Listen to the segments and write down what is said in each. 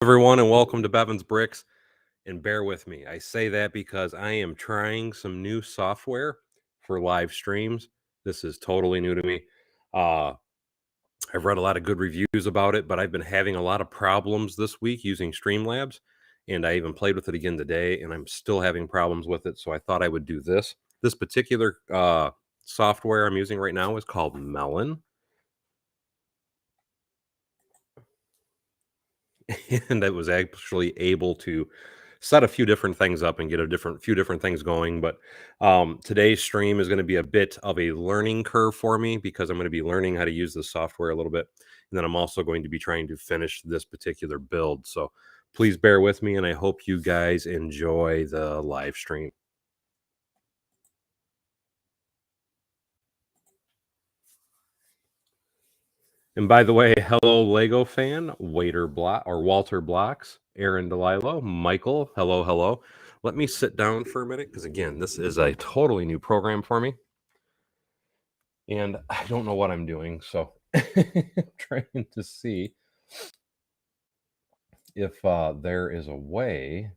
Everyone, and welcome to Bevan's Bricks. And bear with me. I say that because I am trying some new software for live streams. This is totally new to me. I've read a lot of good reviews about it, but I've been having a lot of problems this week using Streamlabs. And I even played with it again today, and I'm still having problems with it. So I thought I would do this. This particular software I'm using right now is called Melon. And I was actually able to set a few different things up and get few different things going. But today's stream is going to be a bit of a learning curve for me because I'm going to be learning how to use the software a little bit. And then I'm also going to be trying to finish this particular build. So please bear with me, and I hope you guys enjoy the live stream. And by the way, hello, Lego fan, Walter Blocks, Aaron DeLilo, Michael, hello. Let me sit down for a minute because, again, this is a totally new program for me. And I don't know what I'm doing, so I'm trying to see if there is a way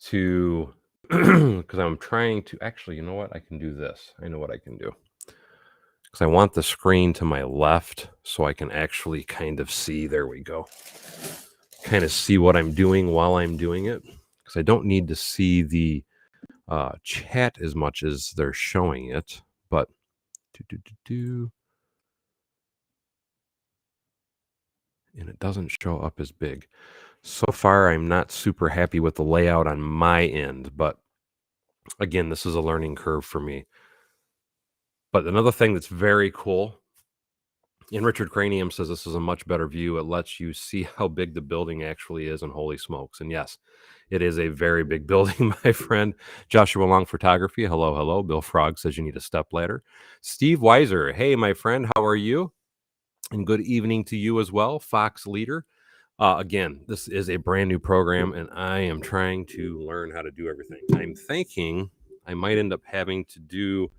to, because I'm trying to, actually, you know what? I can do this. I know what I can do. Because I want the screen to my left so I can actually kind of see, there we go, kind of see what I'm doing while I'm doing it. Because I don't need to see the chat as much as they're showing it, but and it doesn't show up as big. So far, I'm not super happy with the layout on my end, but again, this is a learning curve for me. But another thing that's very cool, and Richard Cranium says this is a much better view. It lets you see how big the building actually is, and holy smokes. And yes, it is a very big building, my friend. Joshua Long Photography, hello. Bill Frog says you need a step ladder. Steve Weiser, hey, my friend, how are you? And good evening to you as well, Fox Leader. Again, this is a brand new program, and I am trying to learn how to do everything. I'm thinking I might end up having to do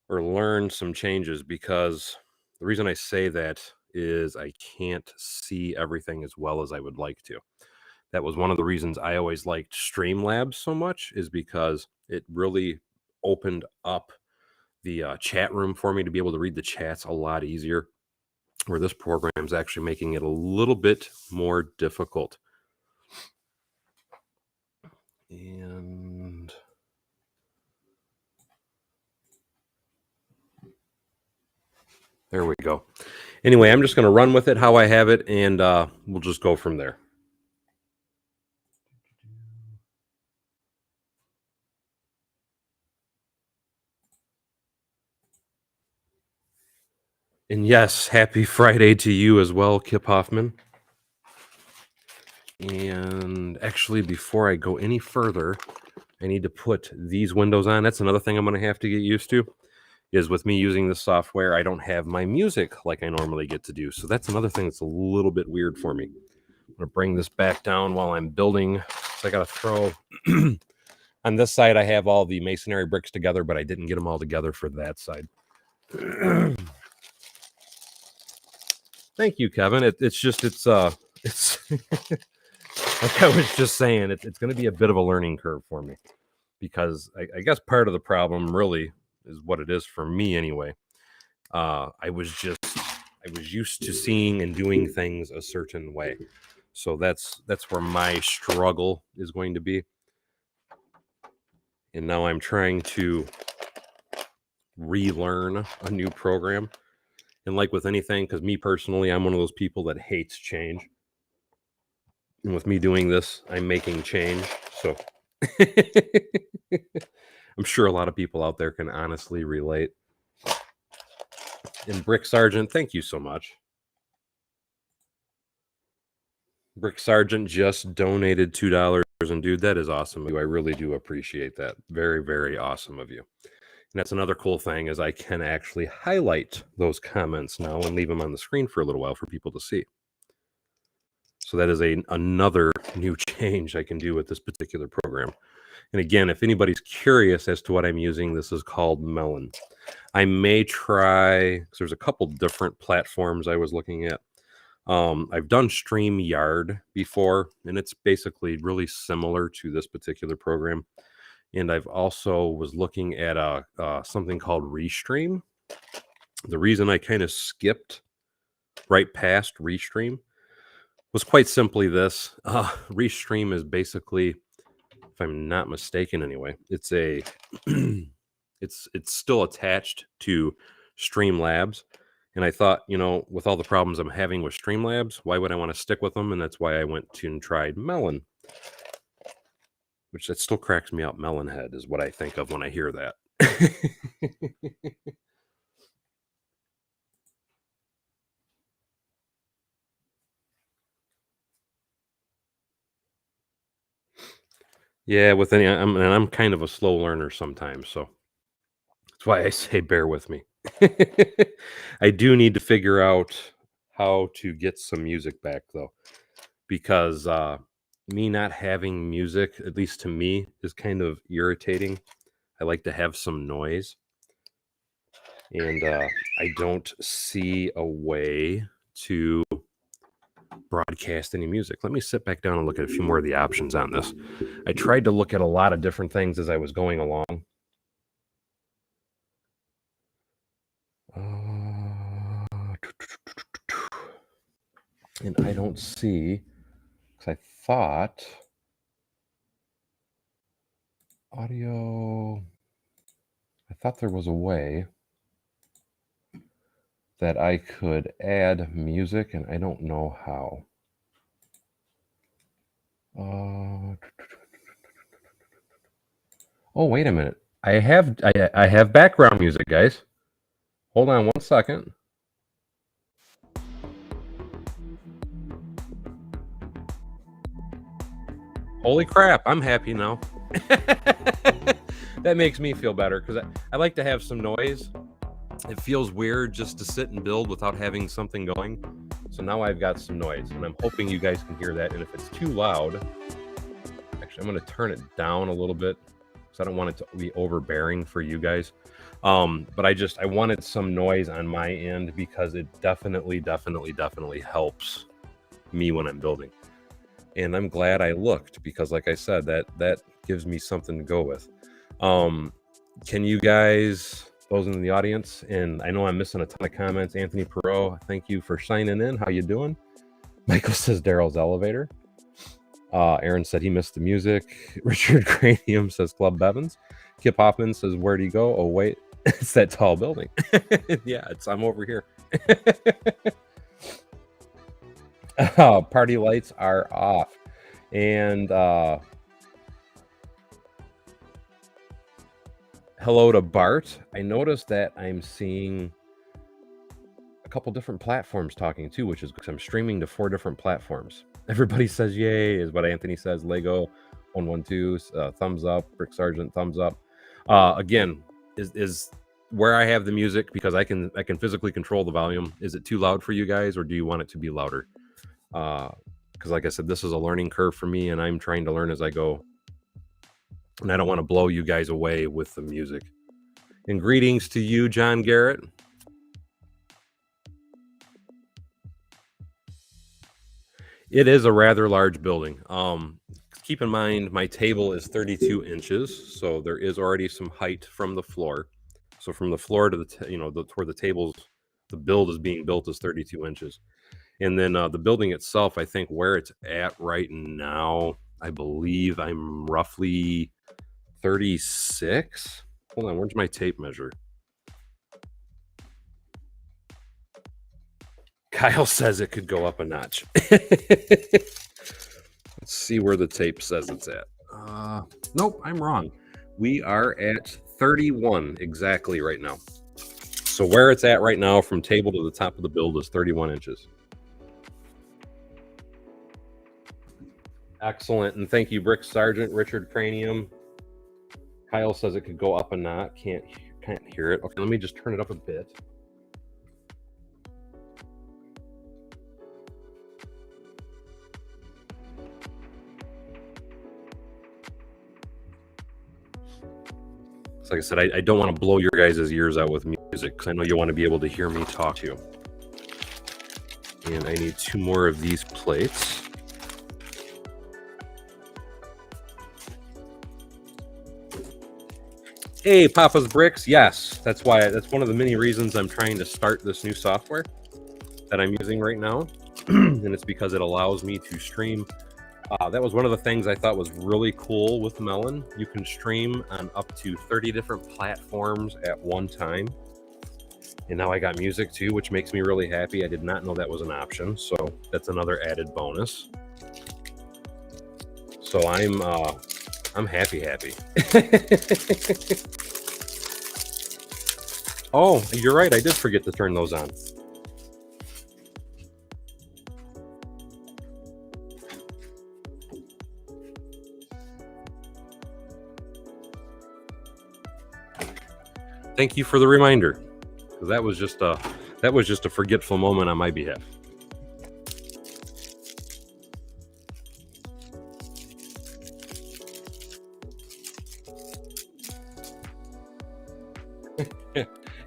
or learn some changes, because the reason I say that is I can't see everything as well as I would like to. That was one of the reasons I always liked Streamlabs so much, is because it really opened up the chat room for me to be able to read the chats a lot easier, where this program is actually making it a little bit more difficult. And there we go. Anyway, I'm just going to run with it how I have it, and we'll just go from there. And yes, happy Friday to you as well, Kip Hoffman. And actually, before I go any further, I need to put these windows on. That's another thing I'm going to have to get used to, is with me using this software, I don't have my music like I normally get to do. So that's another thing that's a little bit weird for me. I'm going to bring this back down while I'm building. So I got to throw... On this side, I have all the masonry bricks together, but I didn't get them all together for that side. Thank you, Kevin. It's like I was just saying, it's going to be a bit of a learning curve for me, because I guess part of the problem really is what it is for me anyway. I was used to seeing and doing things a certain way. So that's where my struggle is going to be. And now I'm trying to relearn a new program. And like with anything, because me personally, I'm one of those people that hates change. And with me doing this, I'm making change. So I'm sure a lot of people out there can honestly relate. And Brick Sergeant, thank you so much. Brick Sergeant just donated $2. And dude, that is awesome of you. I really do appreciate that. Very, very awesome of you. And that's another cool thing, is I can actually highlight those comments now and leave them on the screen for a little while for people to see. So that is another new change I can do with this particular program. And again, if anybody's curious as to what I'm using, this is called Melon. I may try, because there's a couple different platforms I was looking at. I've done StreamYard before, and it's basically really similar to this particular program. And I've also was looking at something called Restream. The reason I kind of skipped right past Restream was quite simply this. Restream is basically, if I'm not mistaken anyway, it's a it's still attached to Streamlabs. And I thought, with all the problems I'm having with Streamlabs, why would I want to stick with them? And that's why I went to and tried Melon, which that still cracks me up. Melon Head is what I think of when I hear that. Yeah, with any, I'm kind of a slow learner sometimes, so that's why I say bear with me. I do need to figure out how to get some music back though, because me not having music, at least to me, is kind of irritating. I like to have some noise, and I don't see a way to broadcast any music. Let me sit back down and look at a few more of the options on this. I tried to look at a lot of different things as I was going along. And I don't see, because I thought audio, I thought there was a way that I could add music, and I don't know how. Oh, wait a minute. I have background music, guys. Hold on 1 second. Holy crap, I'm happy now. That makes me feel better because I like to have some noise. It feels weird just to sit and build without having something going. So now I've got some noise, and I'm hoping you guys can hear that. And if it's too loud, actually, I'm going to turn it down a little bit because I don't want it to be overbearing for you guys. But I wanted some noise on my end because it definitely helps me when I'm building. And I'm glad I looked because, like I said, that gives me something to go with. Can you guys, those in the audience, and I know I'm missing a ton of comments. Anthony Perot, thank you for signing in. How you doing? Michael says Daryl's elevator. Aaron said he missed the music. Richard Cranium says Club Bevins. Kip Hoffman says, where'd he go? Oh, wait, it's that tall building. Yeah, I'm over here. Party lights are off. And hello to Bart. I noticed that I'm seeing a couple different platforms talking too, which is because I'm streaming to 4 different platforms. Everybody says yay, is what Anthony says. Lego 112, thumbs up. Brick Sergeant, thumbs up. Again, is where I have the music, because I can physically control the volume. Is it too loud for you guys, or do you want it to be louder? Because like I said, this is a learning curve for me, and I'm trying to learn as I go. And I don't want to blow you guys away with the music. And greetings to you, John Garrett. It is a rather large building. Keep in mind, my table is 32 inches, so there is already some height from the floor. So from the floor to where the build is being built is 32 inches. And then the building itself, I think where it's at right now, I believe I'm roughly 36. Hold on, where's my tape measure? Kyle says it could go up a notch. Let's see where the tape says it's at. Nope, I'm wrong. We are at 31 exactly right now. So where it's at right now from table to the top of the build is 31 inches. Excellent. And thank you, Brick Sergeant, Richard Cranium. Kyle says it could go up a notch. Can't hear it. Okay, let me just turn it up a bit. So like I said, I don't want to blow your guys' ears out with music because I know you want to be able to hear me talk to you. And I need 2 more of these plates. Hey, Papa's Bricks. Yes, that's one of the many reasons I'm trying to start this new software that I'm using right now. And it's because it allows me to stream. That was one of the things I thought was really cool with Melon. You can stream on up to 30 different platforms at one time. And now I got music too, which makes me really happy. I did not know that was an option. So that's another added bonus. So I'm happy. Oh, you're right. I did forget to turn those on. Thank you for the reminder, because that was just a forgetful moment on my behalf.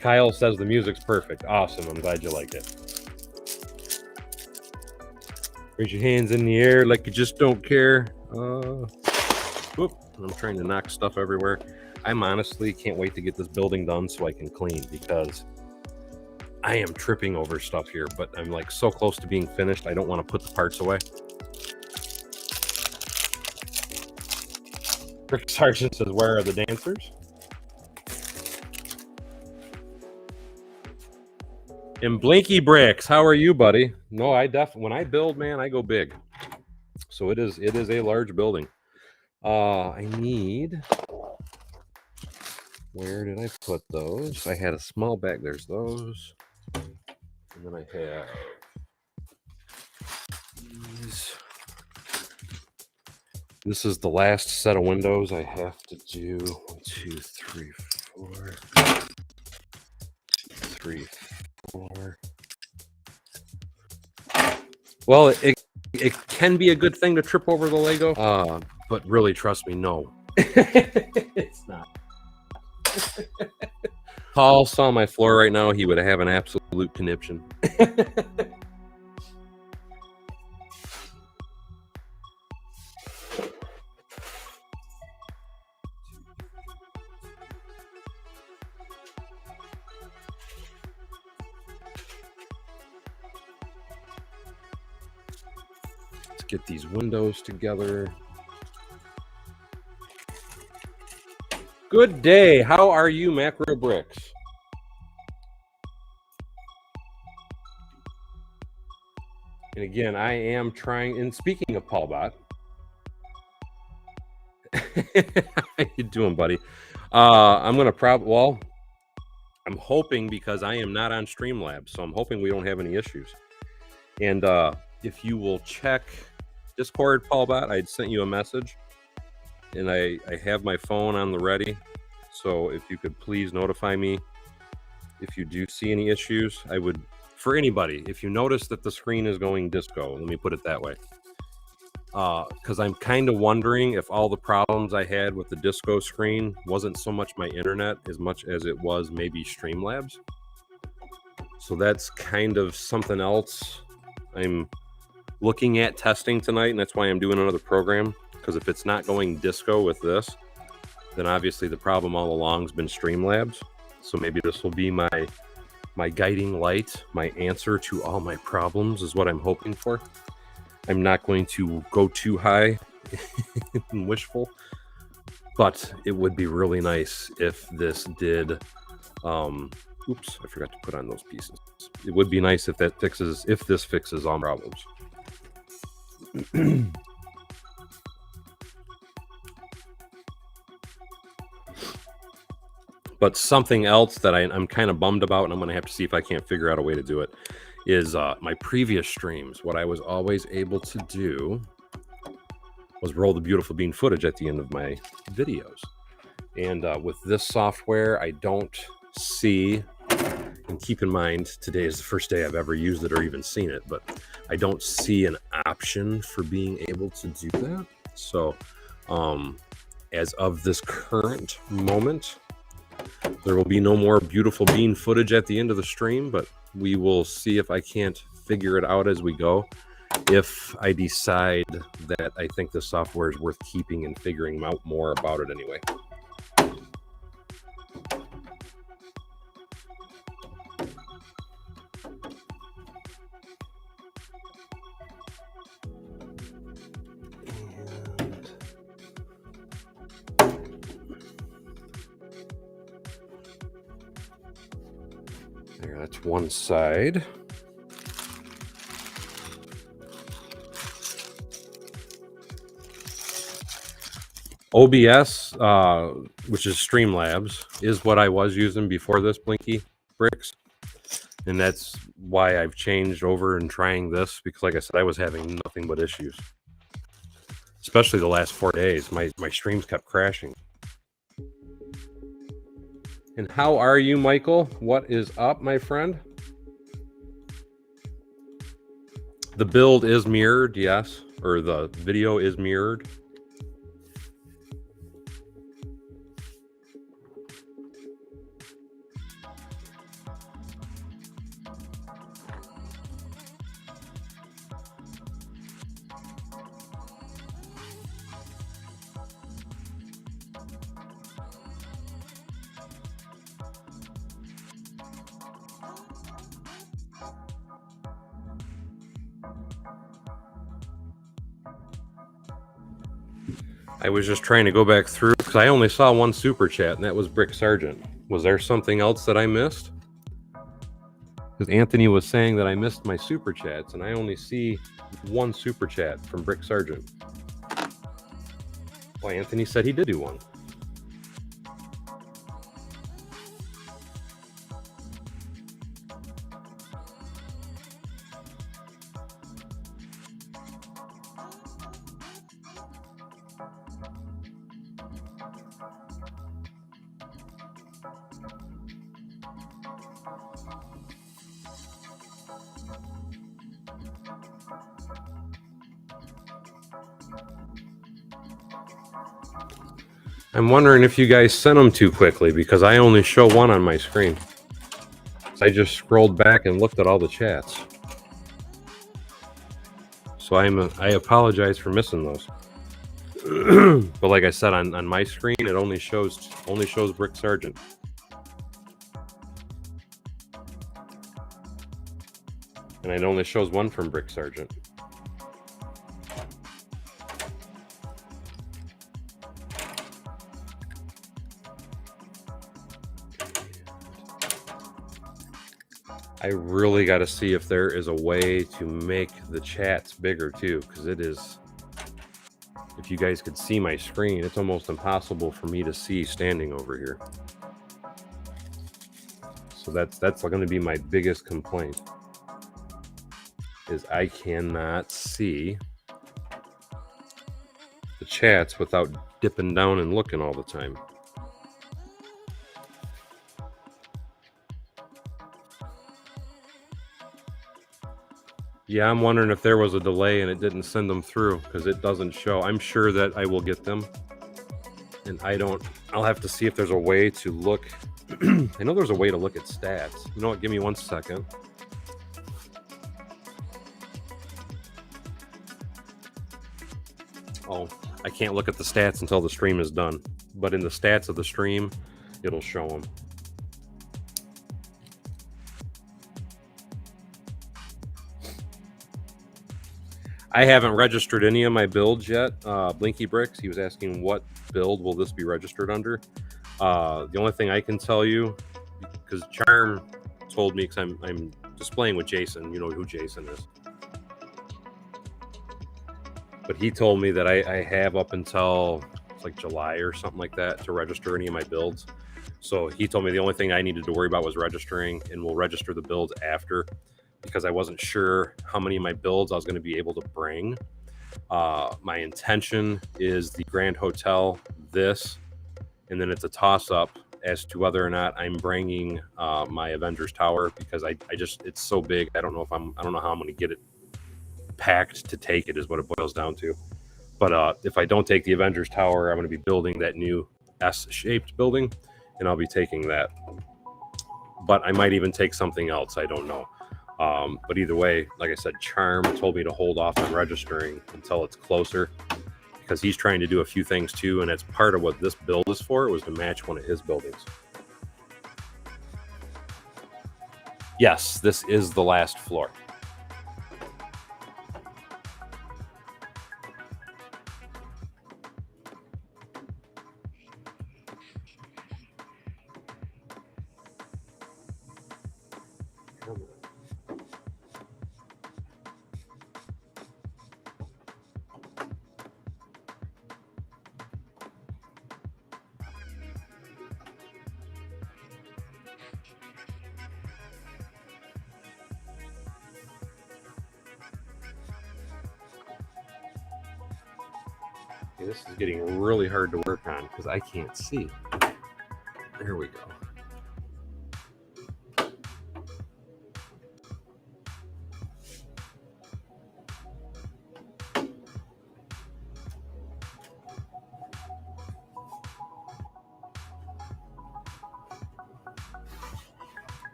Kyle says the music's perfect. Awesome. I'm glad you like it. Raise your hands in the air like you just don't care. Whoop. I'm trying to knock stuff everywhere. I'm honestly can't wait to get this building done so I can clean, because I am tripping over stuff here, but I'm like so close to being finished. I don't want to put the parts away. Rick Sargent says, where are the dancers? And Blinky Bricks, how are you, buddy? No, when I build, man, I go big. So it is a large building. I need, where did I put those? I had a small bag. There's those. And then I have these. This is the last set of windows I have to do. 1, 2, 3, 4. 3, 4. Well, it can be a good thing to trip over the Lego, but really, trust me, no. It's not. Paul saw my floor right now, he would have an absolute conniption. Let's get these windows together. Good day. How are you, Macro Bricks? And again, I am trying, and speaking of Paul Bot, how you doing, buddy? I'm going to I'm hoping, because I am not on Streamlabs, so I'm hoping we don't have any issues. And if you will check Discord, Paul Bot, I'd sent you a message. And I have my phone on the ready, so if you could please notify me if you do see any issues. I would, for anybody, if you notice that the screen is going disco, let me put it that way, because I'm kind of wondering if all the problems I had with the disco screen wasn't so much my internet as much as it was maybe Streamlabs. So that's kind of something else I'm looking at testing tonight, and that's why I'm doing another program. Because if it's not going disco with this, then obviously the problem all along has been Streamlabs. So maybe this will be my guiding light, my answer to all my problems is what I'm hoping for. I'm not going to go too high and wishful, but it would be really nice if this did. Oops, I forgot to put on those pieces. It would be nice if this fixes all problems. But something else that I'm kind of bummed about, and I'm going to have to see if I can't figure out a way to do it, is my previous streams. What I was always able to do was roll the Beautiful Bean footage at the end of my videos. And with this software, I don't see, and keep in mind, today is the first day I've ever used it or even seen it, but I don't see an option for being able to do that. So as of this current moment, there will be no more Beautiful Bean footage at the end of the stream, but we will see if I can't figure it out as we go. If I decide that I think the software is worth keeping and figuring out more about it anyway. There, that's one side. OBS, which is Streamlabs, is what I was using before this Blinky Bricks. And that's why I've changed over and trying this, because like I said, I was having nothing but issues. Especially the last 4 days. My streams kept crashing. And how are you, Michael? What is up, my friend? The build is mirrored, yes. Or the video is mirrored. I was just trying to go back through because I only saw one super chat, and that was Brick Sargent. Was there something else that I missed? Because Anthony was saying that I missed my super chats, and I only see one super chat from Brick Sargent. Well, Anthony said he did do one. I'm wondering if you guys sent them too quickly, because I only show one on my screen. So I just scrolled back and looked at all the chats. So I apologize for missing those. But like I said, on my screen, it only shows Brick Sargent. And it only shows one from Brick Sargent. I really got to see if there is a way to make the chats bigger too, because it is, if you guys could see my screen, it's almost impossible for me to see standing over here. So that's going to be my biggest complaint, is I cannot see the chats without dipping down and looking all the time. Yeah, I'm wondering if there was a delay and it didn't send them through, because it doesn't show. I'm sure that I will get them. And I'll have to see if there's a way to look. I know there's a way to look at stats. You know what? Give me 1 second. Oh, I can't look at the stats until the stream is done. But in the stats of the stream, it'll show them. I haven't registered any of my builds yet. Blinky Bricks, he was asking what build will this be registered under. The only thing I can tell you, because Charm told me, because I'm displaying with Jason, you know who Jason is. But he told me that I have up until like July or something like that to register any of my builds. So he told me the only thing I needed to worry about was registering, and we'll register the builds after, because I wasn't sure how many of my builds I was going to be able to bring. My intention is the Grand Hotel, this, and then it's a toss-up as to whether or not I'm bringing my Avengers Tower, because I just, it's so big. I don't know how I'm going to get it packed to take it, is what it boils down to. But if I don't take the Avengers Tower, I'm going to be building that new S-shaped building, and I'll be taking that. But I might even take something else. I don't know. But either way, like I said, Charm told me to hold off on registering until it's closer because he's trying to do a few things too, and it's part of what this build is for. It was to match one of his buildings. Yes, this is the last floor. Okay, this is getting really hard to work on because I can't see. There we go.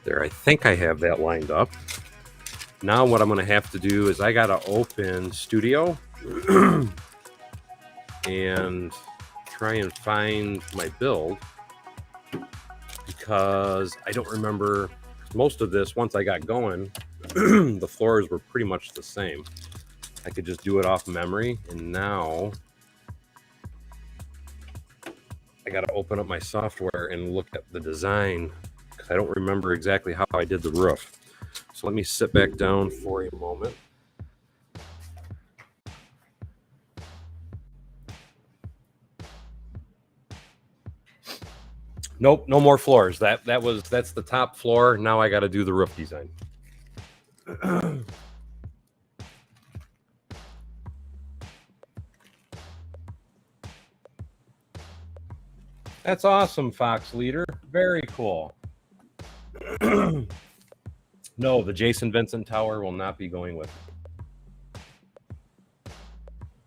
There, I think I have that lined up. Now what I'm going to have to do is I got to open Studio and try and find my build because I don't remember most of this. Once I got going, the floors were pretty much the same. I could just do it off memory, and now I got to open up my software and look at the design because I don't remember exactly how I did the roof. So let me sit back down for a moment. Nope, no more floors. That's the top floor. Now I got to do the roof design. That's awesome, Fox Leader. Very cool. No, the Jason Vincent Tower will not be going with it.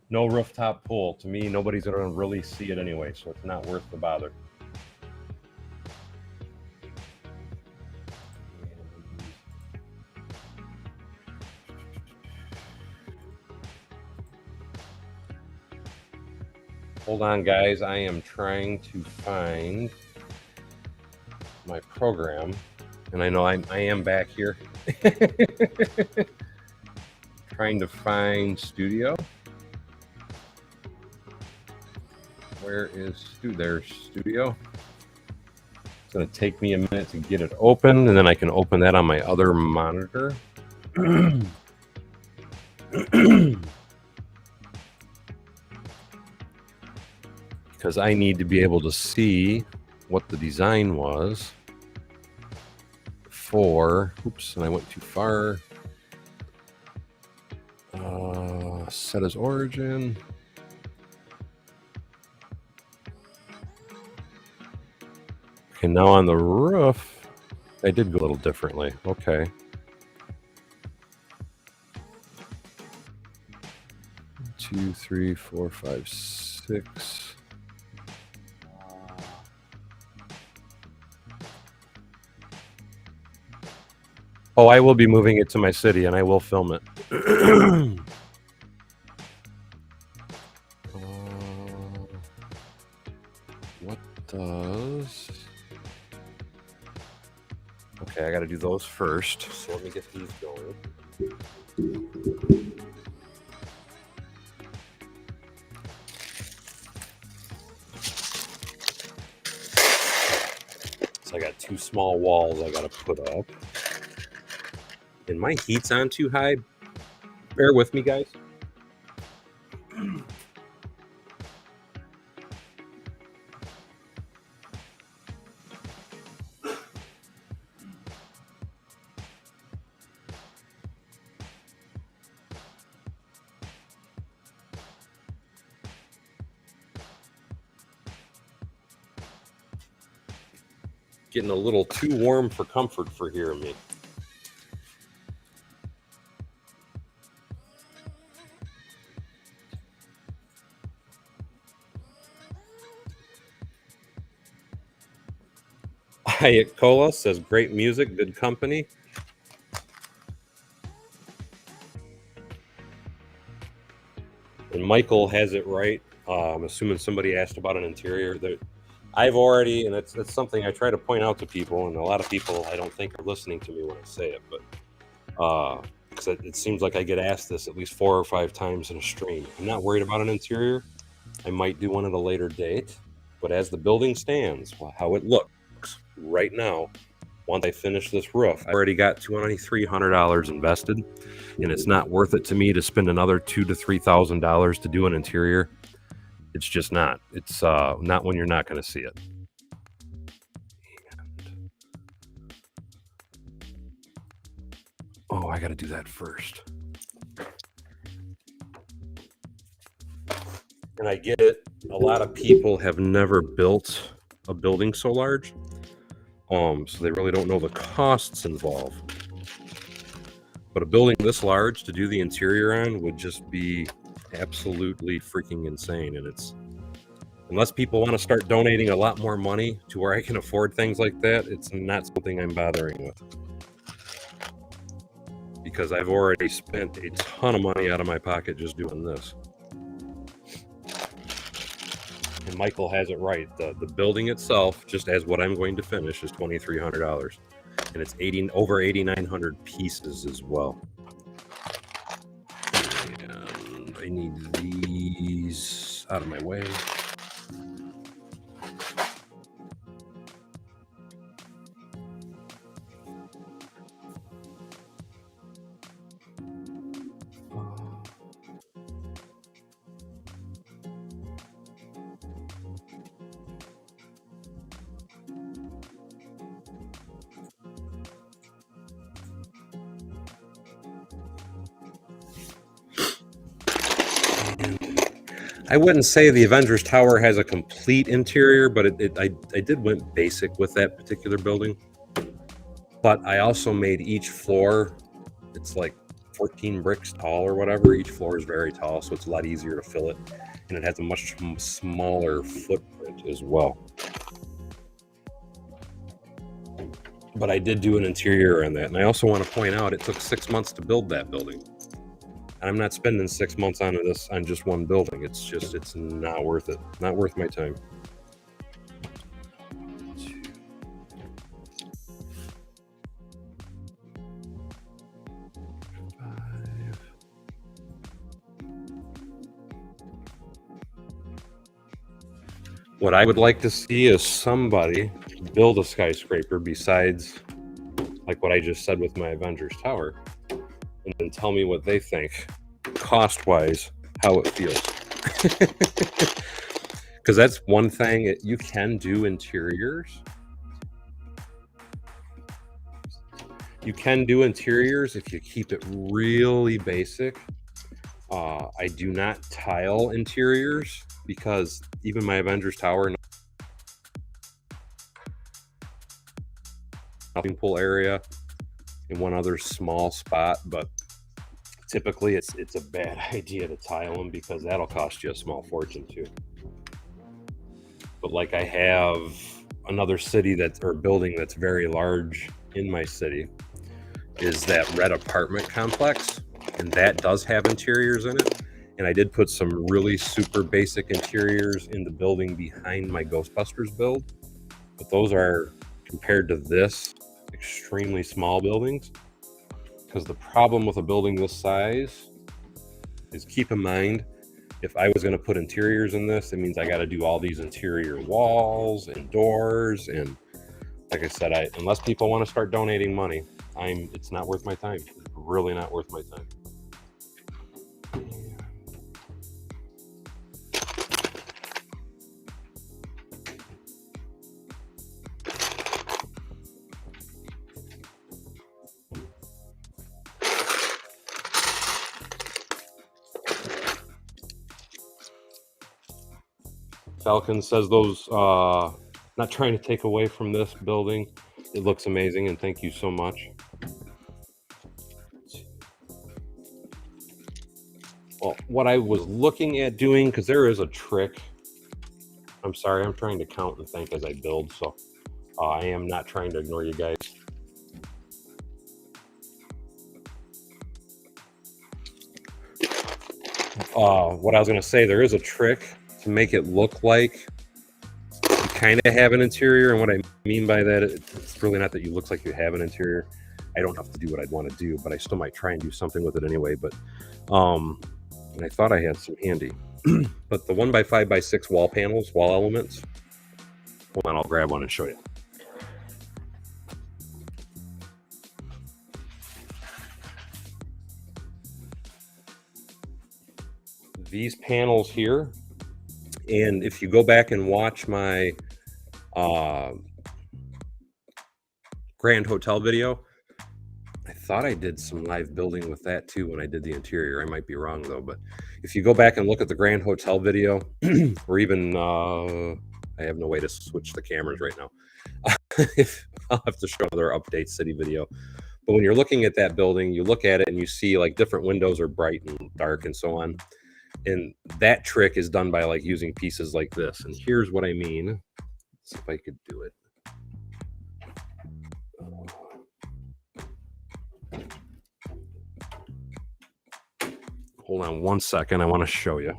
No rooftop pool. To me, nobody's going to really see it anyway, so it's not worth the bother. Hold on, guys. I am trying to find my program, and I know I am back here. Trying to find Studio. Where is there's Studio? It's going to take me a minute to get it open, and then I can open that on my other monitor. Because I need to be able to see what the design was for, oops, and I went too far. Set as origin. Okay, now on the roof, I did go a little differently. Okay. Two, three, four, five, six. Oh, I will be moving it to my city, and I will film it. What does... Okay, I got to do those first. So let me get these going. So I got two small walls I got to put up. And my heat's on too high. Bear with me, guys. Getting a little too warm for comfort for hearing me. Diet Cola says great music, good company. And Michael has it right. I'm assuming somebody asked about an interior. That I've already, and that's something I try to point out to people, and a lot of people I don't think are listening to me when I say it, but because it seems like I get asked this at least 4 or 5 times in a stream. I'm not worried about an interior. I might do one at a later date, but as the building stands, how it looks right now, once I finish this roof, I've already got $2,300 invested, and it's not worth it to me to spend another $2,000 to $3,000 to do an interior. It's just not. It's not when you're not going to see it. Oh, I got to do that first. And I get it. A lot of people have never built a building so large, so they really don't know the costs involved. But a building this large to do the interior on would just be absolutely freaking insane. And it's, unless people want to start donating a lot more money to where I can afford things like that, it's not something I'm bothering with. Because I've already spent a ton of money out of my pocket just doing this. And Michael has it right. The building itself, just as what I'm going to finish, is $2,300. And it's over 8,900 pieces as well. And I need these out of my way. I wouldn't say the Avengers Tower has a complete interior, but I did went basic with that particular building. But I also made each floor, it's like 14 bricks tall or whatever. Each floor is very tall, so it's a lot easier to fill it. And it has a much smaller footprint as well. But I did do an interior on that. And I also want to point out, it took 6 months to build that building. And I'm not spending 6 months on just one building. It's not worth it. Not worth my time. What I would like to see is somebody build a skyscraper besides like what I just said with my Avengers Tower, and then tell me what they think cost-wise, how it feels. Because that's one thing, you can do interiors. You can do interiors if you keep it really basic. I do not tile interiors because even my Avengers Tower, nothing pool area in one other small spot, but typically it's a bad idea to tile them because that'll cost you a small fortune too. But like I have another city or building that's very large in my city is that red apartment complex, and that does have interiors in it. And I did put some really super basic interiors in the building behind my Ghostbusters build, but those are, compared to this, extremely small buildings. Because the problem with a building this size is, keep in mind, if I was going to put interiors in this, it means I got to do all these interior walls and doors. And like I said, unless people want to start donating money, it's not worth my time. It's really not worth my time. Falcon says those, not trying to take away from this building. It looks amazing, and thank you so much. Well, what I was looking at doing, because there is a trick. I'm sorry, I'm trying to count and think as I build. So I am not trying to ignore you guys. What I was going to say, there is a trick to make it look like you kind of have an interior. And what I mean by that, it's really not that you look like you have an interior. I don't have to do what I'd want to do, but I still might try and do something with it anyway. But and I thought I had some handy. But the 1x5x6 wall panels, wall elements. Hold on, I'll grab one and show you. These panels here, and if you go back and watch my Grand Hotel video, I thought I did some live building with that too when I did the interior. I might be wrong though, but if you go back and look at the Grand Hotel video, or even I have no way to switch the cameras right now. I'll have to show their update city video. But when you're looking at that building, you look at it and you see like different windows are bright and dark and so on. And that trick is done by like using pieces like this. And here's what I mean. Let's see if I could do it. Hold on one second. I want to show you.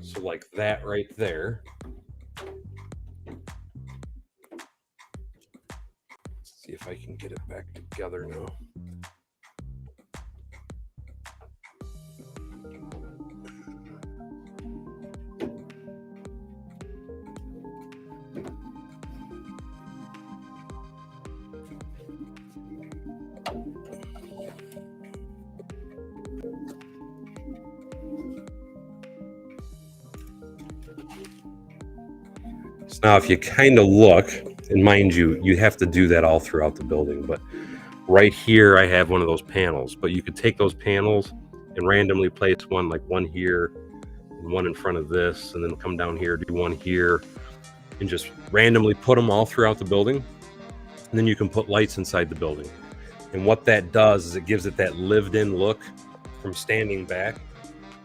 So like that right there. Let's see if I can get it back together now. So now if you kind of look, and mind you, you have to do that all throughout the building, but right here I have one of those panels, but you could take those panels and randomly place one, like one here and one in front of this, and then come down here, do one here, and just randomly put them all throughout the building. And then you can put lights inside the building. And what that does is it gives it that lived-in look from standing back.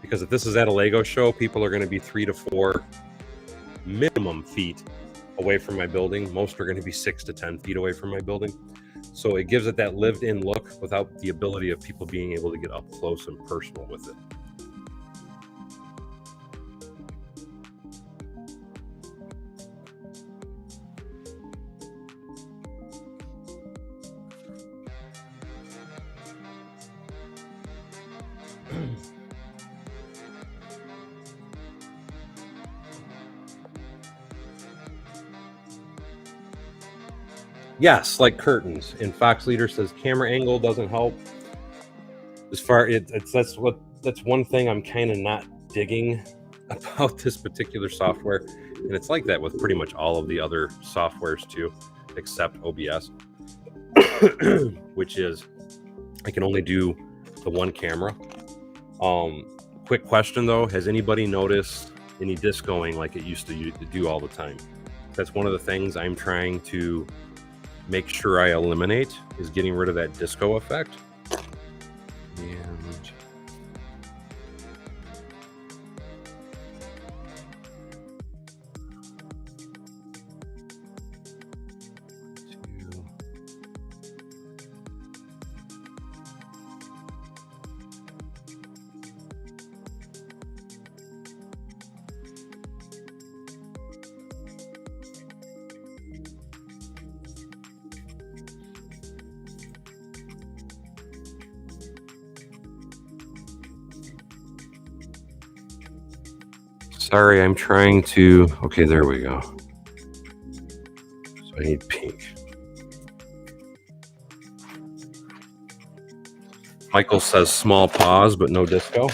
Because if this is at a Lego show, people are going to be 3 to 4 minimum feet away from my building. Most are going to be 6 to 10 feet away from my building. So it gives it that lived-in look without the ability of people being able to get up close and personal with it. Yes, like curtains. And Fox Leader says camera angle doesn't help. As far that's one thing I'm kind of not digging about this particular software, and it's like that with pretty much all of the other softwares too, except OBS, which is I can only do the one camera. Quick question though, has anybody noticed any discoing like it used to do all the time? That's one of the things I'm trying to make sure I eliminate, is getting rid of that disco effect. And sorry, I'm trying to, okay, there we go. So I need pink. Michael says small pause, but no disco.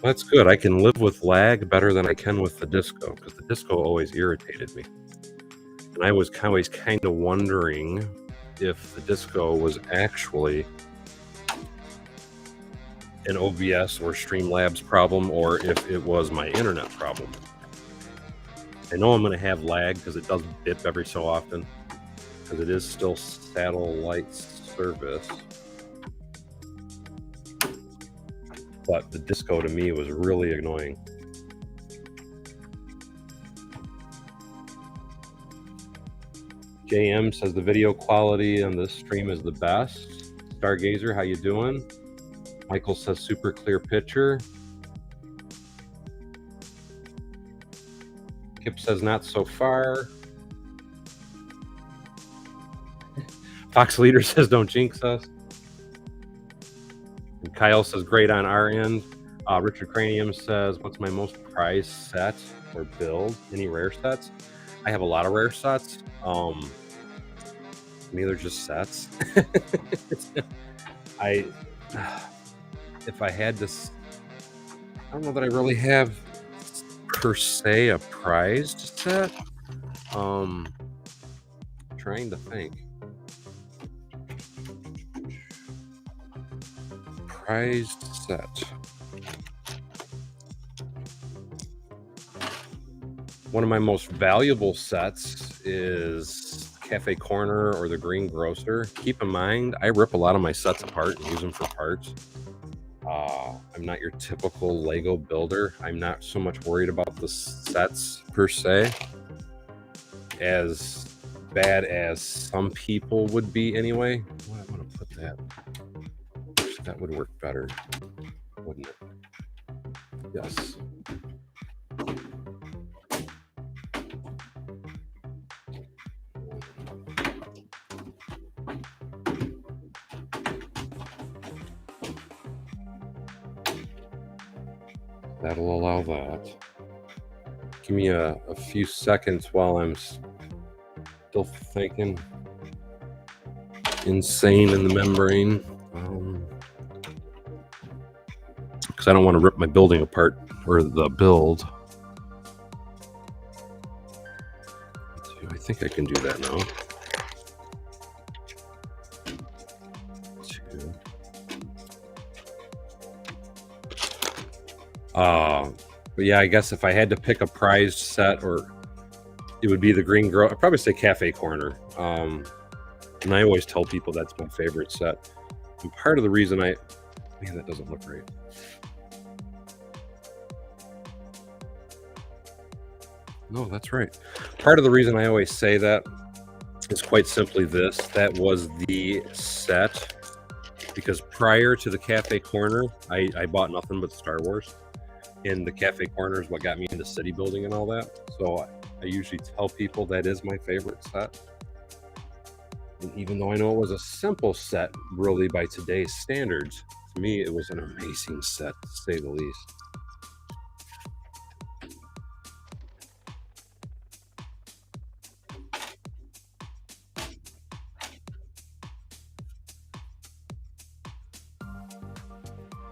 That's good. I can live with lag better than I can with the disco, because the disco always irritated me. And I was always kind of wondering if the disco was actually an OBS or Streamlabs problem or if it was my internet problem. I know I'm going to have lag because it does dip every so often because it is still satellite service. But the disco to me was really annoying. JM says the video quality on this stream is the best. Stargazer, how you doing? Michael says super clear picture. Kip says not so far. Fox Leader says don't jinx us. And Kyle says great on our end. Richard Cranium says what's my most prized set or build? Any rare sets? I have a lot of rare sets. Maybe they're just sets. If I had to, I don't know that I really have per se a prized set. Trying to think. Prized set. One of my most valuable sets is Cafe Corner or the Green Grocer. Keep in mind, I rip a lot of my sets apart and use them for parts. I'm not your typical Lego builder. I'm not so much worried about the sets per se, as bad as some people would be anyway. Why I want to put that? That would work better, wouldn't it? Yes. That'll allow that. Give me a few seconds while I'm still thinking. Insane in the membrane. Because I don't want to rip my building apart, or the build. I think I can do that now. But yeah, I guess if I had to pick a prized set, or it would be the Green Grocer. I'd probably say Cafe Corner. And I always tell people that's my favorite set. And part of the reason man, that doesn't look right. No, that's right. Part of the reason I always say that is quite simply this. That was the set, because prior to the Cafe Corner, I bought nothing but Star Wars. And the Cafe Corner is what got me into city building and all that. So I usually tell people that is my favorite set. And even though I know it was a simple set, really, by today's standards, to me, it was an amazing set, to say the least.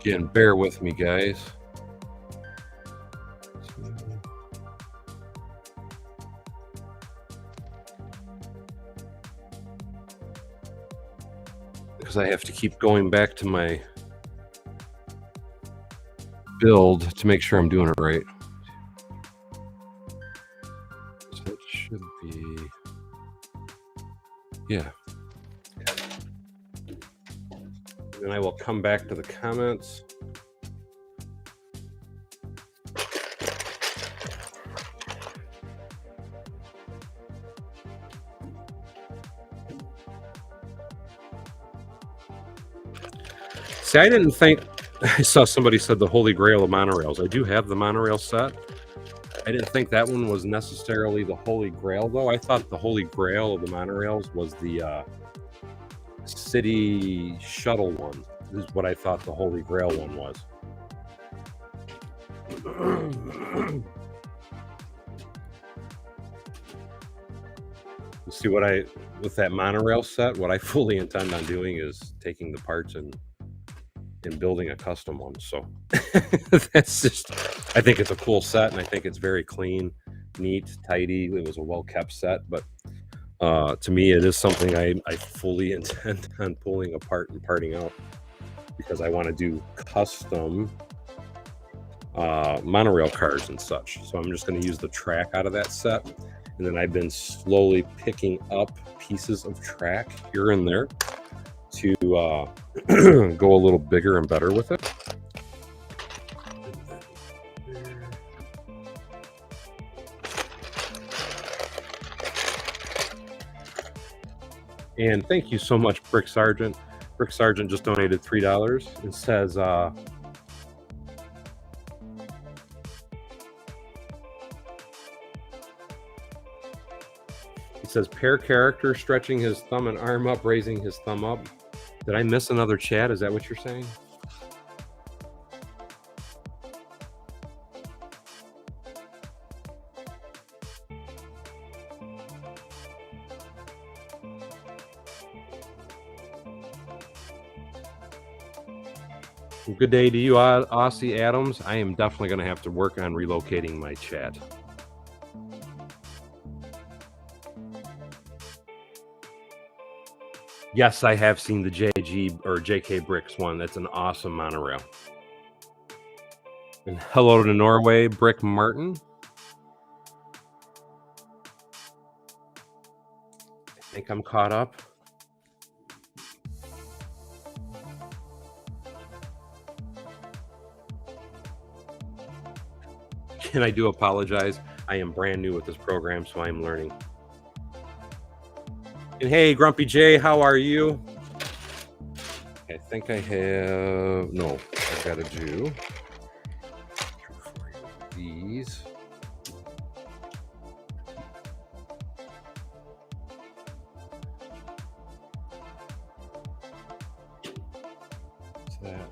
Again, bear with me, guys. Because I have to keep going back to my build to make sure I'm doing it right. So it should be, yeah. And I will come back to the comments. See, I didn't think, I saw somebody said the Holy Grail of monorails. I do have the monorail set. I didn't think that one was necessarily the Holy Grail, though. I thought the Holy Grail of the monorails was the city shuttle one. This is what I thought the Holy Grail one was. See, with that monorail set, what I fully intend on doing is taking the parts and building a custom one. So that's just, I think it's a cool set, and I think it's very clean, neat, tidy. It was a well-kept set, but to me, it is something I fully intend on pulling apart and parting out. because I want to do custom monorail cars and such. So I'm just going to use the track out of that set. And then I've been slowly picking up pieces of track here and there to go a little bigger and better with it. And thank you so much, Brick Sargent. Brick Sargent just donated $3 and says, he says, pair character stretching his thumb and arm up, raising his thumb up. Did I miss another chat? Is that what you're saying? Good day to you, Aussie Adams. I am definitely going to have to work on relocating my chat. Yes, I have seen the JG or JK Bricks one. That's an awesome monorail. And hello to Norway, Brick Martin. I think I'm caught up. And I do apologize. I am brand new with this program, so I'm learning. And hey, Grumpy J, how are you? I think I have, no, I've got to do these. What's that?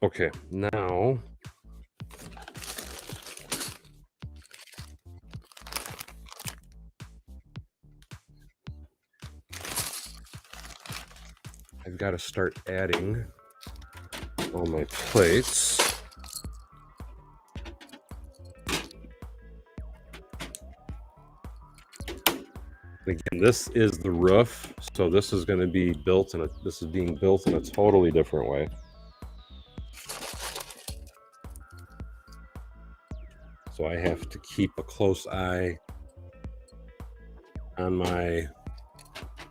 Okay, now I've got to start adding all my plates. Again, this is the roof, so this is going to be built in this is being built in a totally different way. So I have to keep a close eye on my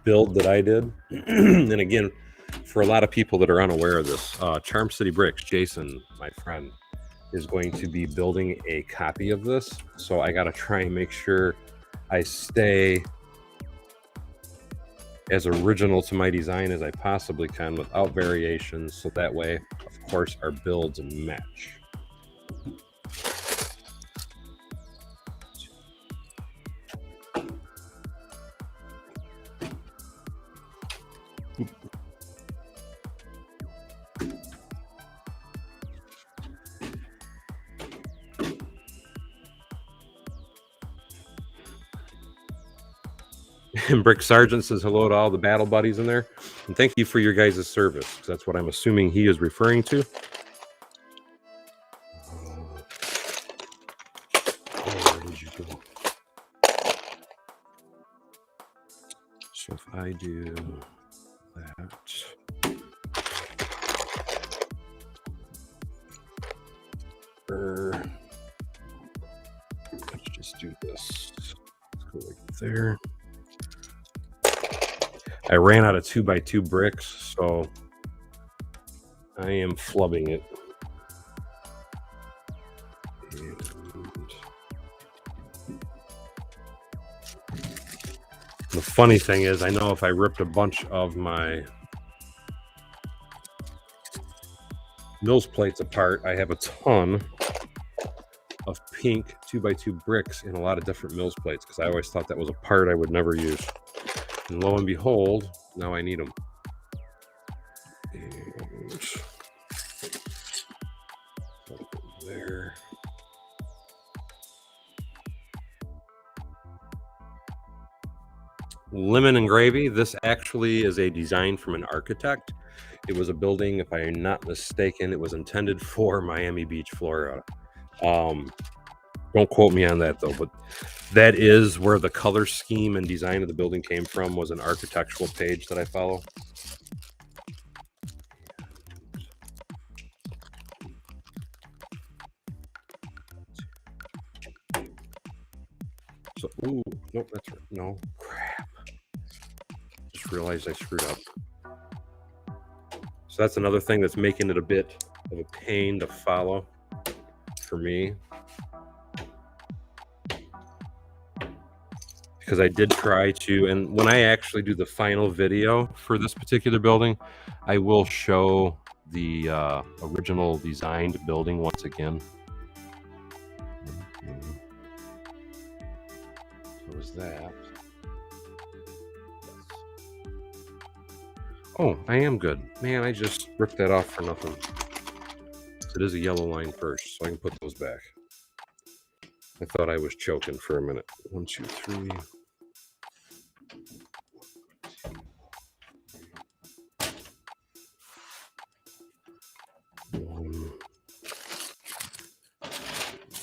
build that I did. And again, for a lot of people that are unaware of this, Charm City Bricks, Jason, my friend, is going to be building a copy of this. So I got to try and make sure I stay as original to my design as I possibly can without variations. So that way, of course, our builds match. And Brick Sargent says hello to all the battle buddies in there. And thank you for your guys' service, because that's what I'm assuming he is referring to. Where did you go? So if I do that. Let's just do this. Let's go like there. I ran out of 2x2 bricks, so I am flubbing it. And the funny thing is, I know if I ripped a bunch of my Mills plates apart, I have a ton of pink 2x2 bricks in a lot of different Mills plates, because I always thought that was a part I would never use. And lo and behold, now I need them. And there. Lemon and Gravy. This actually is a design from an architect. It was a building, if I'm not mistaken, it was intended for Miami Beach, Florida. Don't quote me on that though, but that is where the color scheme and design of the building came from, was an architectural page that I follow. So, ooh, nope, that's right. No, crap. Just realized I screwed up. So that's another thing that's making it a bit of a pain to follow for me. Because I did try to, and when I actually do the final video for this particular building, I will show the original designed building once again. Okay. So is that? Oh, I am good. Man, I just ripped that off for nothing. It is a yellow line first, so I can put those back. I thought I was choking for a minute. 1, 2, 3.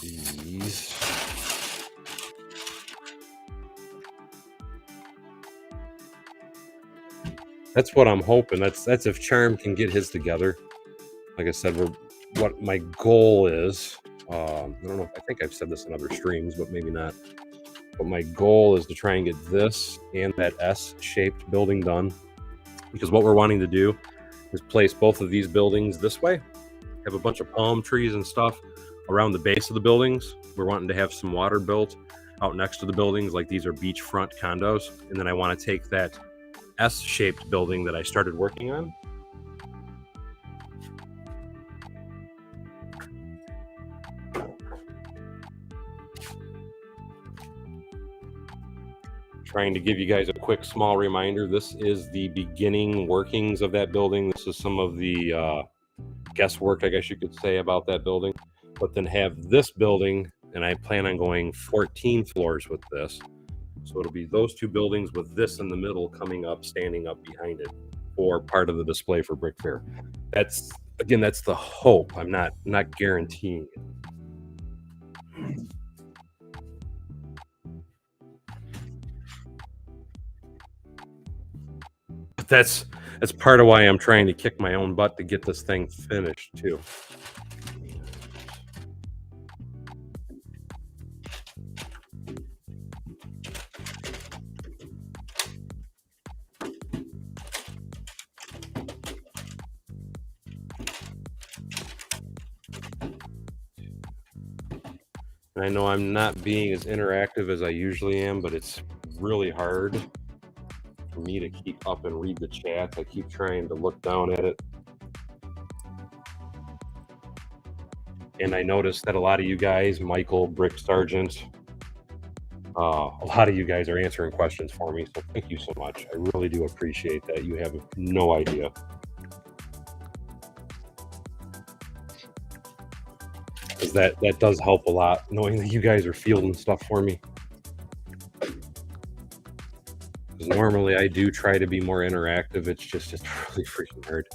These. That's what I'm hoping. That's if Charm can get his together. Like I said, what my goal is. I don't know. I think I've said this in other streams, but maybe not. But my goal is to try and get this and that S-shaped building done, because what we're wanting to do is place both of these buildings this way. Have a bunch of palm trees and stuff around the base of the buildings. We're wanting to have some water built out next to the buildings, like these are beachfront condos. And then I want to take that S-shaped building that I started working on. Trying to give you guys a quick small reminder. This is the beginning workings of that building. This is some of the guesswork, I guess you could say, about that building. But then have this building, and I plan on going 14 floors with this. So it'll be those two buildings with this in the middle coming up, standing up behind it for part of the display for Brick Fair. That's, again, that's the hope. I'm not guaranteeing it. But that's part of why I'm trying to kick my own butt to get this thing finished too. And I know I'm not being as interactive as I usually am, but it's really hard for me to keep up and read the chat. I keep trying to look down at it. And I noticed that a lot of you guys, Michael, Brick Sargent, a lot of you guys are answering questions for me. So thank you so much. I really do appreciate that. You have no idea. Because that does help a lot, knowing that you guys are fielding stuff for me. Because normally I do try to be more interactive. It's really freaking hard.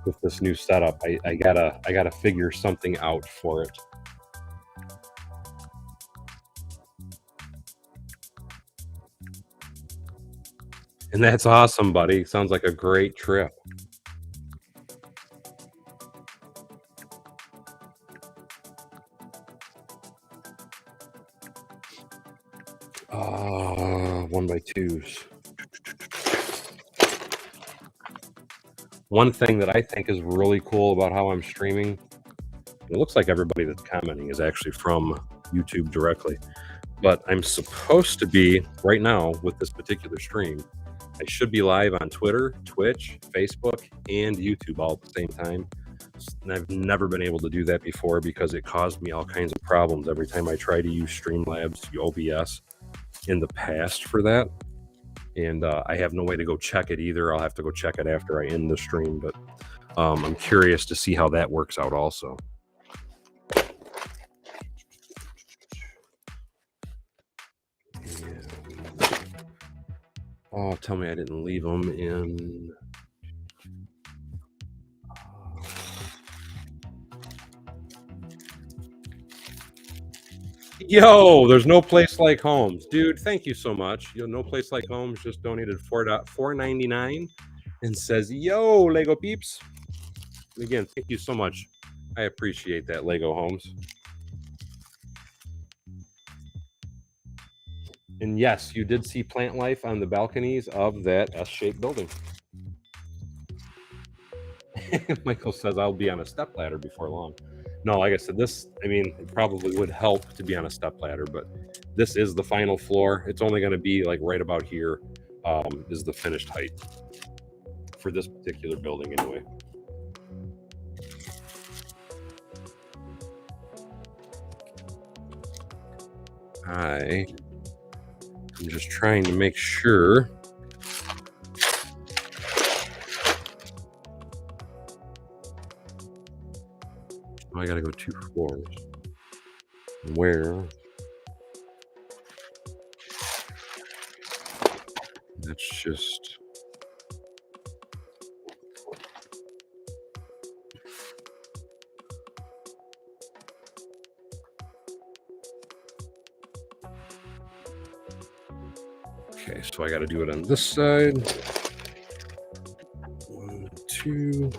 With this new setup, I gotta figure something out for it. And that's awesome, buddy. Sounds like a great trip. One by twos. One thing that I think is really cool about how I'm streaming, it looks like everybody that's commenting is actually from YouTube directly, but I'm supposed to be, right now with this particular stream, I should be live on Twitter, Twitch, Facebook, and YouTube all at the same time. And I've never been able to do that before because it caused me all kinds of problems every time I try to use Streamlabs, OBS in the past for that. And I have no way to go check it either. I'll have to go check it after I end the stream, but I'm curious to see how that works out also. Oh, tell me I didn't leave them in. Yo, there's no place like Homes. Dude, thank you so much. No place like Homes just donated $4.99 and says, yo, Lego peeps. Again, thank you so much. I appreciate that, Lego Homes. And yes, you did see plant life on the balconies of that S-shaped building. Michael says I'll be on a stepladder before long. No, like I said, it probably would help to be on a stepladder, but this is the final floor. It's only going to be like right about here is the finished height for this particular building anyway. I am just trying to make sure. I got to go 2 floors. Where? That's just. Okay, so I got to do it on this side. 1, 2,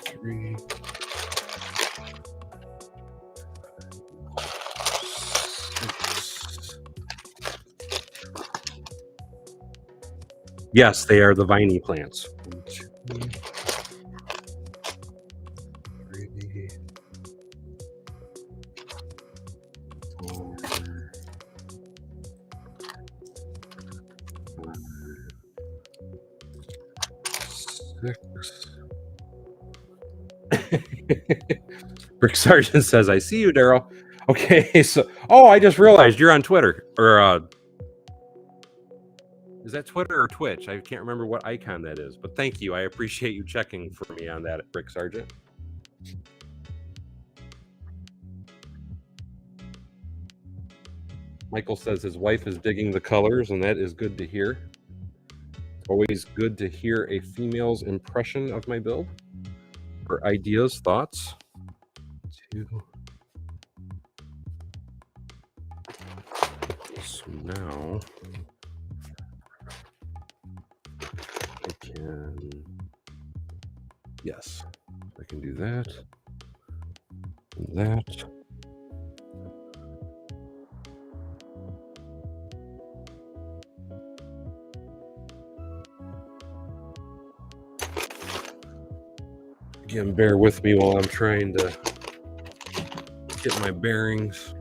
3. Yes, they are the viney plants. 1, 2, 3, 4, 5, 6. Brick Sergeant says, I see you, Daryl. Okay, so I just realized you're on Twitter. Or is that Twitter or Twitch? I can't remember what icon that is, but thank you. I appreciate you checking for me on that, Brick Sergeant. Michael says his wife is digging the colors, and that is good to hear. Always good to hear a female's impression of my build or ideas, thoughts. 2. So now I can, yes, I can do that and that. Again, bear with me while I'm trying to get my bearings.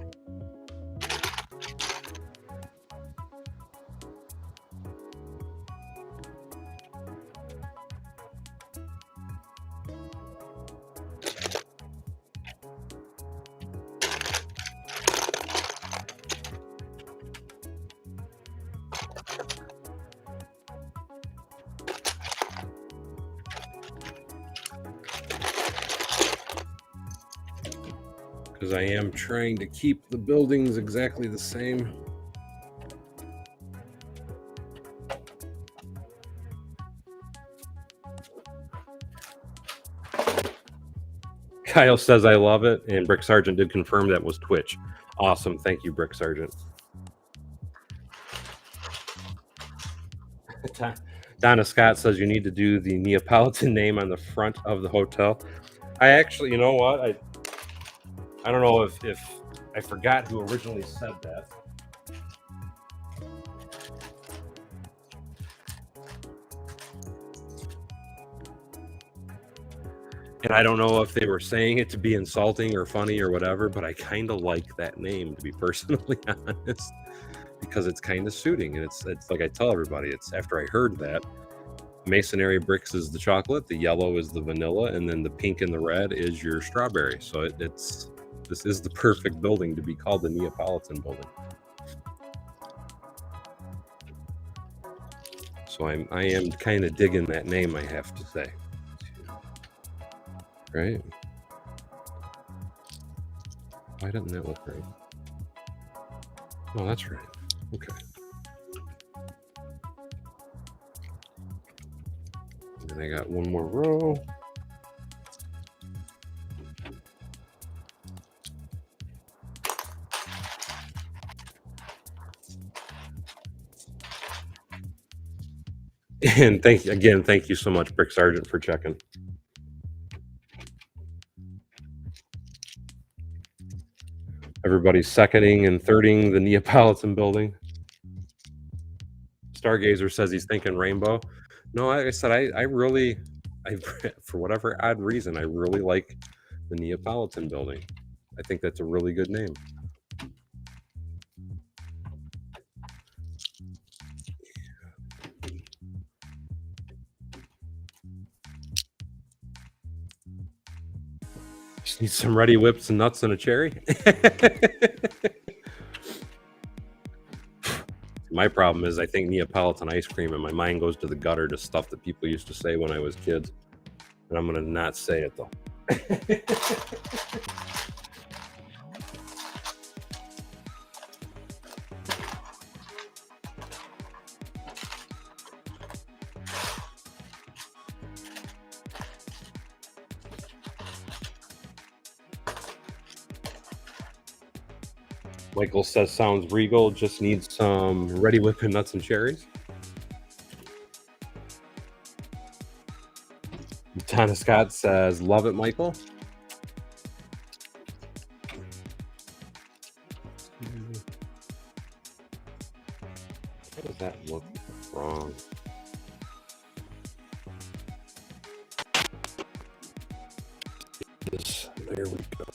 Because I am trying to keep the buildings exactly the same. Kyle says I love it, and Brick Sergeant did confirm that was Twitch. Awesome. Thank you, Brick Sergeant. Donna Scott says you need to do the Neapolitan name on the front of the hotel. I actually, you know what? I don't know if I forgot who originally said that. And I don't know if they were saying it to be insulting or funny or whatever, but I kind of like that name, to be personally honest, because it's kind of suiting. And it's like I tell everybody, it's after I heard that, Masonry Bricks is the chocolate, the yellow is the vanilla, and then the pink and the red is your strawberry. So this is the perfect building to be called the Neapolitan building. So I am kind of digging that name, I have to say. Right? Why doesn't that look right? Oh, that's right. Okay. And then I got one more row. And thank you so much, Brick Sergeant, for checking. Everybody's seconding and thirding the Neapolitan building. Stargazer says he's thinking rainbow. No, like I said, I really, I for whatever odd reason, I really like the Neapolitan building. I think that's a really good name. Just need some ready whips and nuts and a cherry. My problem is I think Neapolitan ice cream and my mind goes to the gutter to stuff that people used to say when I was kids. And I'm gonna not say it though. Michael says sounds regal, just needs some ready whipping nuts and cherries. Tana Scott says, love it, Michael. How does that look wrong? There we go.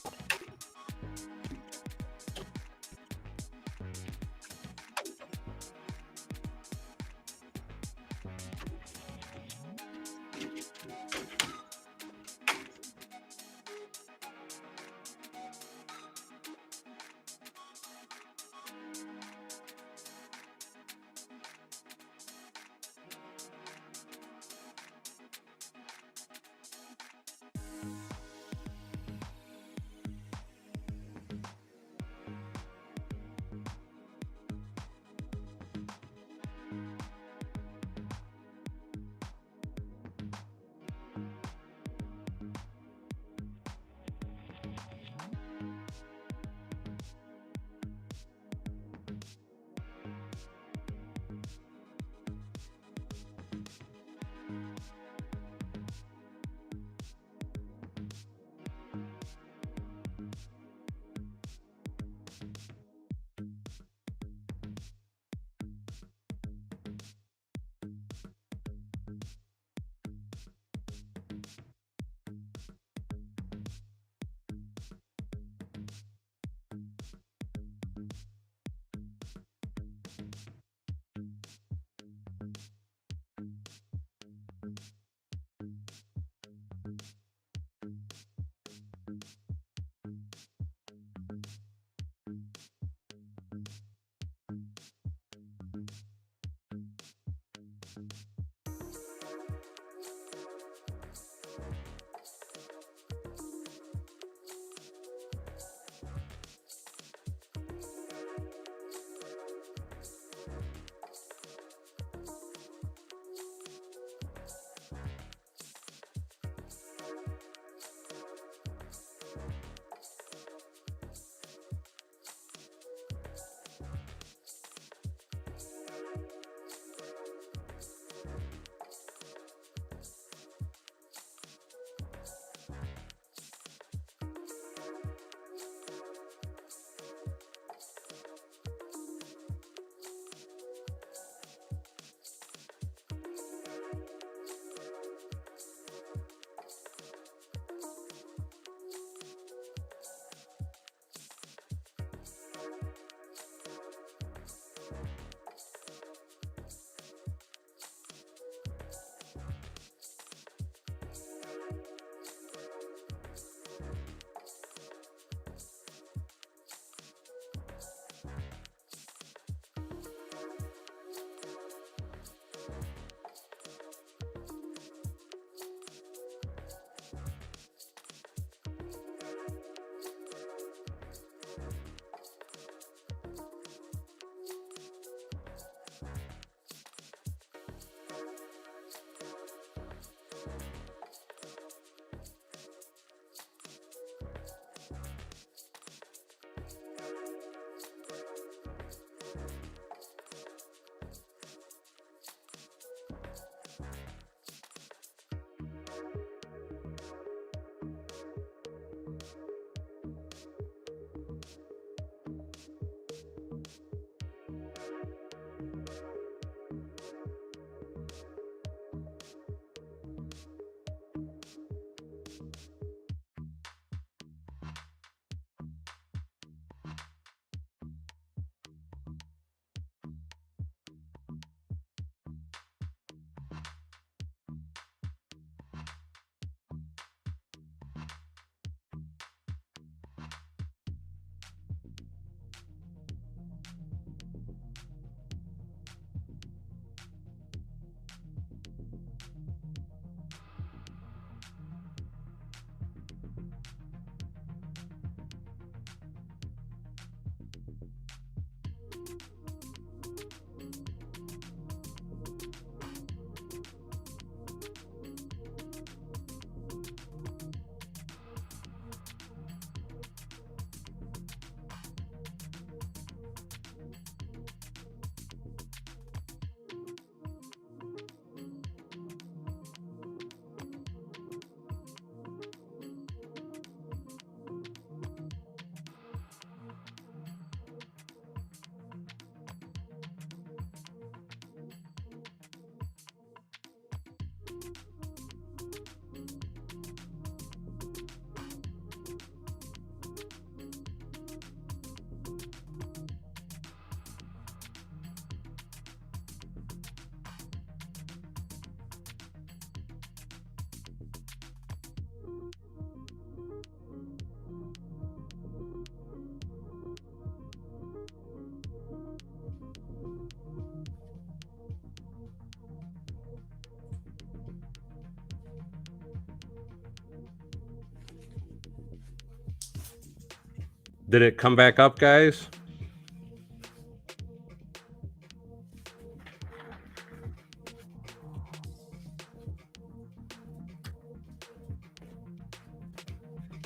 Did it come back up, guys?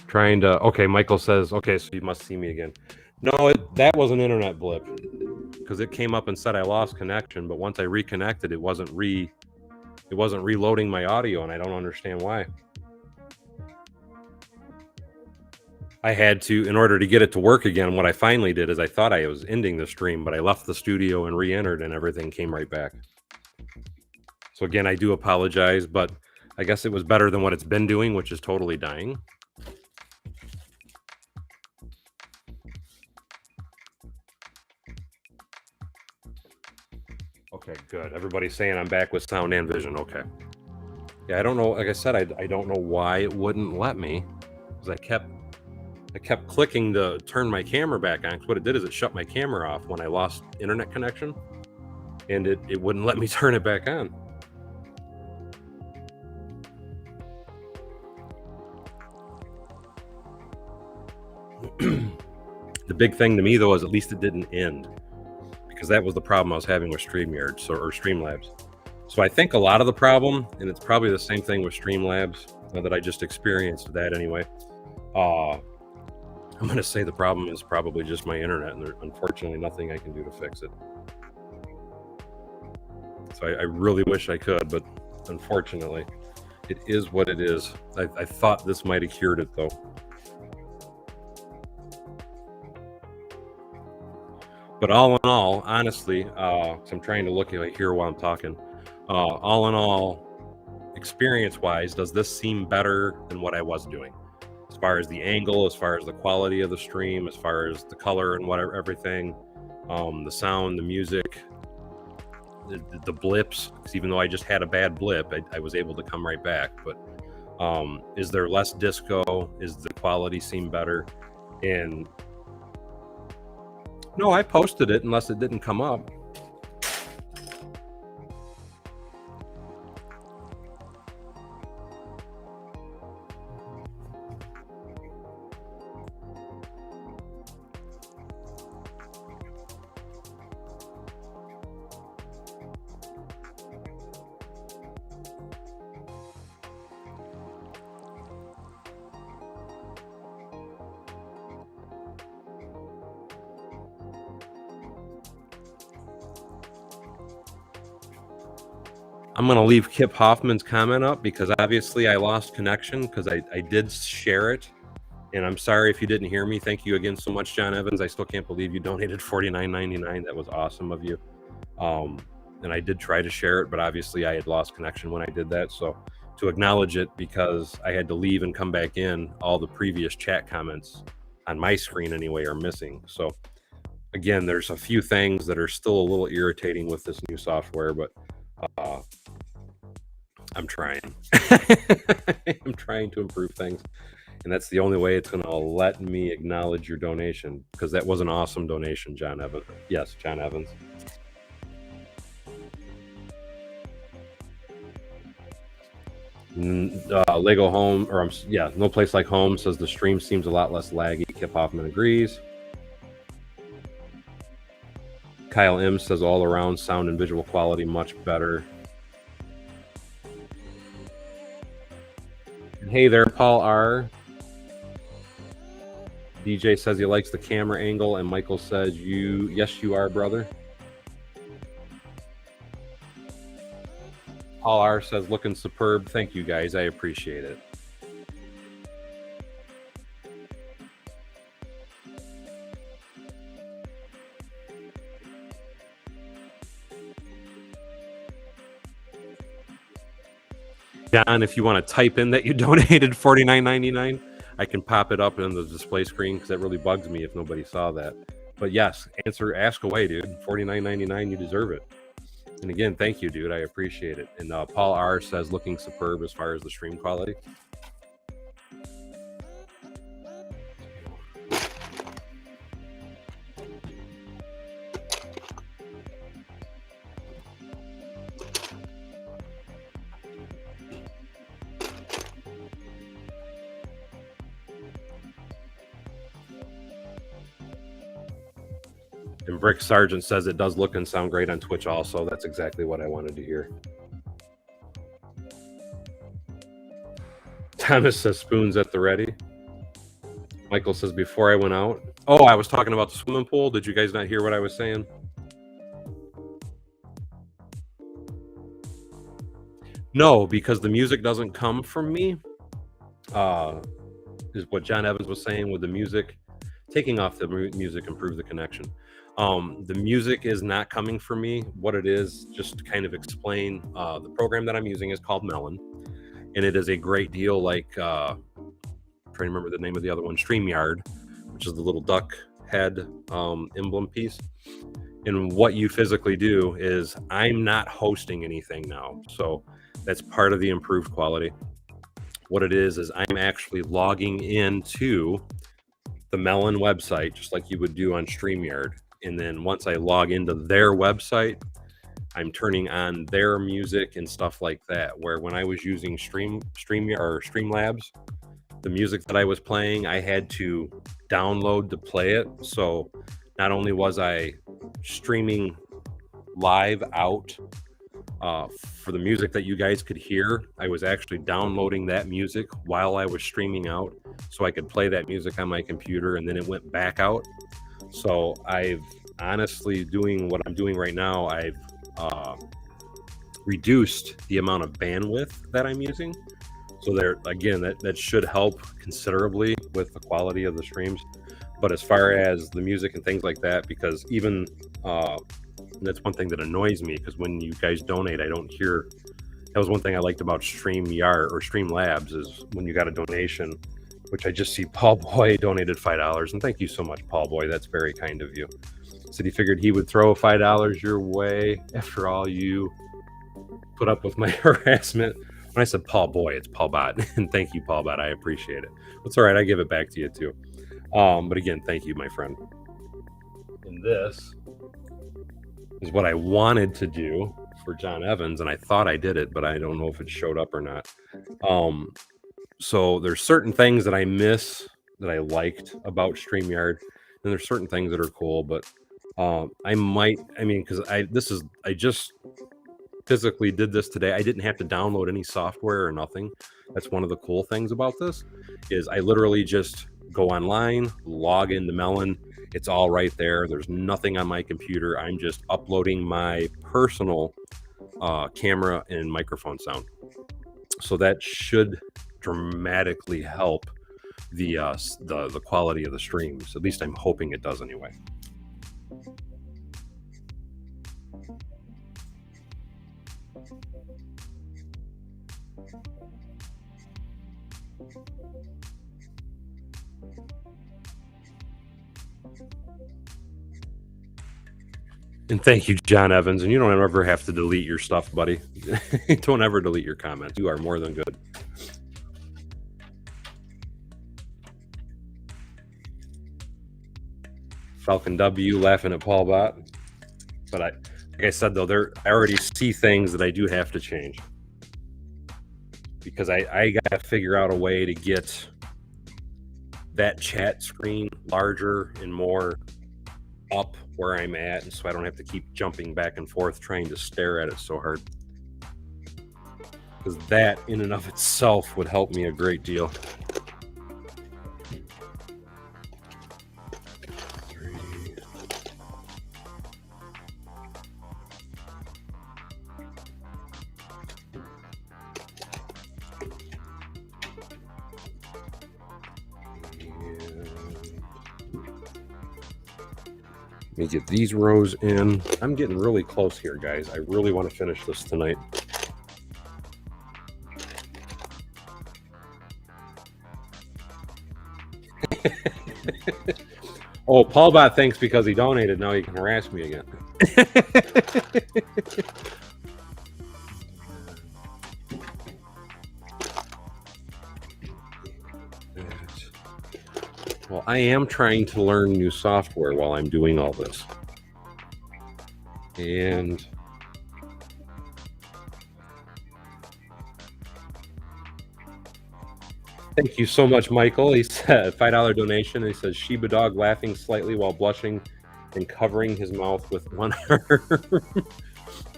Trying to... Okay, Michael says, okay, so you must see me again. No, that was an internet blip. Because it came up and said I lost connection, but once I reconnected, it wasn't reloading my audio, and I don't understand why. I had to, in order to get it to work again, what I finally did is I thought I was ending the stream, but I left the studio and re-entered, and everything came right back. So again, I do apologize, but I guess it was better than what it's been doing, which is totally dying. Okay, good. Everybody's saying I'm back with sound and vision. Okay. Yeah, I don't know. Like I said, I don't know why it wouldn't let me, because I kept clicking to turn my camera back on. 'Cause what it did is it shut my camera off when I lost internet connection, and it wouldn't let me turn it back on. The big thing to me, though, is at least it didn't end, because that was the problem I was having with StreamYard or Streamlabs. So I think a lot of the problem, and it's probably the same thing with Streamlabs that I just experienced that anyway. I'm going to say the problem is probably just my internet, and there's unfortunately nothing I can do to fix it. So I really wish I could, but unfortunately, it is what it is. I thought this might have cured it, though. But all in all, honestly, 'cause I'm trying to look here while I'm talking. All in all, experience-wise, does this seem better than what I was doing? As far as the angle, as far as the quality of the stream, as far as the color and whatever, everything, the sound, the music, the blips. Because even though I just had a bad blip, I was able to come right back. But is there less disco? Is the quality seem better? And no, I posted it unless it didn't come up. I'm going to leave Kip Hoffman's comment up because obviously I lost connection because I did share it. And I'm sorry if you didn't hear me. Thank you again so much, John Evans. I still can't believe you donated $49.99. That was awesome of you. And I did try to share it, but obviously I had lost connection when I did that. So to acknowledge it, because I had to leave and come back in, all the previous chat comments on my screen anyway are missing. So again, there's a few things that are still a little irritating with this new software, but I'm trying. I'm trying to improve things. And that's the only way it's going to let me acknowledge your donation, because that was an awesome donation, John Evans. Yes, John Evans. Lego Home, or yeah, No Place Like Home says the stream seems a lot less laggy. Kip Hoffman agrees. Kyle M says all around sound and visual quality much better. And hey there, Paul R. DJ says he likes the camera angle, and Michael says yes, you are, brother. Paul R says looking superb. Thank you guys, I appreciate it. John, if you want to type in that you donated $49.99, I can pop it up in the display screen, because that really bugs me if nobody saw that. But yes, ask away, dude. $49.99, you deserve it. And again, thank you, dude. I appreciate it. And Paul R says looking superb as far as the stream quality. And Brick Sargent says it does look and sound great on Twitch also. That's exactly what I wanted to hear. Thomas says spoons at the ready. Michael says before I went out. Oh, I was talking about the swimming pool. Did you guys not hear what I was saying? No, because the music doesn't come from me. Is what John Evans was saying with the music. Taking off the music improved the connection. The music is not coming from me. What it is, just to kind of explain, the program that I'm using is called Melon, and it is a great deal like, trying to remember the name of the other one, StreamYard, which is the little duck head emblem piece. And what you physically do is, I'm not hosting anything now, so that's part of the improved quality. What it is I'm actually logging into the Melon website, just like you would do on StreamYard. And then once I log into their website, I'm turning on their music and stuff like that. Where when I was using StreamYard or Streamlabs, the music that I was playing, I had to download to play it. So not only was I streaming live out for the music that you guys could hear, I was actually downloading that music while I was streaming out so I could play that music on my computer, and then it went back out. So I've honestly, doing what I'm doing right now, I've reduced the amount of bandwidth that I'm using. So there, again, that should help considerably with the quality of the streams. But as far as the music and things like that, because even that's one thing that annoys me, because when you guys donate, I don't hear. That was one thing I liked about StreamYard or Streamlabs, is when you got a donation, which I just see Paul Boy donated $5, and thank you so much, Paul Boy. That's very kind of you. Said he figured he would throw $5 your way after all you put up with my harassment. When I said Paul Boy, it's Paul Bot, and thank you, Paul Bot. I appreciate it. It's all right. I give it back to you too. But again, thank you, my friend. And this is what I wanted to do for John Evans, and I thought I did it, but I don't know if it showed up or not. So there's certain things that I miss that I liked about StreamYard, and there's certain things that are cool, but because I just physically did this today. I didn't have to download any software or nothing. That's one of the cool things about this, is I literally just go online, log into Melon. It's all right there. There's nothing on my computer. I'm just uploading my personal camera and microphone sound. So that should dramatically help the quality of the streams. At least I'm hoping it does anyway. And thank you, John Evans. And you don't ever have to delete your stuff, buddy. Don't ever delete your comments. You are more than good. Falcon W laughing at Paul Bot. But like I said, though, I already see things that I do have to change. Because I got to figure out a way to get that chat screen larger and more up where I'm at, and so I don't have to keep jumping back and forth trying to stare at it so hard. Because that in and of itself would help me a great deal. Let me get these rows in. I'm getting really close here, guys. I really want to finish this tonight. Oh, Paul Bot thinks because he donated, now he can harass me again. Well, I am trying to learn new software while I'm doing all this. And thank you so much, Michael. He said $5 donation. He says Shiba dog laughing slightly while blushing and covering his mouth with one arm.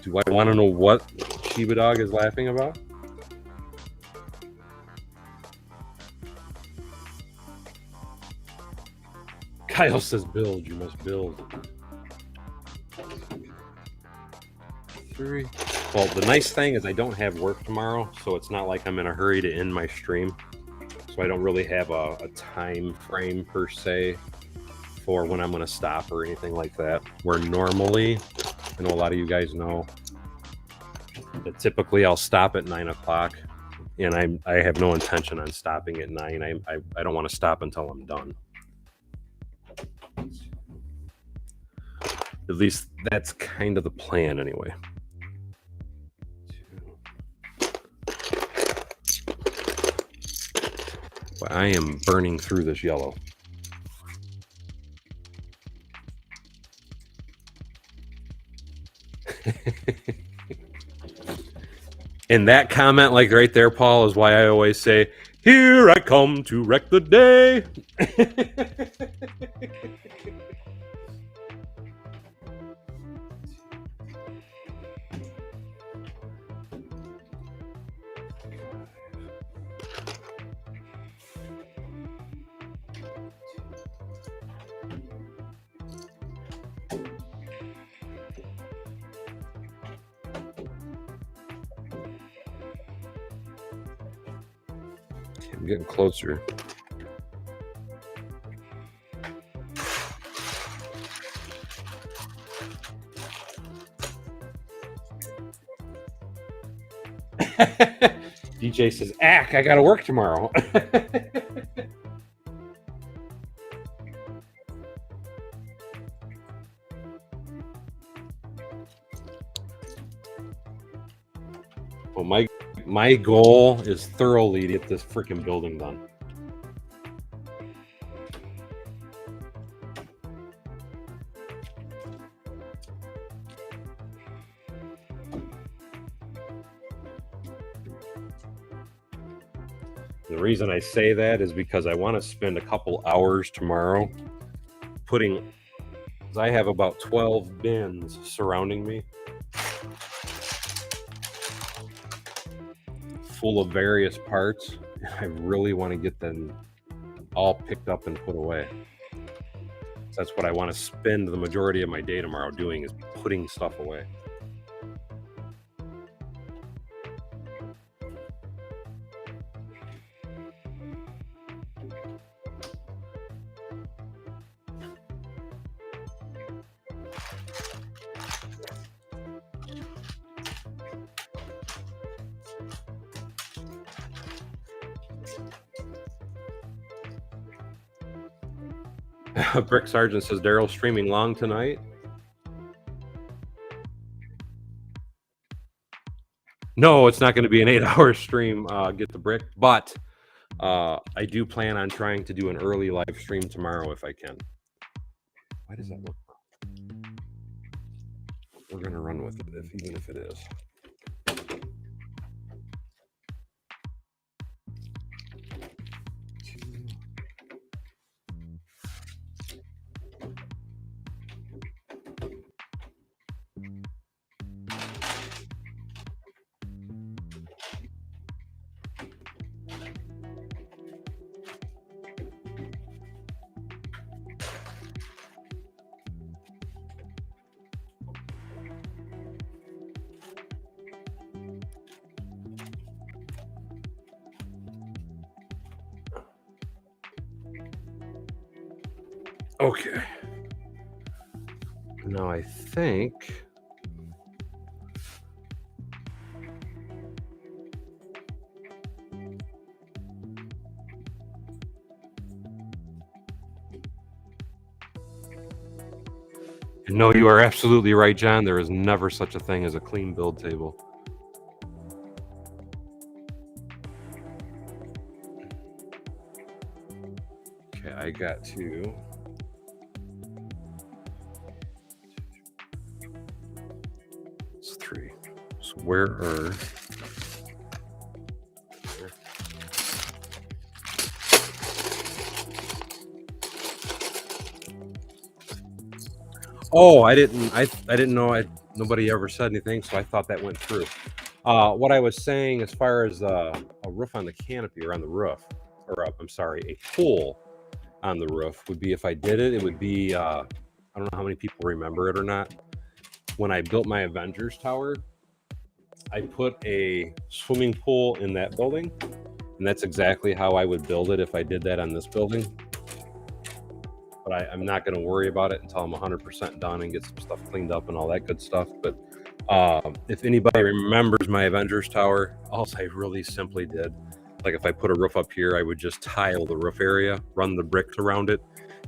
Do I want to know what Shiba Dog is laughing about? Kyle says, build, you must build. 3. Well, the nice thing is I don't have work tomorrow, so it's not like I'm in a hurry to end my stream. So I don't really have a time frame per se for when I'm going to stop or anything like that. Where normally, I know a lot of you guys know that typically I'll stop at 9 o'clock, and I have no intention on stopping at 9. I don't want to stop until I'm done. At least that's kind of the plan anyway. But I am burning through this yellow. And that comment, like right there, Paul, is why I always say, "Here I come to wreck the day." I'm getting closer. DJ says, "Ack, I gotta work tomorrow." Well, my goal is thoroughly to get this freaking building done. The reason I say that is because I want to spend a couple hours tomorrow putting, because I have about 12 bins surrounding me full of various parts. I really want to get them all picked up and put away. So that's what I want to spend the majority of my day tomorrow doing, is putting stuff away. Brick Sergeant says, Daryl streaming long tonight. No, it's not going to be an 8-hour stream, Get the Brick, but I do plan on trying to do an early live stream tomorrow if I can. Why does that look? We're going to run with it, even if it is. Okay. Now I think no, you are absolutely right, John. There is never such a thing as a clean build table. Okay, I got to. It's 3. So where are? Oh, I didn't know. Nobody ever said anything, so I thought that went through. What I was saying, as far as a roof on the canopy or on the roof, or I'm sorry, a pool on the roof would be, if I did it, it would be. I don't know how many people remember it or not. When I built my Avengers Tower, I put a swimming pool in that building, and that's exactly how I would build it if I did that on this building. But I'm not going to worry about it until I'm 100% done and get some stuff cleaned up and all that good stuff. But if anybody remembers my Avengers Tower, all I really simply did, like if I put a roof up here, I would just tile the roof area, run the bricks around it,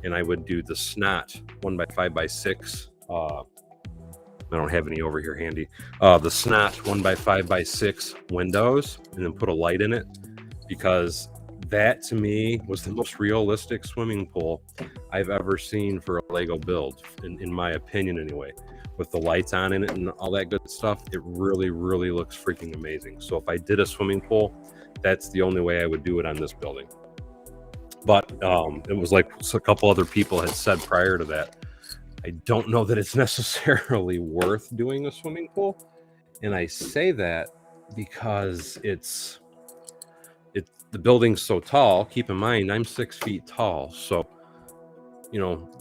and I would do the snot 1x5x6. I don't have any over here handy. The snot 1x5x6 windows, and then put a light in it, because that to me was the most realistic swimming pool I've ever seen for a Lego build, in my opinion anyway. With the lights on in it and all that good stuff, it really, really looks freaking amazing. So if I did a swimming pool, that's the only way I would do it on this building. But it was like a couple other people had said prior to that, I don't know that it's necessarily worth doing a swimming pool. And I say that because the building's so tall. Keep in mind, I'm 6 feet tall. So,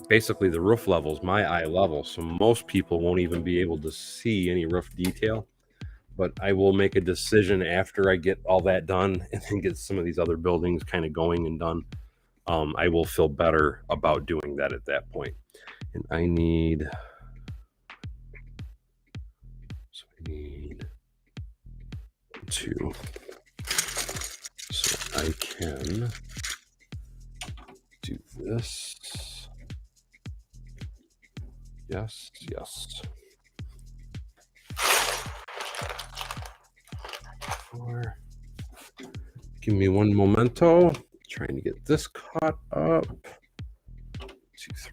basically the roof level is my eye level. So most people won't even be able to see any roof detail. But I will make a decision after I get all that done and then get some of these other buildings kind of going and done. I will feel better about doing that at that point. And I need 2. So I can do this. Yes. Give me one momento. Trying to get this caught up. 2, 3.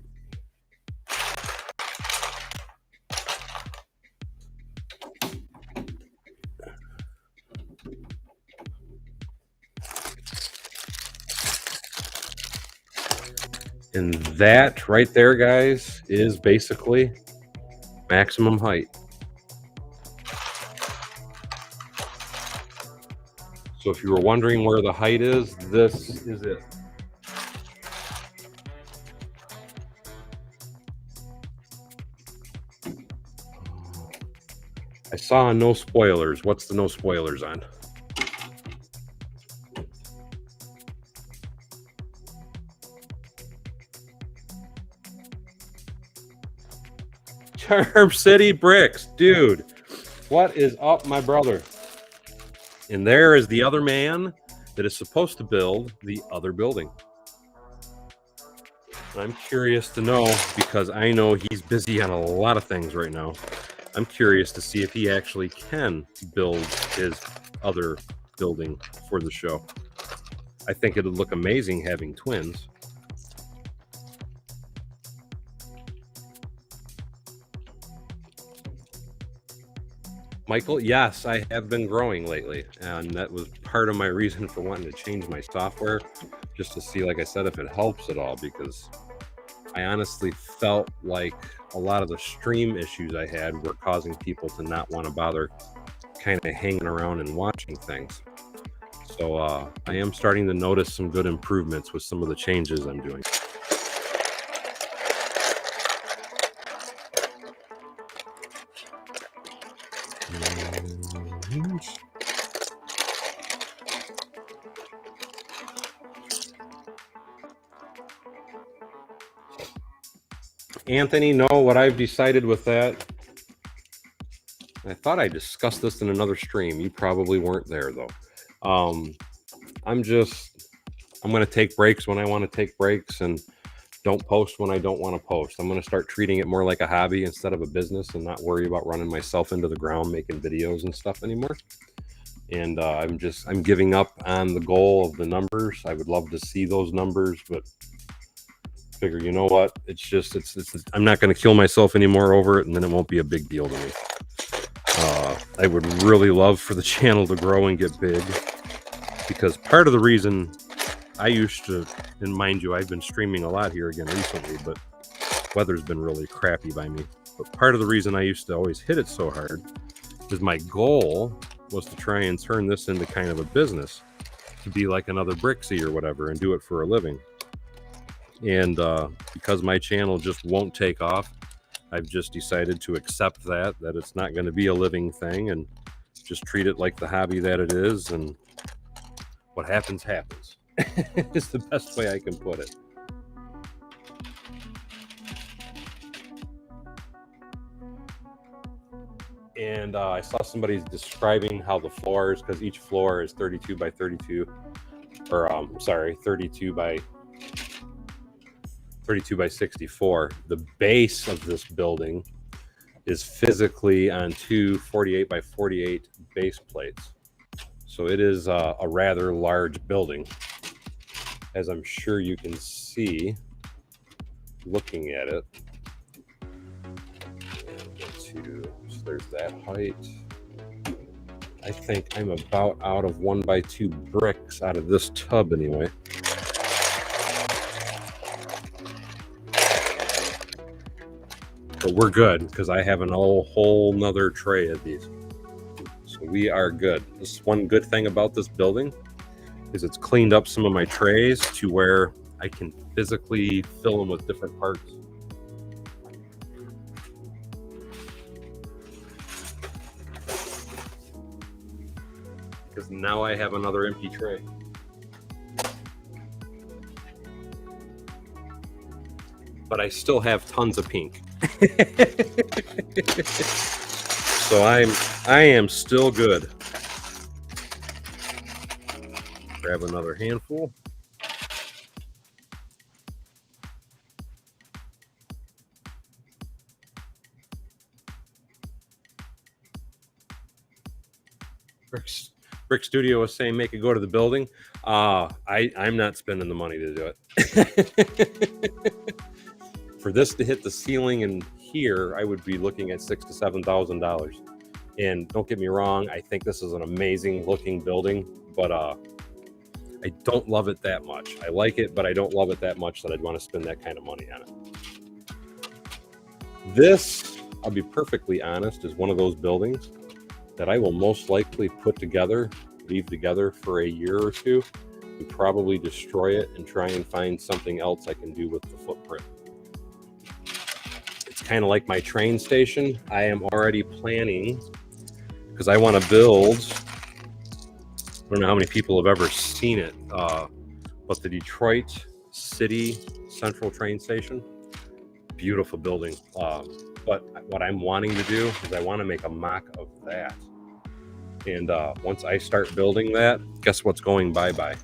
And that right there, guys, is basically maximum height. So if you were wondering where the height is, this is it. I saw no spoilers. What's the no spoilers on? Charm City Bricks, dude. What is up, my brother? And there is the other man that is supposed to build the other building. And I'm curious to know, because I know he's busy on a lot of things right now. I'm curious to see if he actually can build his other building for the show. I think it would look amazing having twins. Michael, yes, I have been growing lately, and that was part of my reason for wanting to change my software, just to see, like I said, if it helps at all, because I honestly felt like a lot of the stream issues I had were causing people to not want to bother kind of hanging around and watching things. So I am starting to notice some good improvements with some of the changes I'm doing. Anthony, no, what I've decided with that, I thought I discussed this in another stream. You probably weren't there, though. I'm going to take breaks when I want to take breaks and don't post when I don't want to post. I'm going to start treating it more like a hobby instead of a business, and not worry about running myself into the ground making videos and stuff anymore. And I'm giving up on the goal of the numbers. I would love to see those numbers, but figure, you know what? I'm not going to kill myself anymore over it, and then it won't be a big deal to me. I would really love for the channel to grow and get big, because part of the reason I used to, and mind you, I've been streaming a lot here again recently, but weather's been really crappy by me. But part of the reason I used to always hit it so hard is my goal was to try and turn this into kind of a business, to be like another Brixie or whatever and do it for a living. And because my channel just won't take off, I've just decided to accept that it's not going to be a living thing and just treat it like the hobby that it is. And what happens, happens. It's the best way I can put it. And I saw somebody describing how the floors, because each floor is 32 by 32, or 32 by 64. The base of this building is physically on two 48 by 48 base plates. So it is a rather large building, as I'm sure you can see looking at it. So there's that height. I think I'm about out of 1x2 bricks out of this tub anyway. But we're good because I have an whole nother tray of these. So we are good. This is one good thing about this building is it's cleaned up some of my trays to where I can physically fill them with different parts. Because now I have another empty tray. But I still have tons of pink. So I am still good. Grab another handful. Brick Studio was saying make it go to the building. I'm not spending the money to do it. For this to hit the ceiling in here, I would be looking at $6,000 to $7,000. And don't get me wrong, I think this is an amazing looking building, but I don't love it that much. I like it, but I don't love it that much that I'd want to spend that kind of money on it. This, I'll be perfectly honest, is one of those buildings that I will most likely put together, leave together for a year or two, and probably destroy it and try and find something else I can do with the footprint. It's kind of like my train station. I am already planning, because I want to build, I don't know how many people have ever seen it, but the Detroit City Central train station, beautiful building. But what I'm wanting to do is I want to make a mock of that. And once I start building that, guess what's going bye-bye?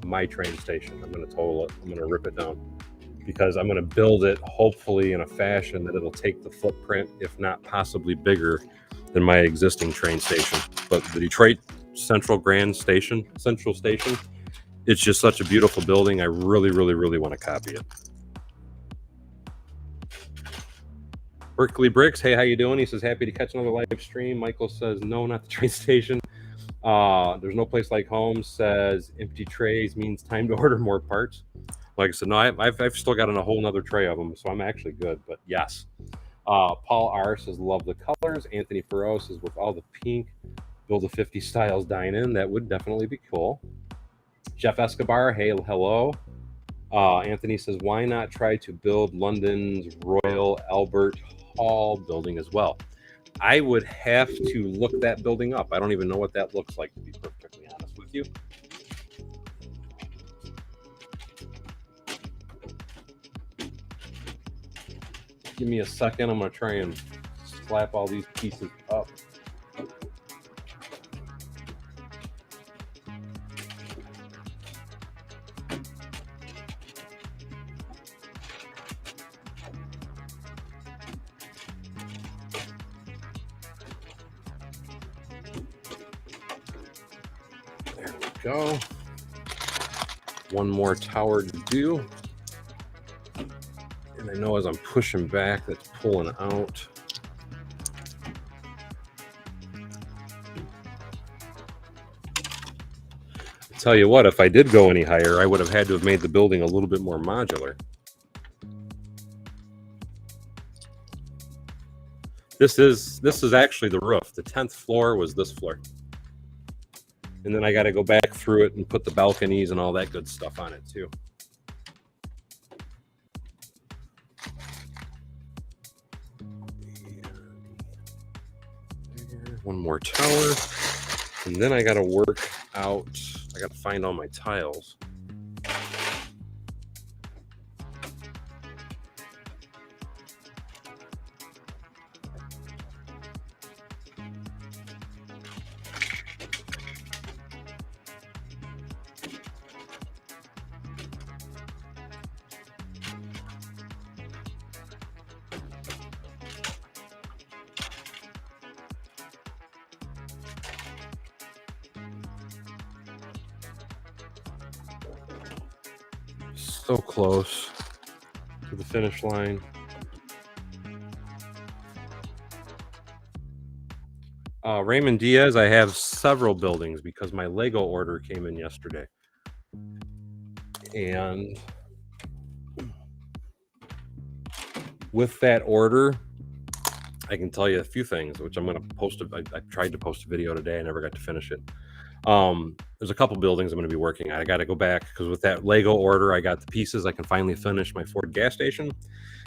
My train station. I'm going to total it. I'm going to rip it down. Because I'm going to build it hopefully in a fashion that it'll take the footprint, if not possibly bigger, than my existing train station. But the Detroit Central Station, it's just such a beautiful building. I really, really, really want to copy it. Berkeley Bricks, hey, how you doing? He says, happy to catch another live stream. Michael says, no, not the train station. There's no place like home. Says, empty trays means time to order more parts. Like I said, no, I've still got a whole nother tray of them, so I'm actually good. But yes. Paul R. says, love the colors. Anthony Farrow says, with all the pink, build a 50 styles dine-in. That would definitely be cool. Jeff Escobar, hey, hello. Anthony says, why not try to build London's Royal Albert Hall building as well? I would have to look that building up. I don't even know what that looks like, to be perfectly honest with you. Give me a second. I'm going to try and slap all these pieces up. There we go. One more tower to do. And I know as I'm pushing back, that's pulling out. I'll tell you what, if I did go any higher, I would have had to have made the building a little bit more modular. This is actually the roof. The 10th floor was this floor. And then I got to go back through it and put the balconies and all that good stuff on it too. One more tower. And then I got to work out, I got to find all my tiles. So close to the finish line. Raymond Diaz, I have several buildings because my Lego order came in yesterday. And with that order, I can tell you a few things, which I'm going to post. I tried to post a video today. I never got to finish it. There's a couple buildings I'm going to be working on. I got to go back because with that Lego order, I got the pieces. I can finally finish my Ford gas station.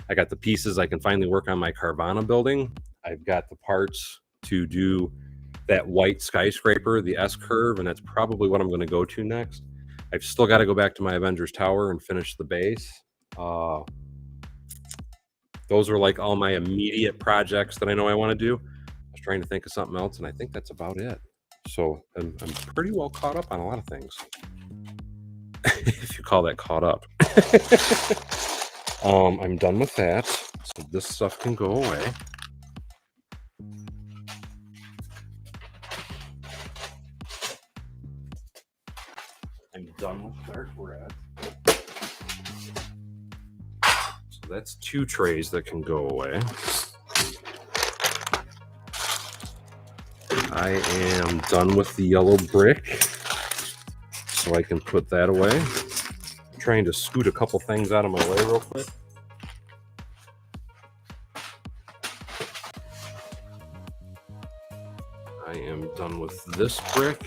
I got the pieces. I can finally work on my Carvana building. I've got the parts to do that white skyscraper, the S curve, and that's probably what I'm going to go to next. I've still got to go back to my Avengers Tower and finish the base. Those are like all my immediate projects that I know I want to do. I was trying to think of something else, and I think that's about it. So I'm pretty well caught up on a lot of things. If you call that caught up. I'm done with that. So this stuff can go away. I'm done with dark red. So that's 2 trays that can go away. I am done with the yellow brick, so I can put that away. I'm trying to scoot a couple things out of my way real quick. I am done with this brick.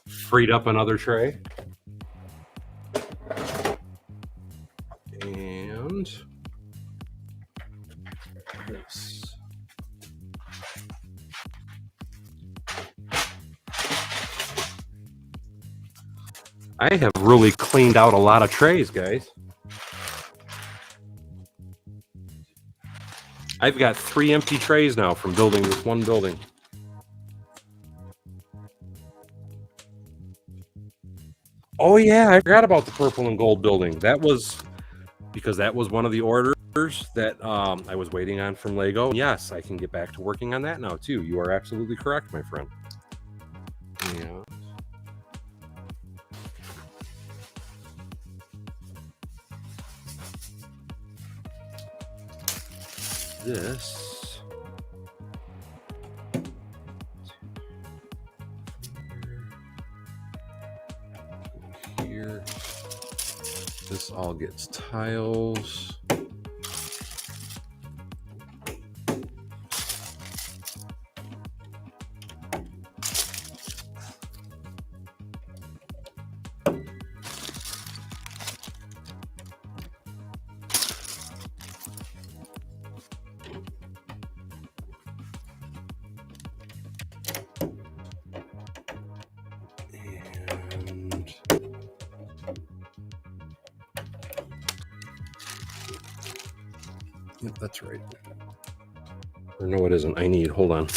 Freed up another tray. And this. I have really cleaned out a lot of trays, guys. I've got 3 empty trays now from building this one building. Oh yeah, I forgot about the purple and gold building. That was because that was one of the orders that I was waiting on from Lego. Yes, I can get back to working on that now too. You are absolutely correct, my friend. Yeah. This. Here. This all gets tiles. Yep, that's right. Or no, it isn't. I need, hold on.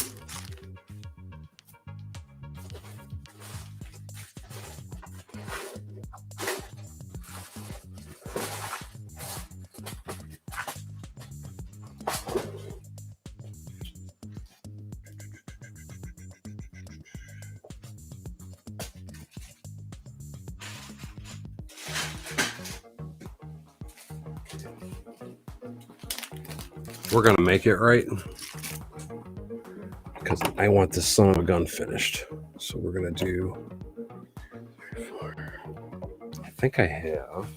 We're gonna make it right. because I want this son of a gun finished. So we're going to do 3, 4. I think I have.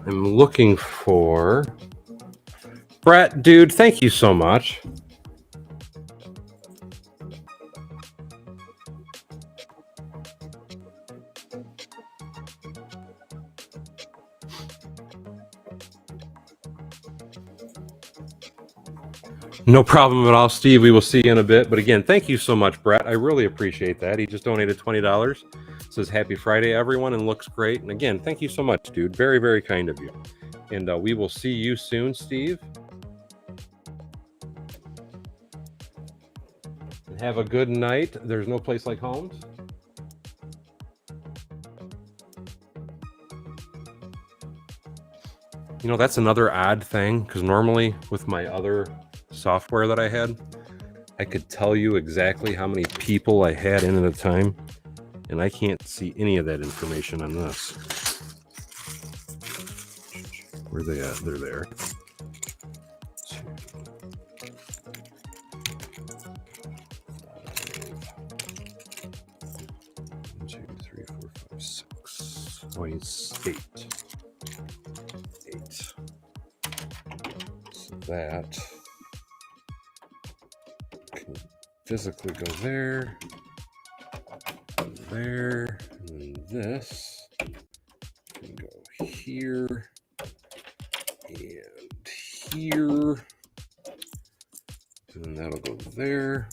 I'm looking for Brett, dude, thank you so much. No problem at all, Steve. We will see you in a bit. But again, thank you so much, Brett. I really appreciate that. He just donated $20. Says happy Friday, everyone, and looks great. And again, thank you so much, dude. Very, very kind of you. And we will see you soon, Steve. And have a good night. There's no place like Homes. You know, that's another odd thing, because normally with my other software that I had, I could tell you exactly how many people I had in at a time, and I can't see any of that information on this. Where are they at? They're there. 1, 2, 3, 4, 5, 6. Oh, it's 8. 8. So that can physically go there, there, and this can go here and here, and then that'll go there.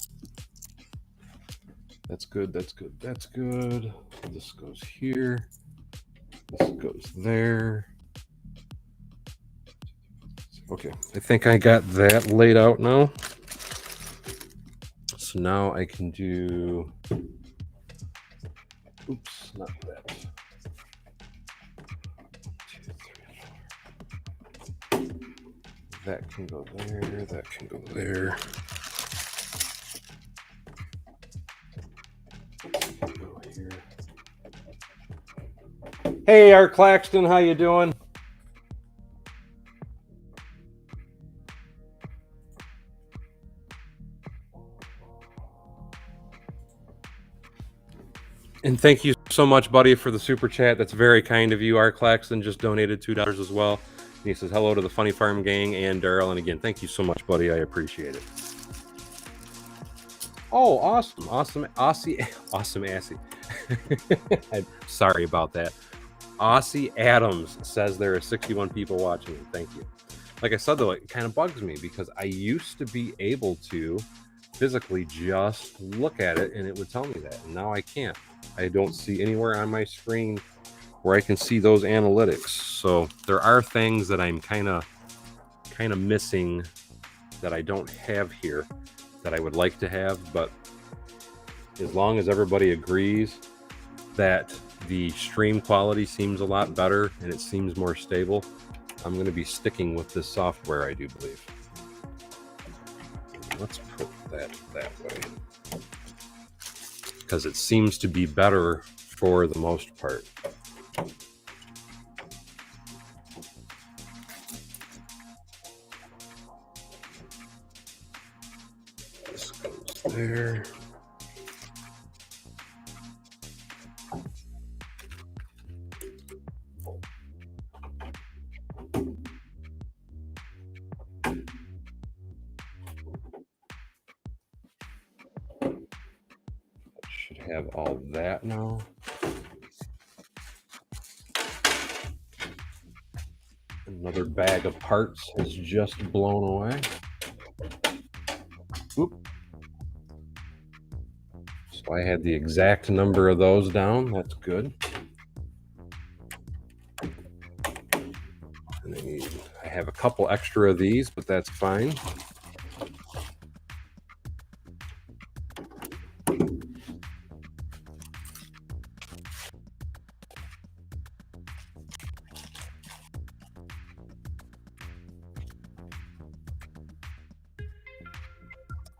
That's good, that's good, that's good. This goes here, this goes there. Okay, I think I got that laid out now. So now I can do, oops, not that. 2, 3, 4. That can go there, that can go there. Go here. Hey, Art Claxton, how you doing? And thank you so much, buddy, for the super chat. That's very kind of you. Art Claxton just donated $2 as well. And he says hello to the Funny Farm gang and Daryl. And again, thank you so much, buddy. I appreciate it. Oh, awesome. Awesome. Aussie. Awesome Assy. I'm sorry about that. Aussie Adams says there are 61 people watching. Thank you. Like I said, though, it kind of bugs me because I used to be able to physically just look at it and it would tell me that. And now I can't. I don't see anywhere on my screen where I can see those analytics. So there are things that I'm kind of missing that I don't have here that I would like to have. But as long as everybody agrees that the stream quality seems a lot better and it seems more stable, I'm going to be sticking with this software, I do believe. Let's put that way, because it seems to be better for the most part. This goes there. Have all that now. Another bag of parts has just blown away. Oop. So I had the exact number of those down. That's good. And I have a couple extra of these, but that's fine.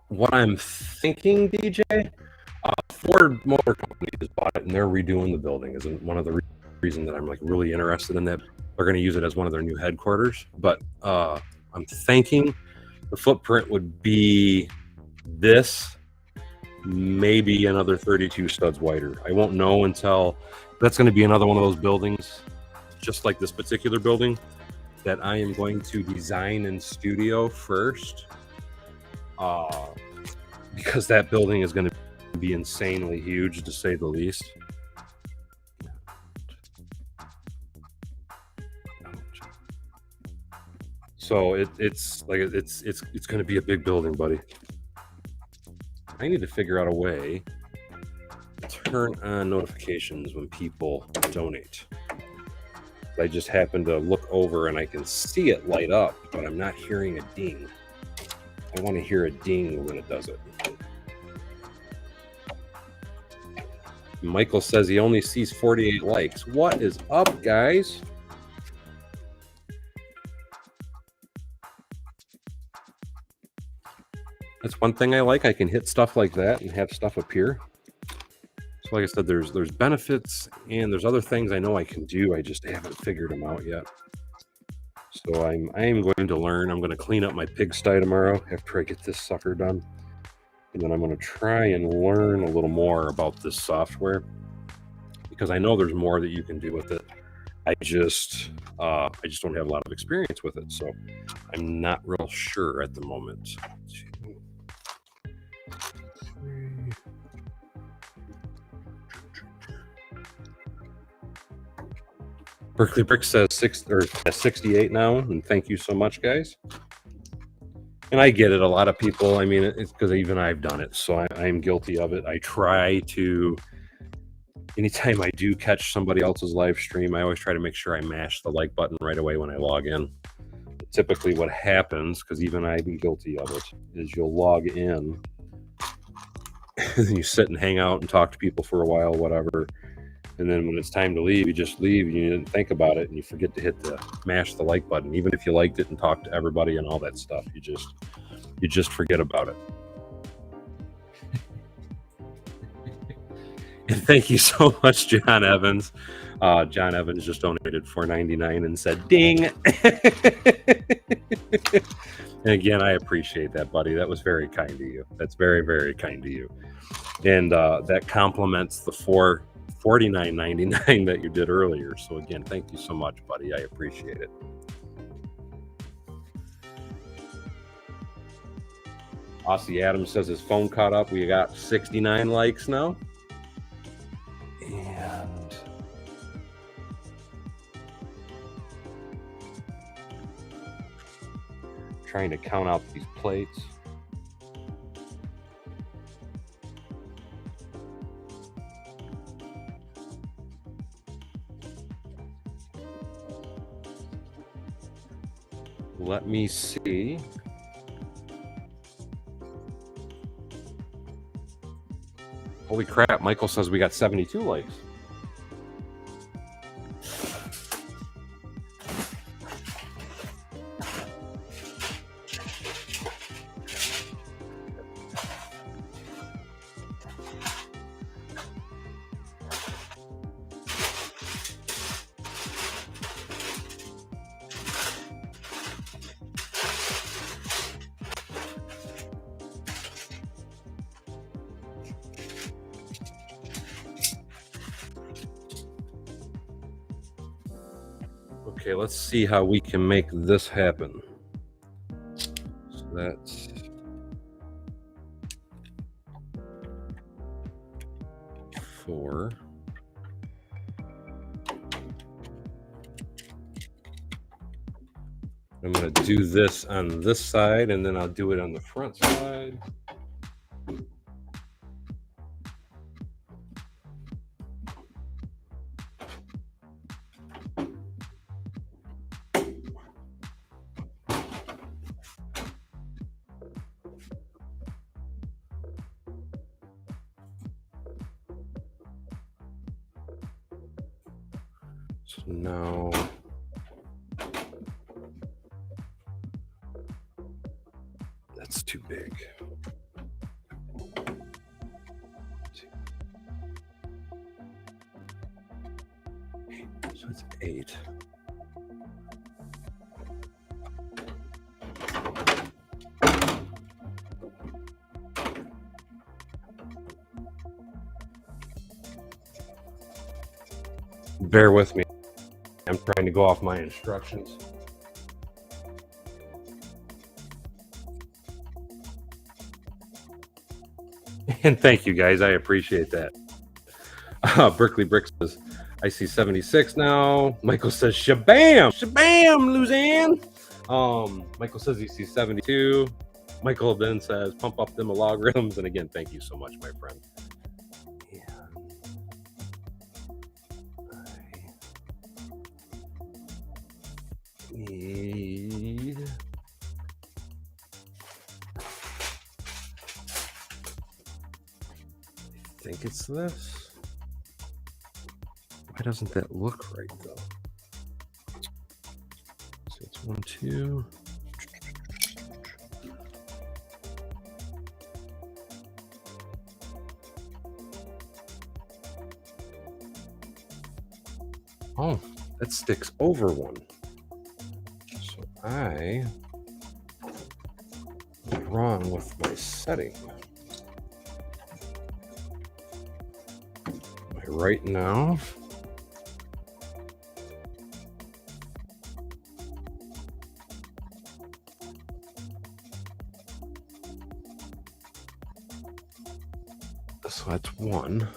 What I'm thinking, DJ, for Ford Motor Company has bought it, and they're redoing the building. Isn't one of the reasons that I'm like really interested in that. They're going to use it as one of their new headquarters. But I'm thinking the footprint would be this, maybe another 32 studs wider. I won't know until that's going to be another one of those buildings, just like this particular building, that I am going to design in studio first, because that building is going to be insanely huge, to say the least. So it's like it's going to be a big building, buddy. I need to figure out a way to turn on notifications when people donate. I just happen to look over and I can see it light up, but I'm not hearing a ding. I want to hear a ding when it does it. Michael says he only sees 48 likes. What is up, guys? That's one thing I like. I can hit stuff like that and have stuff appear. So like I said, there's benefits and there's other things I know I can do. I just haven't figured them out yet. So I am going to learn. I'm going to clean up my pigsty tomorrow after I get this sucker done. And then I'm going to try and learn a little more about this software, because I know there's more that you can do with it. I just don't have a lot of experience with it, so I'm not real sure at the moment. Berkeley Brick says 68 now, and thank you so much, guys. And I get it. A lot of people, I mean, it's because even I've done it, so I'm guilty of it. I try to, anytime I do catch somebody else's live stream, I always try to make sure I mash the like button right away when I log in. Typically what happens, because even I'm guilty of it, is you'll log in, and then you sit and hang out and talk to people for a while, whatever. And then when it's time to leave, you just leave and you didn't think about it, and you forget to mash the like button. Even if you liked it and talked to everybody and all that stuff, you just forget about it. And thank you so much, John Evans. John Evans just donated $4.99 and said, ding. And again, I appreciate that, buddy. That was very kind to you. That's very, very kind to you. And that complements the $49.99 that you did earlier. So again, thank you so much, buddy. I appreciate it. Aussie Adams says his phone caught up. We got 69 likes now. And trying to count out these plates. Let me see. Holy crap, Michael says we got 72 likes. Okay, let's see how we can make this happen. So that's four. I'm going to do this on this side, and then I'll do it on the front side. So now that's too big. That's 8. Bear with me. I'm trying to go off my instructions. And thank you guys. I appreciate that. Berkeley Brick says, I see 76 now. Michael says, shabam! Shabam, Luzanne! Michael says he sees 72. Michael then says, pump up them logarithms. And again, thank you so much, my friend. And I need... I think it's this. Why doesn't that look right, though? So it's 1, 2... Oh, that sticks over 1. So I went wrong with my setting. Am I right now? So that's 1.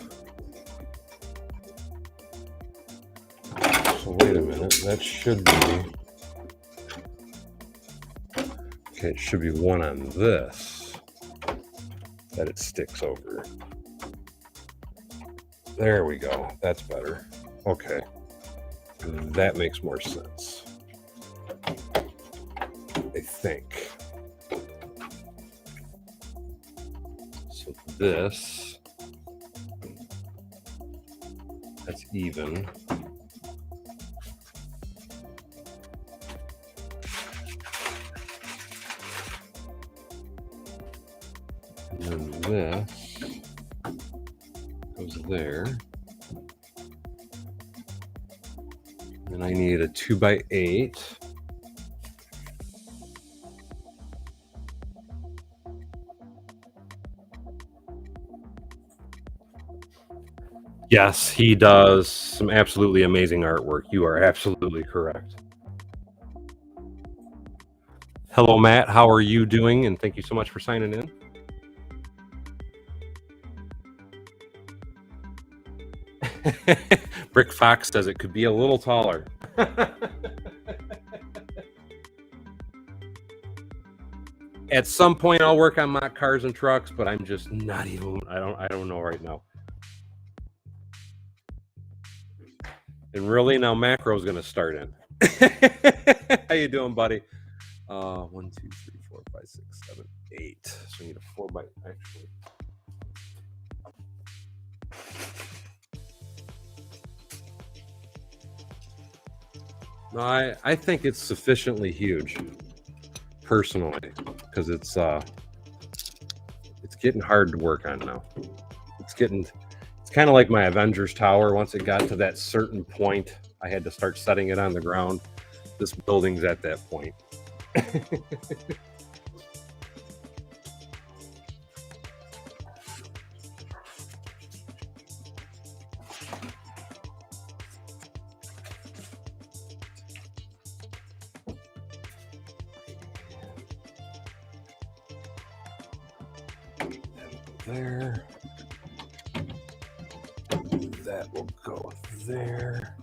So wait a minute, that should be... Okay, it should be 1 on this that it sticks over. There we go. That's better. Okay. That makes more sense. I think. So this... That's even. And then this goes there. And I need a 2x8. Yes, he does some absolutely amazing artwork. You are absolutely correct. Hello, Matt. How are you doing? And thank you so much for signing in. Brick Fox says it could be a little taller. At some point, I'll work on mock cars and trucks, but I'm just not even. I don't know right now. And really, now Macro's going to start in. How you doing, buddy? 1, 2, 3, 4, 5, 6, 7, 8. So we need a 4 by actually. No, I think it's sufficiently huge, personally, because it's getting hard to work on now. It's kind of like my Avengers Tower. Once it got to that certain point, I had to start setting it on the ground. This building's at that point. There. That will go there.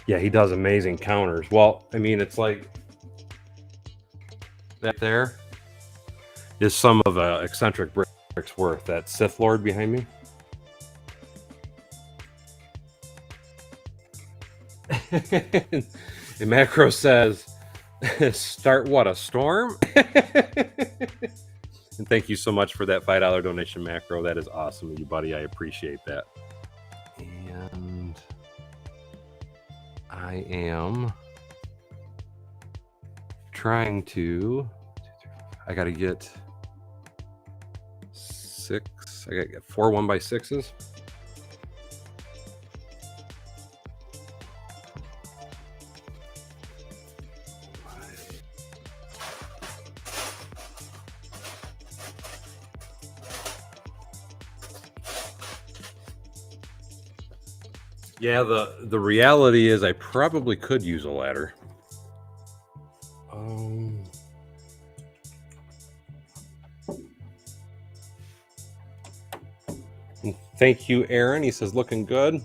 Yeah, he does amazing counters. Well, I mean, it's like that there is some of eccentric brick's worth. That Sith Lord behind me. And Macro says, start what, a storm? And thank you so much for that $5 donation, Macro. That is awesome of you, buddy. I appreciate that. And I am trying to... I got to get 6. I got to get 4 1x6s. Yeah, the reality is I probably could use a ladder. Thank you, Aaron. He says looking good.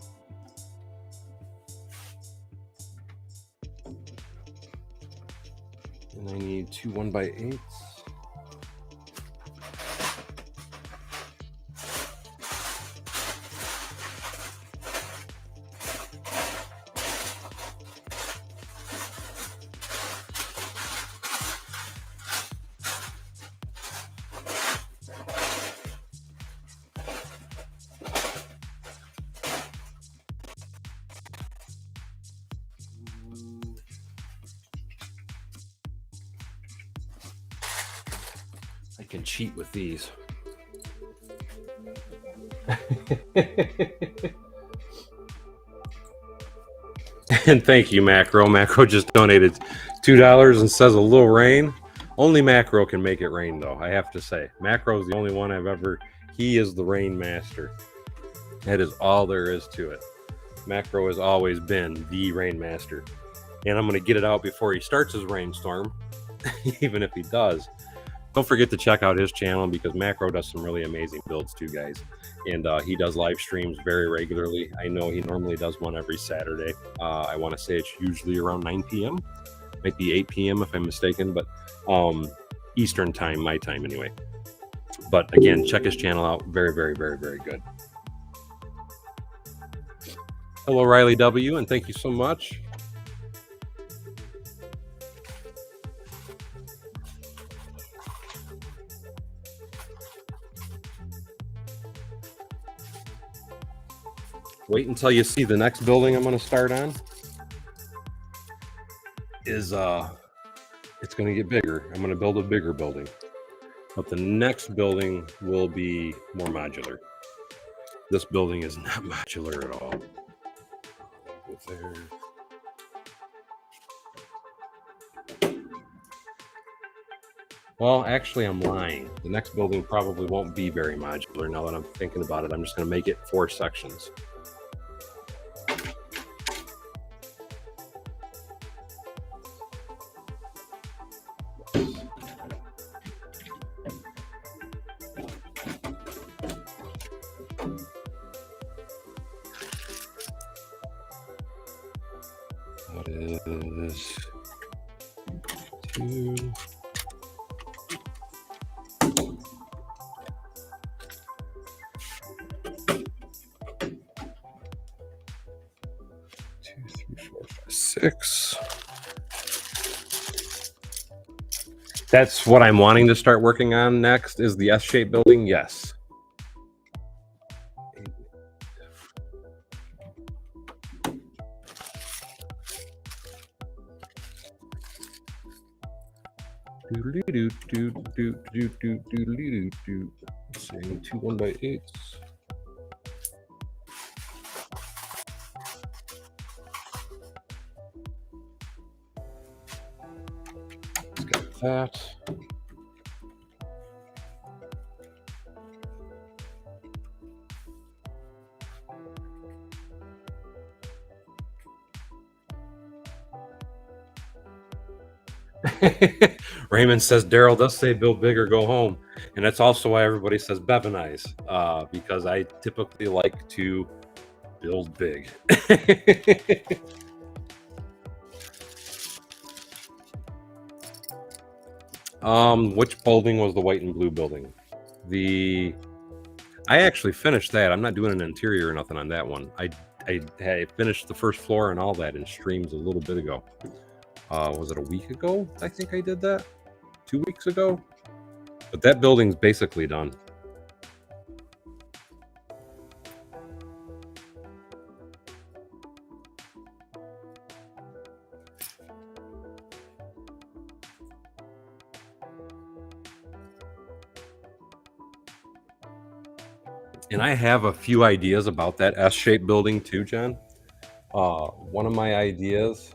And I need 2 1x8s. I can cheat with these. And thank you, Macro. Macro just donated $2 and says a little rain. Only Macro can make it rain, though, I have to say. Macro is the only one I've ever... He is the rain master. That is all there is to it. Macro has always been the rain master. And I'm going to get it out before he starts his rainstorm, even if he does. Don't forget to check out his channel because Macro does some really amazing builds too, guys. And he does live streams very regularly. I know he normally does one every Saturday. I want to say it's usually around 9 p.m. Might be 8 p.m. if I'm mistaken, but Eastern time, my time anyway. But again, check his channel out. Very, very, very, very good. Hello, Riley W., and thank you so much. Wait until you see the next building I'm going to start on. It's going to get bigger. I'm going to build a bigger building. But the next building will be more modular. This building is not modular at all. There. Well, actually, I'm lying. The next building probably won't be very modular. Now that I'm thinking about it, I'm just going to make it 4 sections. That is 2. 6. That's what I'm wanting to start working on next is the S-shaped building. Yes. Saying 2 1x8s. That. Raymond says Daryl does say build big or go home, and that's also why everybody says Bevanize, because I typically like to build big. Which building was the white and blue building? I actually finished that. I'm not doing an interior or nothing on that one. I finished the first floor and all that in streams a little bit ago. Was it a week ago? I think I did that. 2 weeks ago. But that building's basically done. And I have a few ideas about that S-shaped building too, John. One of my ideas.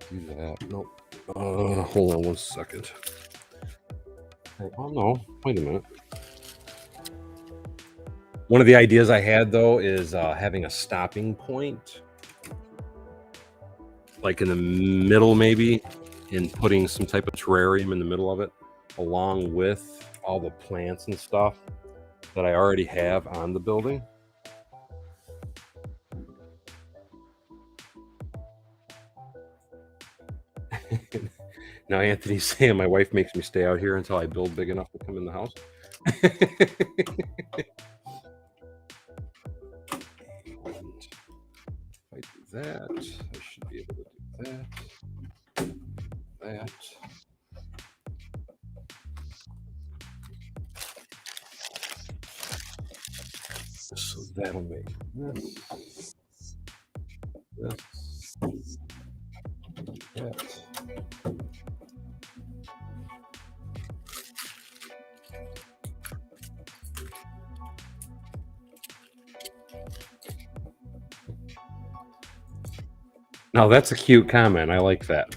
Do that. Nope. Hold on 1 second. Oh no, wait a minute. One of the ideas I had though is having a stopping point, like in the middle, maybe, and putting some type of terrarium in the middle of it, along with all the plants and stuff that I already have on the building. Now Anthony's saying my wife makes me stay out here until I build big enough to come in the house. If I do that, I should be able to do that. So that'll make this, that. Now that's a cute comment. I like that.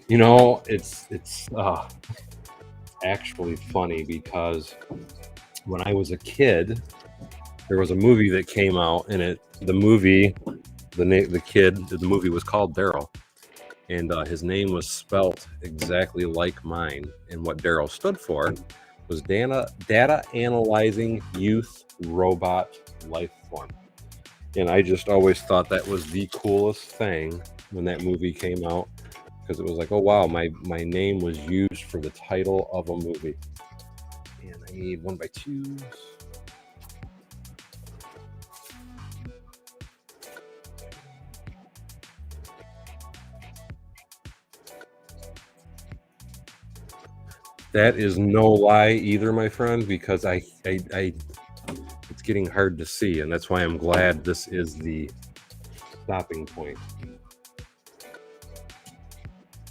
You know, it's actually funny because when I was a kid, there was a movie that came out, and the movie was called Daryl, and his name was spelt exactly like mine. And what Daryl stood for was Data Analyzing Youth Robot Life Form. And I just always thought that was the coolest thing when that movie came out, because it was like, oh wow, my name was used for the title of a movie. And I need 1x2s. That is no lie either, my friend, because I it's getting hard to see, and that's why I'm glad this is the stopping point.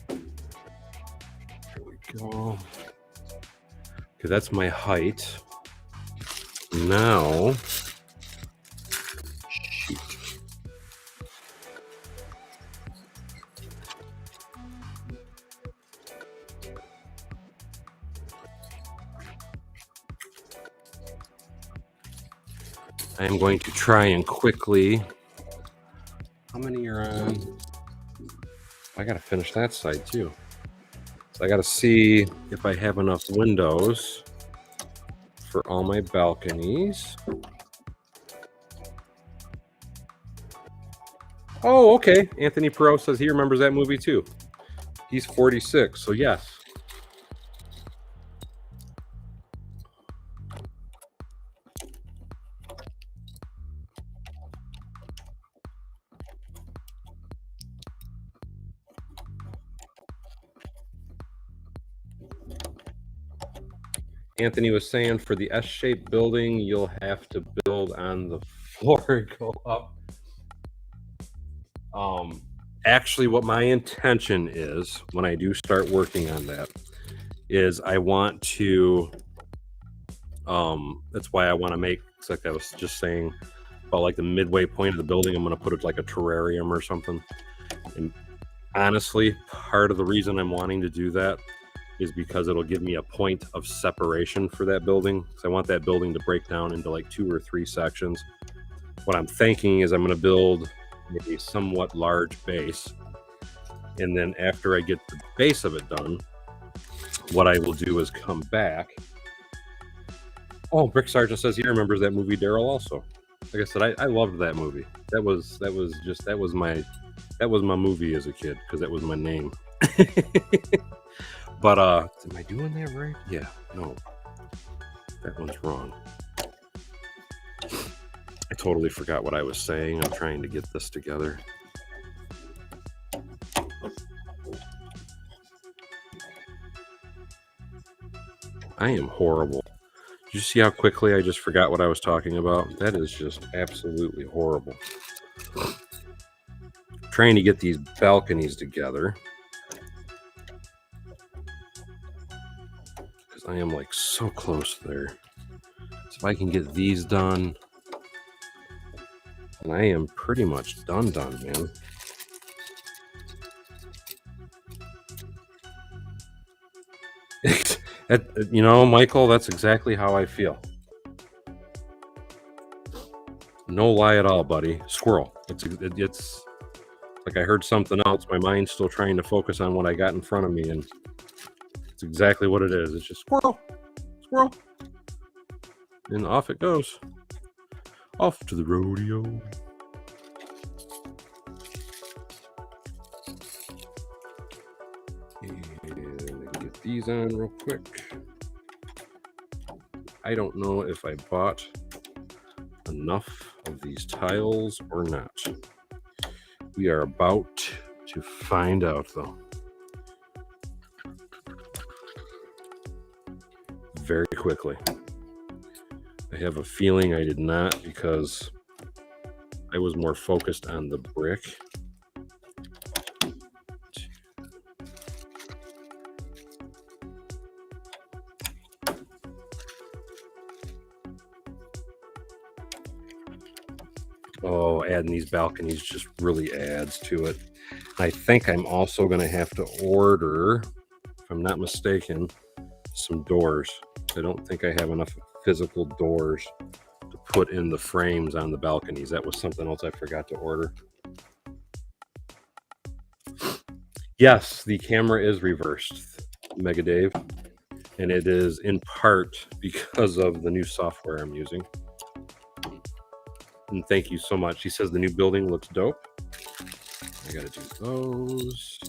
There we go. Okay, that's my height. Now, shoot. I am going to try and quickly. How many are on? I got to finish that side too. So I got to see if I have enough windows for all my balconies. Oh, okay. Anthony Perot says he remembers that movie too. He's 46, so yes. Anthony was saying for the S-shaped building, you'll have to build on the floor and go up. Actually, what my intention is when I do start working on that is I want to, that's why I want to make, like I was just saying about like the midway point of the building, I'm going to put it like a terrarium or something. And honestly, part of the reason I'm wanting to do that is because it'll give me a point of separation for that building. So I want that building to break down into like 2 or 3 sections. What I'm thinking is I'm going to build a somewhat large base. And then after I get the base of it done, what I will do is come back. Oh, Brick Sergeant says he remembers that movie Daryl also. Like I said, I loved that movie. That was my movie as a kid, because that was my name. But am I doing that right? Yeah, no. That one's wrong. I totally forgot what I was saying. I'm trying to get this together. I am horrible. Did you see how quickly I just forgot what I was talking about? That is just absolutely horrible. Trying to get these balconies together, because I am like so close there. So if I can get these done, and I am pretty much done, man. Michael, that's exactly how I feel. No lie at all, buddy. Squirrel. It's like I heard something else. My mind's still trying to focus on what I got in front of me, and it's exactly what it is. It's just squirrel, squirrel, and off it goes. Off to the rodeo. And get these on real quick. I don't know if I bought enough of these tiles or not. We are about to find out, though. Very quickly. I have a feeling I did not because I was more focused on the brick. Oh, adding these balconies just really adds to it. I think I'm also going to have to order, if I'm not mistaken, some doors. I don't think I have enough physical doors to put in the frames on the balconies. That was something else I forgot to order. Yes, the camera is reversed, Mega Dave, and it is in part because of the new software I'm using. And thank you so much. He says the new building looks dope. I gotta do those.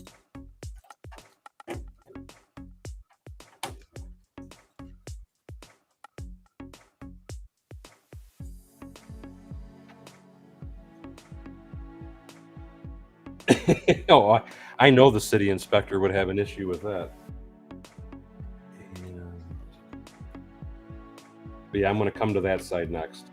Oh, I know the city inspector would have an issue with that. But yeah, I'm going to come to that side next.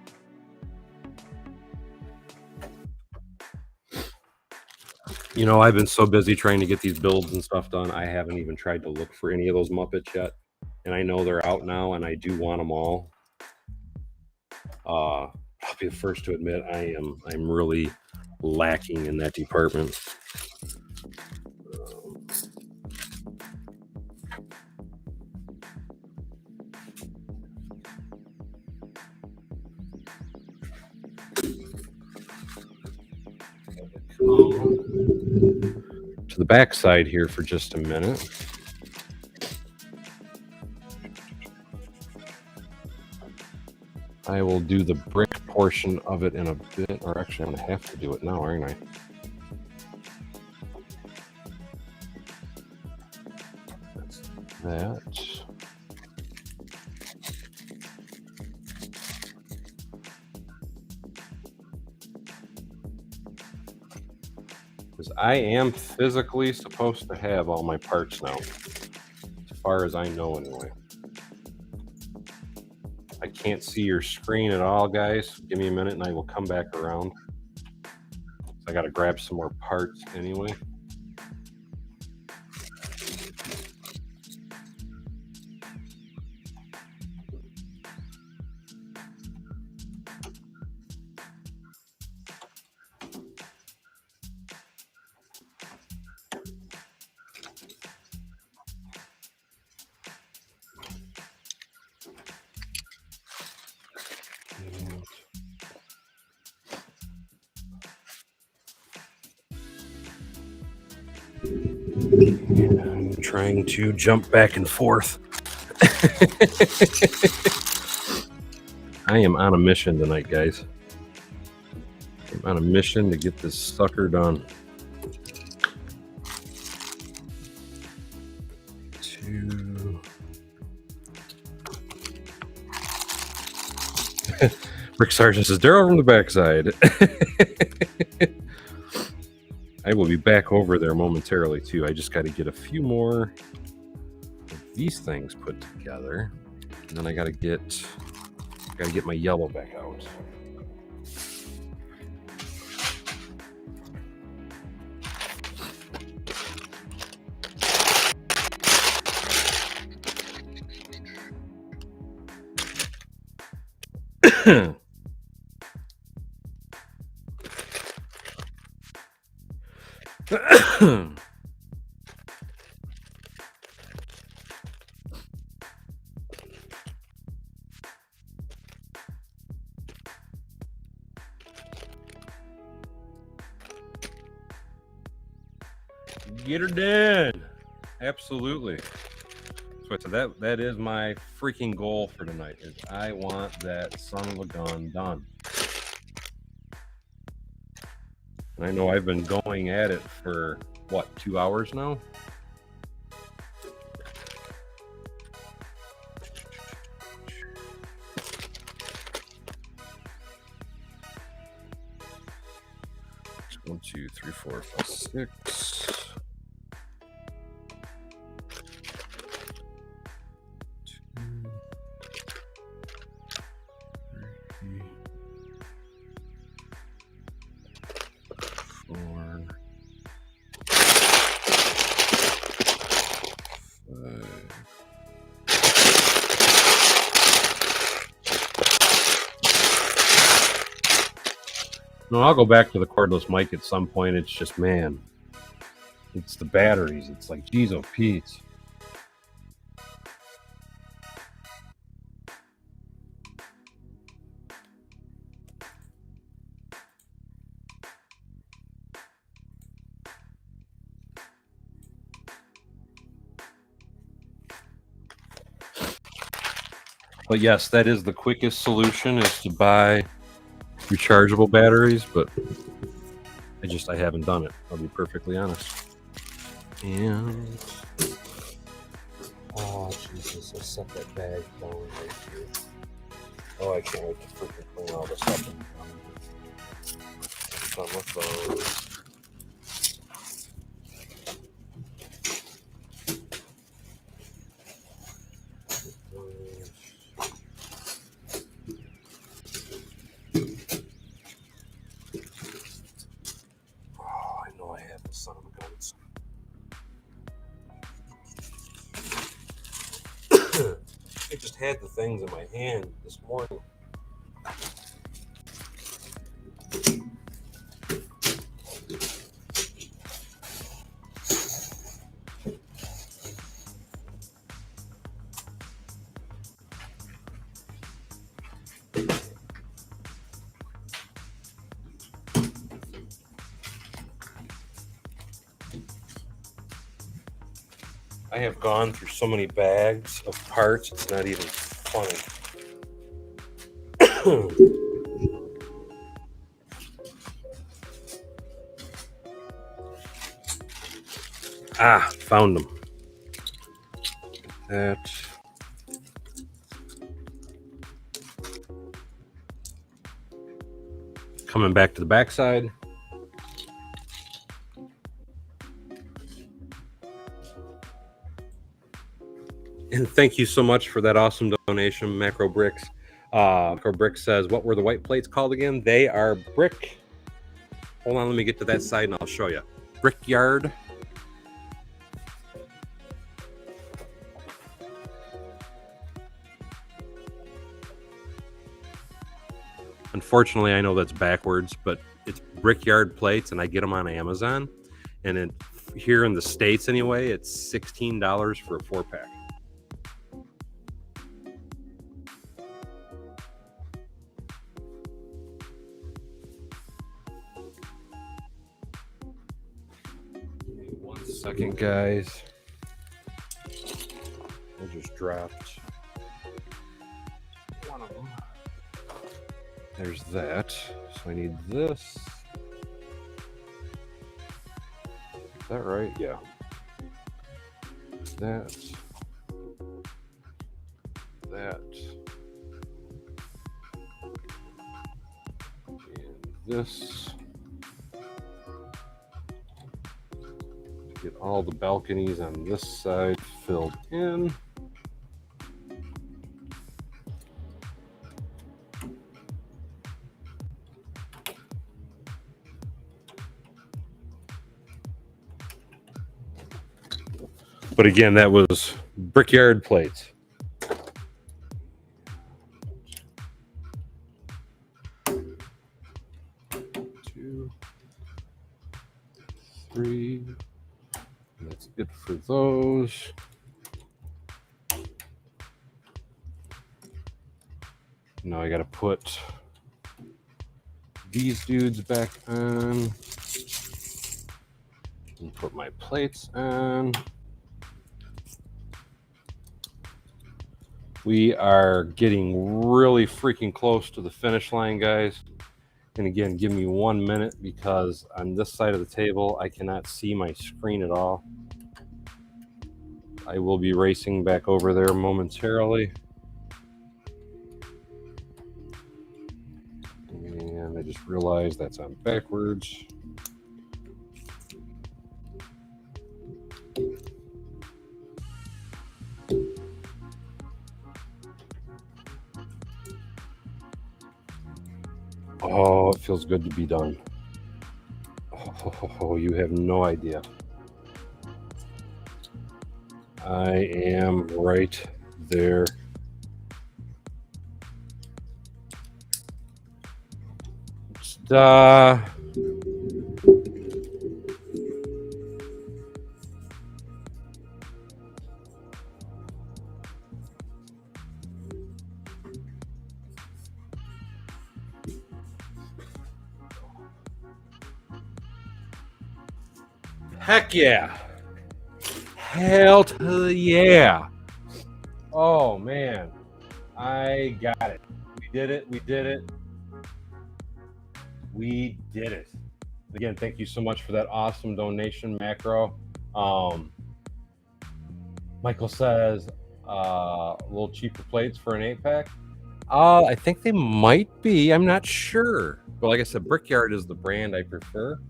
I've been so busy trying to get these builds and stuff done, I haven't even tried to look for any of those Muppets yet. And I know they're out now, and I do want them all. I'll be the first to admit I'm really lacking in that department. To the back side here for just a minute. I will do the brick portion of it in a bit, or actually I'm going to have to do it now, aren't I? That's that. Because I am physically supposed to have all my parts now, as far as I know anyway. I can't see your screen at all, guys. Give me a minute and I will come back around. I got to grab some more parts anyway. I'm trying to jump back and forth. I am on a mission tonight, guys. I'm on a mission to get this sucker done. Rick Sargent says, Daryl from the backside. I will be back over there momentarily, too. I just got to get a few more of these things put together. And then I got to get my yellow back out. Get her done. Absolutely. So that is my freaking goal for tonight. Is I want that son of a gun done. And I know I've been going at it for what, 2 hours now? One, two, three, four, five, six. No, I'll go back to the cordless mic at some point. It's just, man, it's the batteries. It's like, geez, oh, Pete. But yes, that is the quickest solution, is to buy rechargeable batteries, but I haven't done it. I'll be perfectly honest. And oh Jesus, I set that bag down right here. Oh, I can't wait to freaking clean all this up and done with those. Oh, I know I have the son of a guns. I just had the things in my hand this morning. I have gone through so many bags of parts, it's not even funny. Found them. That. Coming back to the backside. And thank you so much for that awesome donation, Macro Bricks. Macro Bricks says, what were the white plates called again? They are brick. Hold on, let me get to that side and I'll show you. Brickyard. Unfortunately, I know that's backwards, but it's Brickyard plates, and I get them on Amazon. And here in the States, anyway, it's $16 for a 4-pack. Give me 1 second, guys. I just dropped one of them. There's that. So I need this. Is that right? Yeah. That. And this. Get all the balconies on this side filled in. But again, that was Brickyard plates. 2, 3. That's it for those. Now I got to put these dudes back on. And put my plates on. We are getting really freaking close to the finish line, guys. And again, give me 1 minute because on this side of the table, I cannot see my screen at all. I will be racing back over there momentarily. And I just realized that's on backwards. Oh, it feels good to be done. Oh, you have no idea. I am right there. Heck yeah. Hell to the yeah. Oh, man. I got it. We did it. We did it. We did it. Again, thank you so much for that awesome donation, Macro. Michael says a little cheaper plates for an 8-pack. I think they might be. I'm not sure. But like I said, Brickyard is the brand I prefer.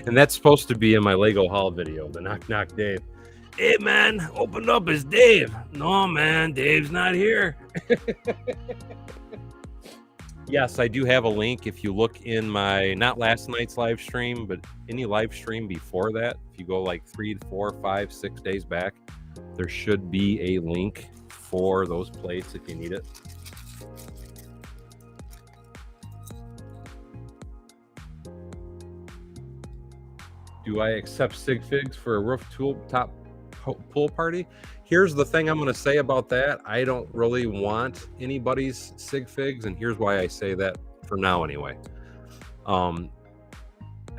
And that's supposed to be in my Lego haul video, the Knock Knock Dave. Hey, man, open up, it's Dave. No, man, Dave's not here. Yes, I do have a link. If you look in my, not last night's live stream, but any live stream before that, if you go like 3, 4, 5, 6 days back, there should be a link for those plates if you need it. Do I accept sig figs for a roof top pool party? Here's the thing I'm going to say about that. I don't really want anybody's sig figs, and here's why I say that for now anyway. I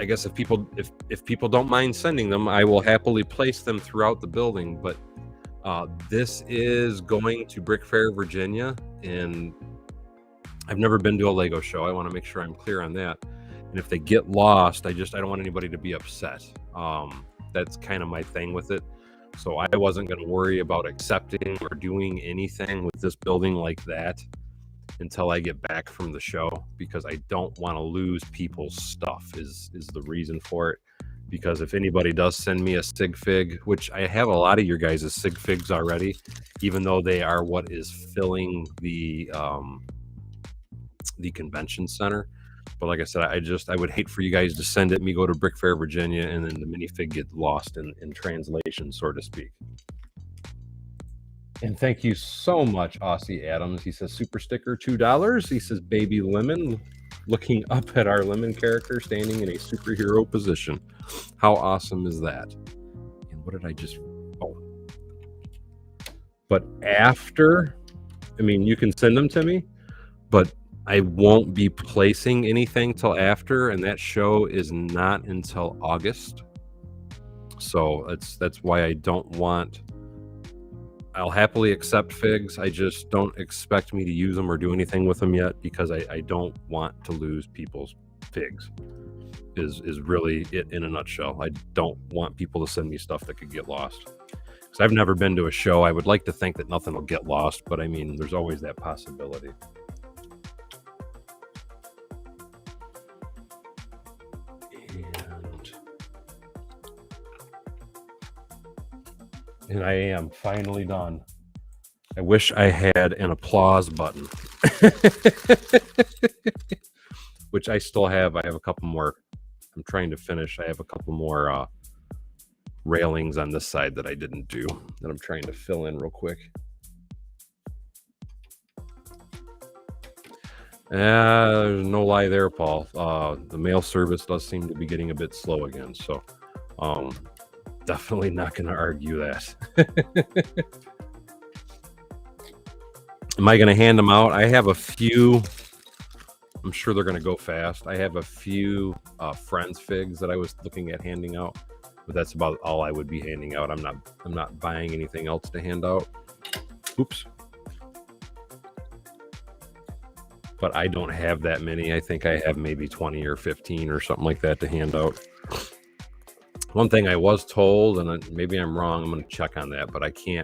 guess if people don't mind sending them, I will happily place them throughout the building, but this is going to Brick Fair, Virginia, and I've never been to a Lego show. I want to make sure I'm clear on that. And if they get lost, I don't want anybody to be upset. That's kind of my thing with it. So I wasn't going to worry about accepting or doing anything with this building like that until I get back from the show, because I don't want to lose people's stuff is the reason for it. Because if anybody does send me a sig fig, which I have a lot of your guys' sig figs already, even though they are what is filling the convention center. But like I said, I would hate for you guys to send it, me go to Brick Fair, Virginia, and then the minifig get lost in translation, so to speak. And thank you so much, Aussie Adams. He says, super sticker, $2. He says, baby lemon, looking up at our lemon character standing in a superhero position. How awesome is that? And what did I just... Oh. But after... I mean, you can send them to me, but I won't be placing anything till after, and that show is not until August. So that's why I don't want... I'll happily accept figs. I just don't expect me to use them or do anything with them yet, because I don't want to lose people's figs. Is really it in a nutshell. I don't want people to send me stuff that could get lost. Because I've never been to a show. I would like to think that nothing will get lost, but I mean, there's always that possibility. And I am finally done. I wish I had an applause button. Which I still have. I have a couple more. I'm trying to finish. I have a couple more railings on this side that I didn't do, that I'm trying to fill in real quick. There's no lie there, Paul. The mail service does seem to be getting a bit slow again, so definitely not going to argue that. Am I going to hand them out? I have a few I'm sure they're going to go fast. I have a few friends figs that I was looking at handing out, but that's about all I would be handing out. I'm not buying anything else to hand out. Oops. But I don't have that many. I think I have maybe 20 or 15 or something like that to hand out. One thing I was told, and maybe I'm wrong, I'm going to check on that, but I'm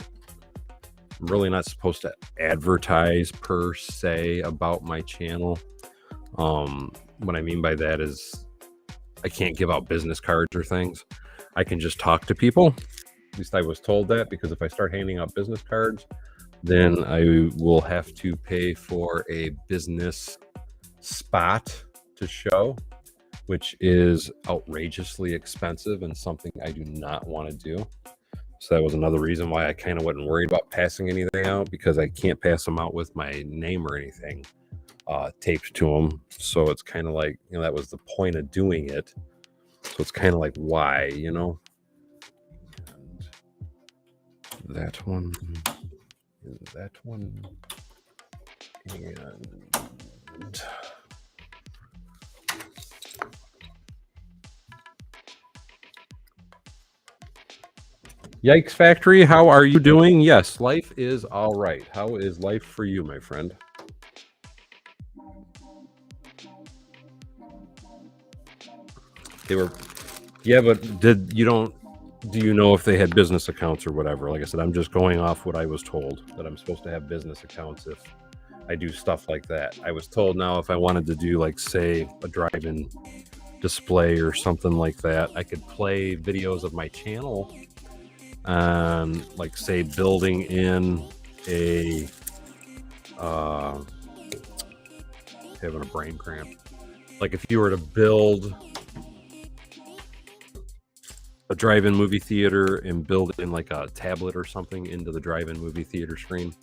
really not supposed to advertise per se about my channel. What I mean by that is I can't give out business cards or things. I can just talk to people. At least I was told that, because if I start handing out business cards, then I will have to pay for a business spot to show, which is outrageously expensive and something I do not want to do. So that was another reason why I kind of wasn't worried about passing anything out, because I can't pass them out with my name or anything taped to them. So it's kind of like, that was the point of doing it. So it's kind of like, why, And that one, and that one, and Yikes Factory, how are you doing? Yes, life is all right. How is life for you, my friend? They were, yeah, but do you know if they had business accounts or whatever? Like I said, I'm just going off what I was told, that I'm supposed to have business accounts if I do stuff like that. I was told now if I wanted to do, like, say, a drive-in display or something like that, I could play videos of my channel on, like, say, building in a having a brain cramp. Like, if you were to build a drive-in movie theater and build in like a tablet or something into the drive-in movie theater screen,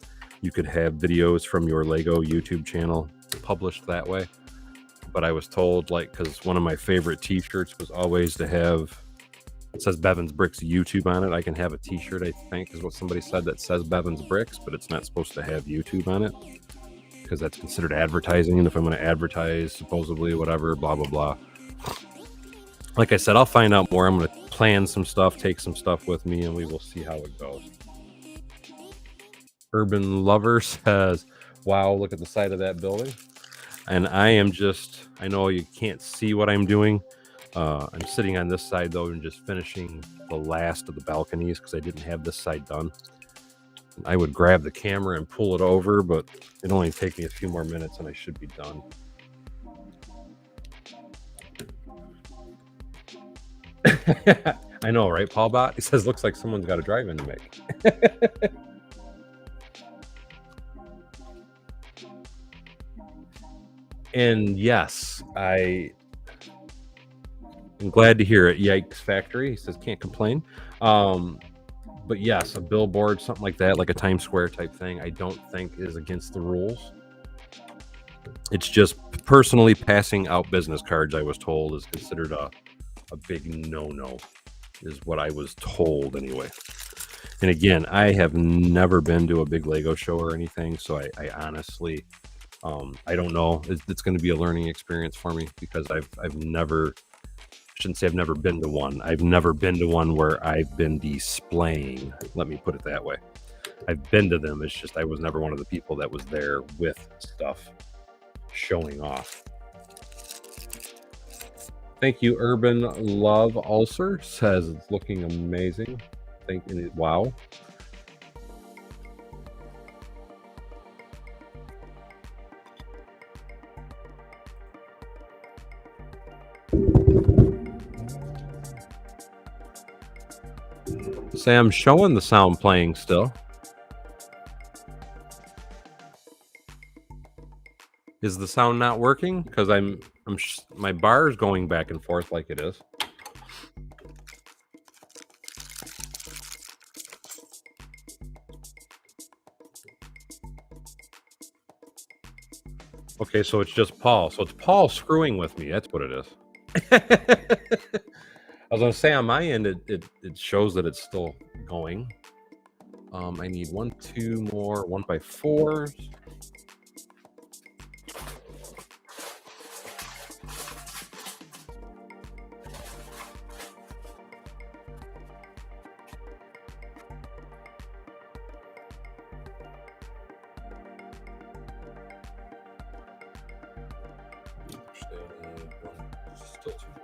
you could have videos from your Lego YouTube channel published that way. But I was told, like, because one of my favorite t-shirts was always to have, it says Bevan's Bricks YouTube on it. I can have a t-shirt, I think is what somebody said, that says Bevan's Bricks, but it's not supposed to have YouTube on it, because that's considered advertising. And if I'm going to advertise, supposedly, whatever, blah, blah, blah. Like I said, I'll find out more. I'm going to plan some stuff, take some stuff with me, and we will see how it goes. Urban Lover says, wow, look at the side of that building. And I know you can't see what I'm doing. I'm sitting on this side, though, and just finishing the last of the balconies, because I didn't have this side done. I would grab the camera and pull it over, but it'd only take me a few more minutes and I should be done. I know, right, Paul Bot? He says, looks like someone's got a drive-in to make. And yes, I am glad to hear it. Yikes Factory, he says, can't complain. But yes, a billboard, something like that, like a Times Square type thing, I don't think is against the rules. It's just personally passing out business cards, I was told, is considered a big no-no, is what I was told anyway. And again, I have never been to a big Lego show or anything, so I honestly, I don't know. It's going to be a learning experience for me, because I've never, I shouldn't say I've never been to one. I've never been to one where I've been displaying. Let me put it that way. I've been to them. It's just I was never one of the people that was there with stuff showing off. Thank you, Urban Love Ulcer says it's looking amazing. Wow. Sam showing the sound playing still. Is the sound not working? Because my bar is going back and forth like it is. Okay, so it's just Paul. So it's Paul screwing with me. That's what it is. I was going to say, on my end, it shows that it's still going. I need 2 more 1x4s. still too much.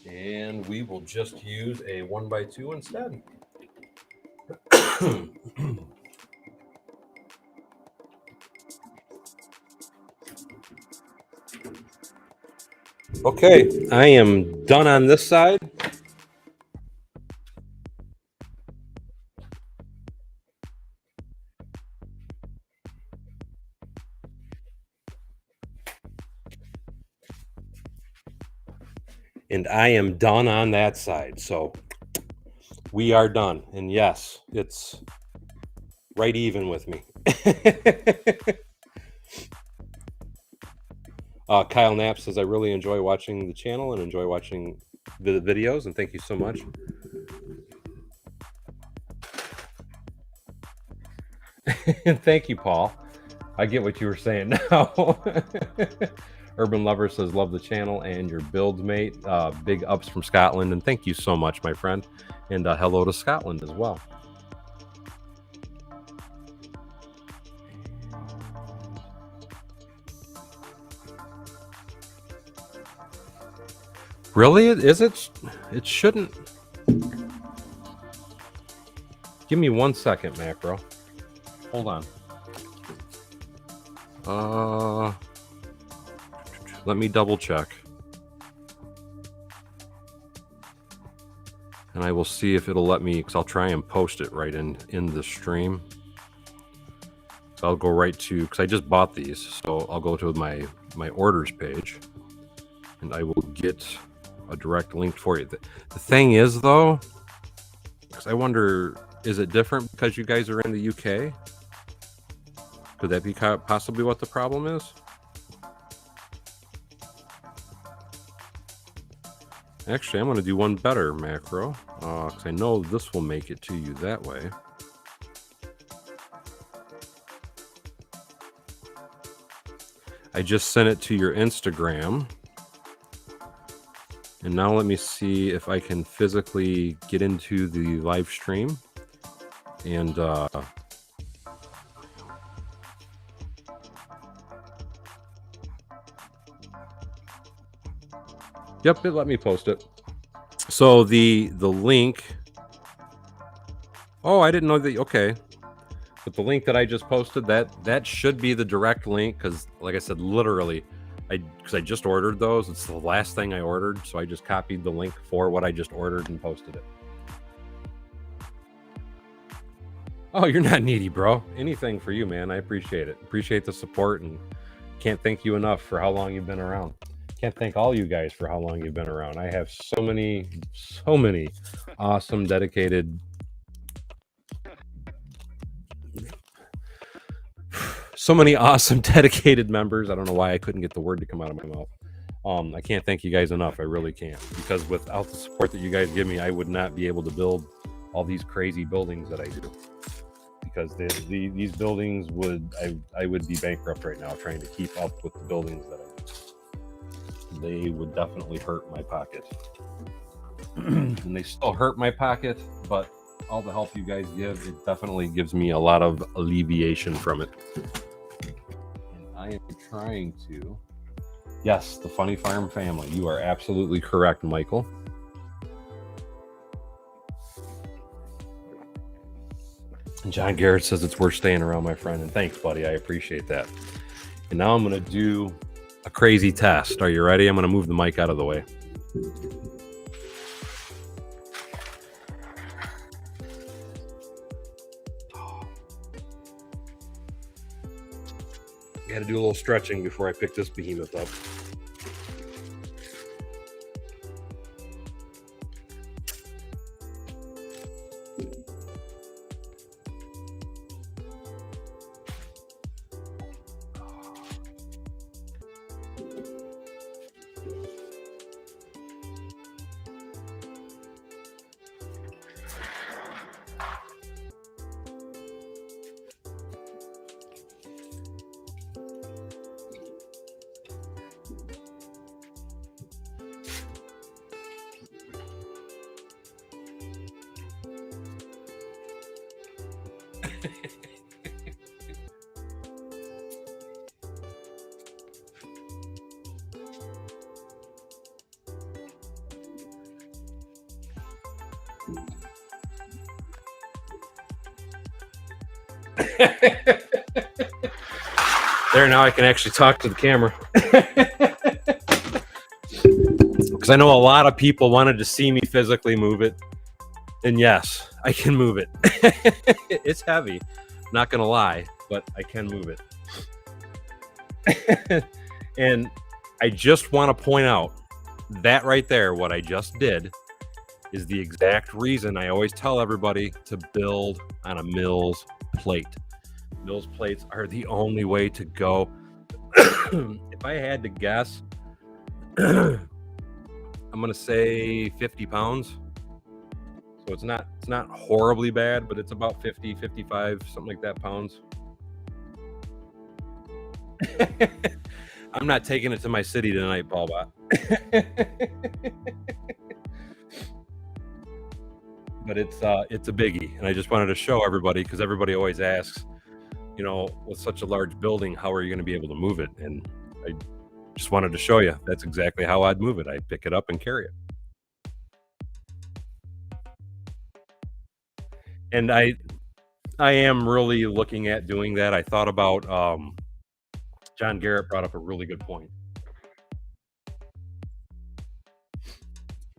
And we will just use a 1x2 instead. Okay, I am done on this side. And I am done on that side. So we are done. And yes, it's right even with me. Kyle Knapp says, I really enjoy watching the channel and enjoy watching the videos. And thank you so much. Thank you, Paul. I get what you were saying now. Urban Lover says, love the channel and your build mate. Big ups from Scotland. And thank you so much, my friend. And hello to Scotland as well. Really? Is it? It shouldn't. Give me 1 second, Macro. Hold on. Let me double check. And I will see if it'll let me, because I'll try and post it right in the stream. So I'll go right to, because I just bought these, so I'll go to my orders page, and I will get a direct link for you. The thing is, though, because I wonder, is it different because you guys are in the UK? Could that be possibly what the problem is? Actually, I'm going to do one better, Macro, because I know this will make it to you that way. I just sent it to your Instagram. And now let me see if I can physically get into the live stream. And yep, it let me post it. So the link. Oh, I didn't know that. Okay, but the link that I just posted, that should be the direct link, because, like I said, literally, because I just ordered those. It's the last thing I ordered, so I just copied the link for what I just ordered and posted it. Oh, you're not needy, bro. Anything for you, man. I appreciate it. Appreciate the support, and can't thank you enough for how long you've been around. Can't thank all you guys for how long you've been around. I have so many awesome, dedicated, members. I don't know why I couldn't get the word to come out of my mouth. I can't thank you guys enough. I really can't, because without the support that you guys give me, I would not be able to build all these crazy buildings that I do. Because these buildings I would be bankrupt right now trying to keep up with the buildings that I do. They would definitely hurt my pocket. And they still hurt my pocket, but all the help you guys give, it definitely gives me a lot of alleviation from it. And I am trying to... Yes, the Funny Farm family. You are absolutely correct, Michael. And John Garrett says it's worth staying around, my friend. And thanks, buddy. I appreciate that. And now I'm going to do a crazy test. Are you ready? I'm going to move the mic out of the way. Got to do a little stretching before I pick this behemoth up. There, now I can actually talk to the camera. Because I know a lot of people wanted to see me physically move it. And yes, I can move it. It's heavy, not going to lie, but I can move it. And I just want to point out that right there, what I just did, is the exact reason I always tell everybody to build on a Mills plate. Mills plates are the only way to go. If I had to guess, I'm going to say 50 pounds. So it's not horribly bad, but it's about 50, 55, something like that pounds. I'm not taking it to my city tonight, Paul Bot. But it's a biggie, and I just wanted to show everybody, because everybody always asks, with such a large building, how are you going to be able to move it? And I just wanted to show you that's exactly how I'd move it. I'd pick it up and carry it. And I am really looking at doing that. I thought about John Garrett brought up a really good point.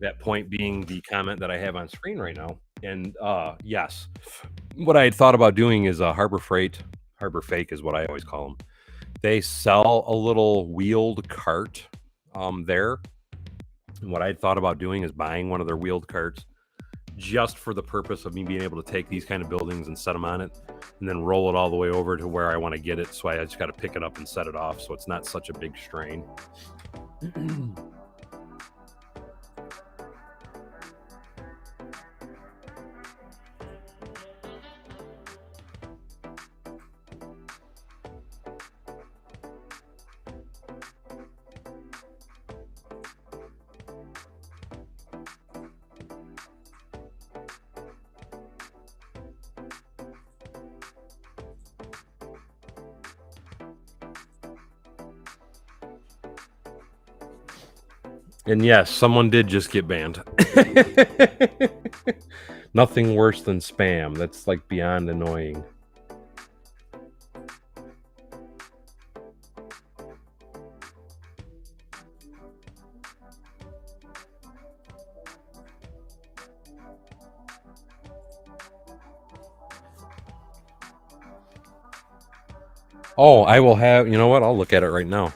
That point being the comment that I have on screen right now. And yes, what I had thought about doing is Harbor Freight, Harbor Fake is what I always call them. They sell a little wheeled cart there. And what I had thought about doing is buying one of their wheeled carts, just for the purpose of me being able to take these kind of buildings and set them on it, and then roll it all the way over to where I want to get it. So I just got to pick it up and set it off, so it's not such a big strain. And yes, someone did just get banned. Nothing worse than spam. That's like beyond annoying. Oh, I will have, you know what? I'll look at it right now.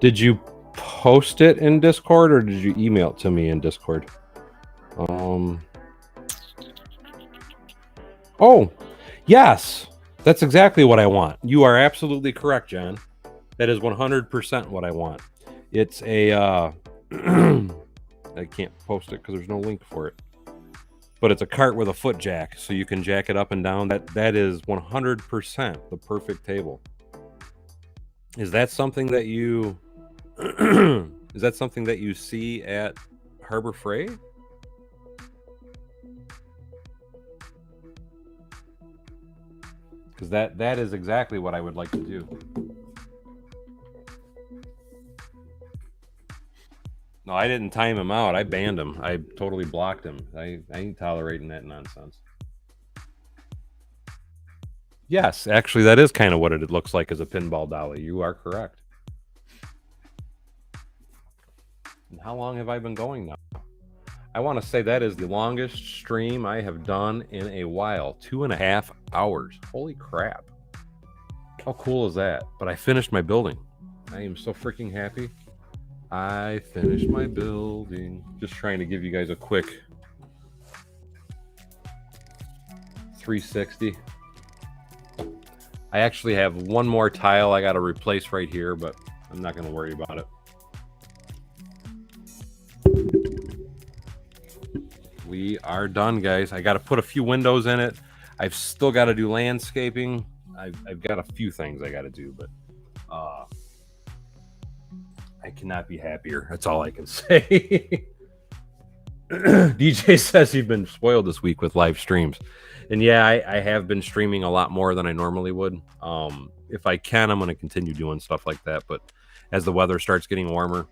Did you post it in Discord, or did you email it to me in Discord? Oh, yes. That's exactly what I want. You are absolutely correct, John. That is 100% what I want. It's a I can't post it because there's no link for it. But it's a cart with a foot jack, so you can jack it up and down. That is 100% the perfect table. Is that something that you see at Harbor Freight? Because that is exactly what I would like to do. No, I didn't time him out. I banned him. I totally blocked him. I ain't tolerating that nonsense. Yes, actually, that is kind of what it looks like as a pinball dolly. You are correct. And how long have I been going now? I want to say that is the longest stream I have done in a while. 2.5 hours. Holy crap. How cool is that? But I finished my building. I am so freaking happy. I finished my building. Just trying to give you guys a quick 360. I actually have one more tile I got to replace right here, but I'm not going to worry about it. We are done, guys. I got to put a few windows in it. I've still got to do landscaping. I've got a few things I got to do, but I cannot be happier. That's all I can say. DJ says you've been spoiled this week with live streams. And yeah, I have been streaming a lot more than I normally would. If I can, I'm going to continue doing stuff like that. But as the weather starts getting warmer,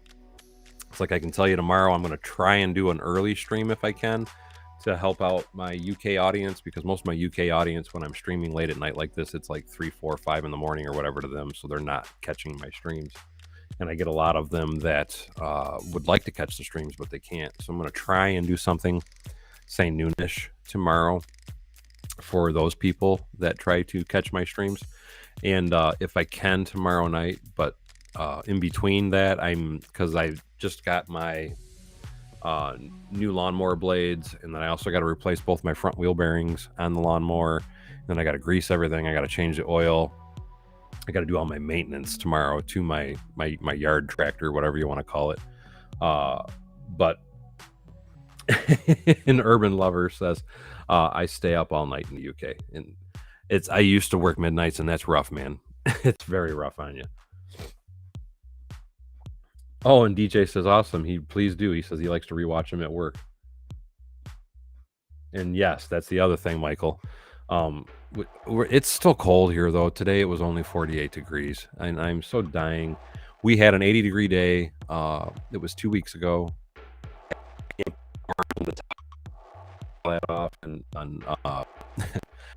it's like I can tell you tomorrow I'm going to try and do an early stream if I can to help out my UK audience, because most of my UK audience, when I'm streaming late at night like this, it's like 3, 4, 5 in the morning or whatever to them. So they're not catching my streams. And I get a lot of them that would like to catch the streams, but they can't. So I'm going to try and do something, say noonish tomorrow, for those people that try to catch my streams. And if I can tomorrow night, but in between that, because I just got my new lawnmower blades, and then I also got to replace both my front wheel bearings on the lawnmower. Then I got to grease everything. I got to change the oil. I got to do all my maintenance tomorrow to my yard tractor, whatever you want to call it. But an urban lover says, I stay up all night in the UK, and I used to work midnights, and that's rough, man. It's very rough on you. Oh, and DJ says, awesome. Please do. He says he likes to rewatch them at work. And yes, that's the other thing, Michael. It's still cold here, though. Today it was only 48 degrees, and I'm so dying. We had an 80-degree day. It was 2 weeks ago. Off and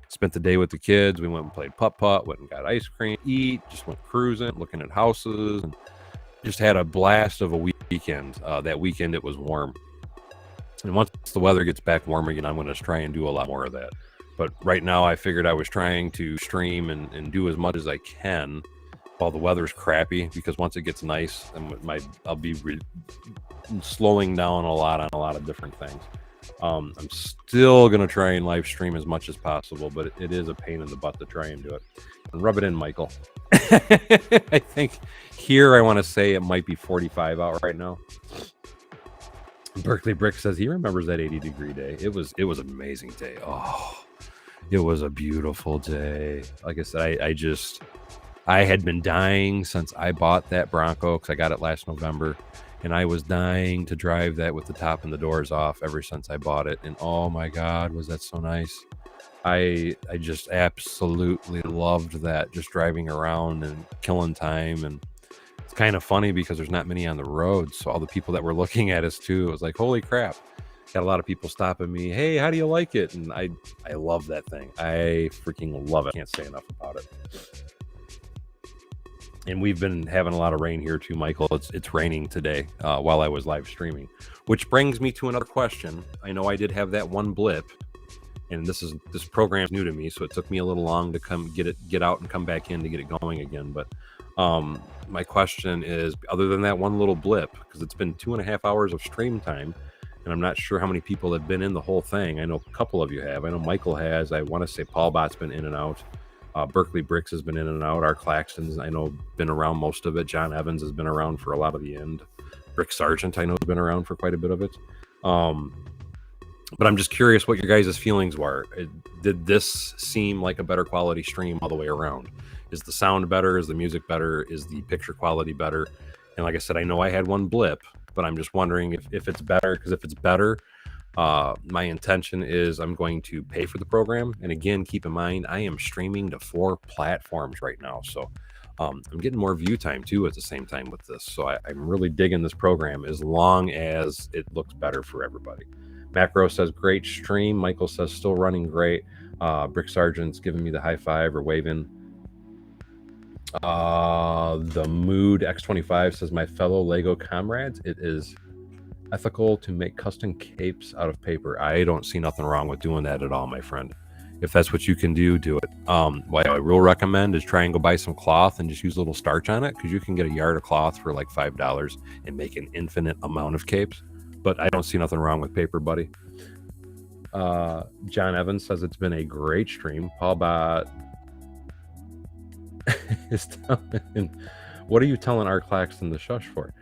spent the day with the kids. We went and played putt-putt, went and got ice cream, just went cruising, looking at houses, and just had a blast of a weekend. That weekend it was warm. And once the weather gets back warm again, I'm going to try and do a lot more of that. But right now, I figured I was trying to stream and do as much as I can while the weather's crappy, because once it gets nice, I'll be slowing down a lot on a lot of different things. I'm still going to try and live stream as much as possible, but it is a pain in the butt to try and do it. And rub it in, Michael. I think here I want to say it might be 45 out right now. Berkeley Brick says he remembers that 80-degree day. It was an amazing day. Oh, it was a beautiful day. Like I said, I had been dying since I bought that Bronco, because I got it last November, and I was dying to drive that with the top and the doors off ever since I bought it. And oh my God, was that so nice. I just absolutely loved that, just driving around and killing time. And it's kind of funny because there's not many on the road, so all the people that were looking at us too, it was like, holy crap. Got a lot of people stopping me, hey, how do you like it? And I love that thing. I freaking love it. Can't say enough about it. And we've been having a lot of rain here too, Michael. It's raining today while I was live streaming, which brings me to another question. I know I did have that one blip, and this program's new to me, so it took me a little long to come get out and come back in to get it going again. But my question is, other than that one little blip, because it's been 2.5 hours of stream time, and I'm not sure how many people have been in the whole thing. I know a couple of you have. I know Michael has. I want to say Paul Bot's been in and out. Berkeley Bricks has been in and out. Art Claxton's, I know, been around most of it. John Evans has been around for a lot of the end. Rick Sargent, I know, has been around for quite a bit of it. But I'm just curious what your guys' feelings were. Did this seem like a better quality stream all the way around? Is the sound better? Is the music better? Is the picture quality better? And like I said, I know I had one blip, but I'm just wondering if it's better, because if it's better, my intention is I'm going to pay for the program. And again, keep in mind, I am streaming to 4 platforms right now. So I'm getting more view time too at the same time with this. So I'm really digging this program, as long as it looks better for everybody. Macro says, great stream. Michael says, still running great. Brick Sargent's giving me the high five or waving. The Mood X25 says, my fellow Lego comrades, it is ethical to make custom capes out of paper. I don't see nothing wrong with doing that at all, my friend. If that's what you can do, do it. What I will recommend is try and go buy some cloth and just use a little starch on it, because you can get a yard of cloth for like $5 and make an infinite amount of capes. But I don't see nothing wrong with paper, buddy. John Evans says it's been a great stream. Paul Bot is telling, what are you telling Art Claxton to shush for?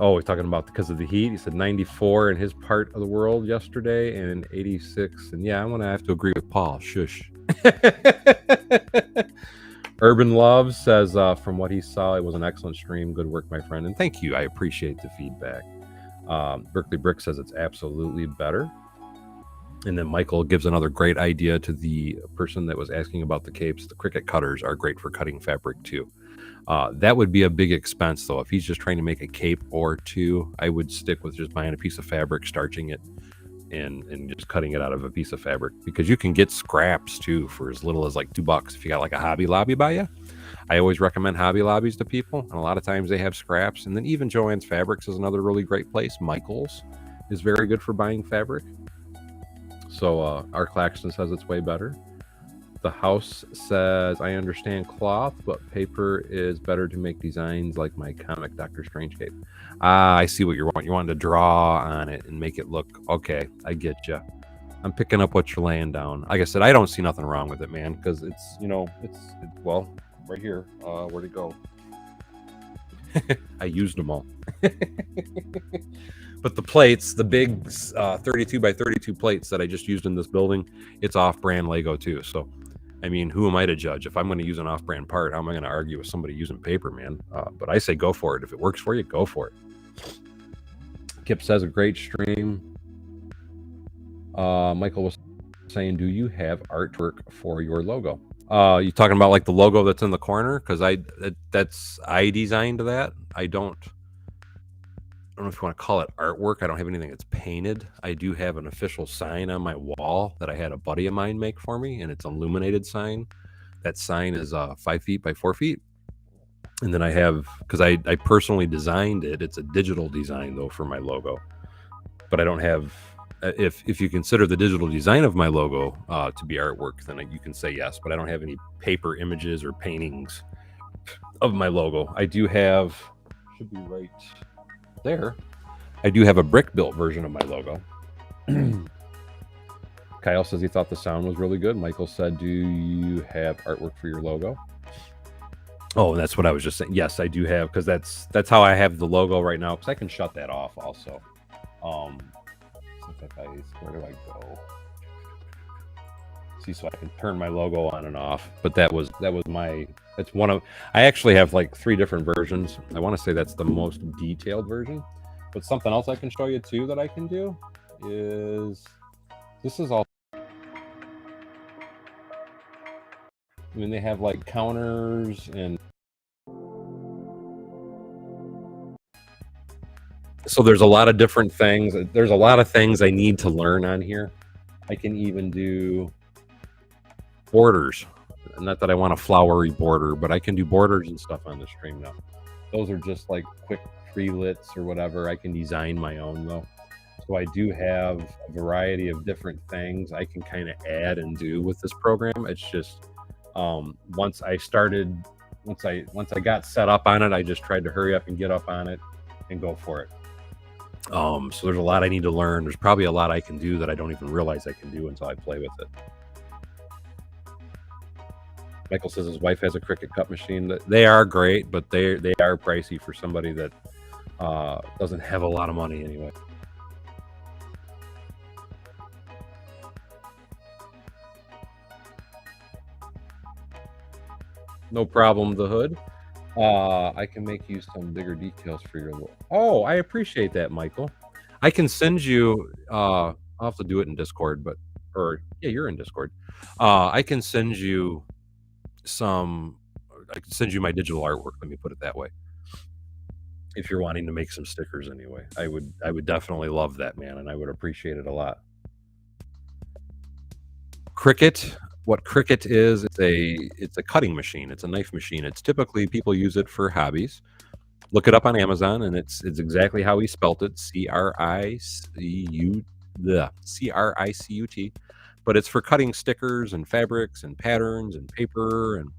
Oh, he's talking about because of the heat. He said 94 in his part of the world yesterday and 86. And yeah, I'm going to have to agree with Paul. Shush. Urban Love says, from what he saw, it was an excellent stream. Good work, my friend. And thank you. I appreciate the feedback. Berkeley Brick says it's absolutely better. And then Michael gives another great idea to the person that was asking about the capes. The Cricut cutters are great for cutting fabric too. That would be a big expense though. If he's just trying to make a cape or two, I would stick with just buying a piece of fabric, starching it, and just cutting it out of a piece of fabric, because you can get scraps too for as little as like $2 if you got like a Hobby Lobby by you. I always recommend Hobby Lobbies to people, and a lot of times they have scraps. And then even Joann's Fabrics is another really great place. Michael's is very good for buying fabric. So our Claxton says it's way better. The house says, I understand cloth, but paper is better to make designs like my comic Doctor Strange cape. I see what you're wanting. You want to draw on it and make it look okay. I get you. I'm picking up what you're laying down. Like I said, I don't see nothing wrong with it, man, because it's, well, right here. Where'd it go? I used them all. But the plates, the big 32 by 32 plates that I just used in this building, it's off-brand Lego too. So, I mean, who am I to judge? If I'm going to use an off-brand part, how am I going to argue with somebody using paper, man? But I say go for it. If it works for you, go for it. Kip says a great stream. Michael was saying, do you have artwork for your logo? You talking about like the logo that's in the corner? Because I designed that. I don't know if you want to call it artwork. I don't have anything that's painted. I do have an official sign on my wall that I had a buddy of mine make for me, and it's an illuminated sign. That sign is 5 feet by 4 feet. And then I have, because I personally designed it, it's a digital design though for my logo. But I don't have, if you consider the digital design of my logo to be artwork, then you can say yes. But I don't have any paper images or paintings of my logo. I do have, should be right there, I do have a brick built version of my logo. Kyle says he thought the sound was really good. Michael said, do you have artwork for your logo? Oh, that's what I was just saying. Yes, I do have, because that's how I have the logo right now, because I can shut that off also. Where do I go? See, so I can turn my logo on and off. But that was my, that's one of, I actually have like 3 different versions. I want to say that's the most detailed version. But something else I can show you too that I can do is, this is all, I mean, they have like counters, and so there's a lot of different things. There's a lot of things I need to learn on here. I can even do borders. Not that I want a flowery border, but I can do borders and stuff on the stream now. Those are just like quick pre-lits or whatever. I can design my own though. So I do have a variety of different things I can kind of add and do with this program. It's just once I got set up on it, I just tried to hurry up and get up on it and go for it. So there's a lot I need to learn. There's probably a lot I can do that I don't even realize I can do until I play with it. Michael says his wife has a Cricut cut machine. They are great, but they are pricey for somebody that doesn't have a lot of money anyway. No problem, the hood. I can make you some bigger details for your look. Oh, I appreciate that, Michael. I can send you, I'll have to do it in Discord, yeah, you're in Discord. I can send you I can send you my digital artwork. Let me put it that way. If you're wanting to make some stickers anyway, I would definitely love that, man, and I would appreciate it a lot. Cricut. What Cricut is, it's a cutting machine. It's a knife machine. It's typically people use it for hobbies. Look it up on Amazon, and it's exactly how he spelt it: CRICUT. But it's for cutting stickers and fabrics and patterns and paper, and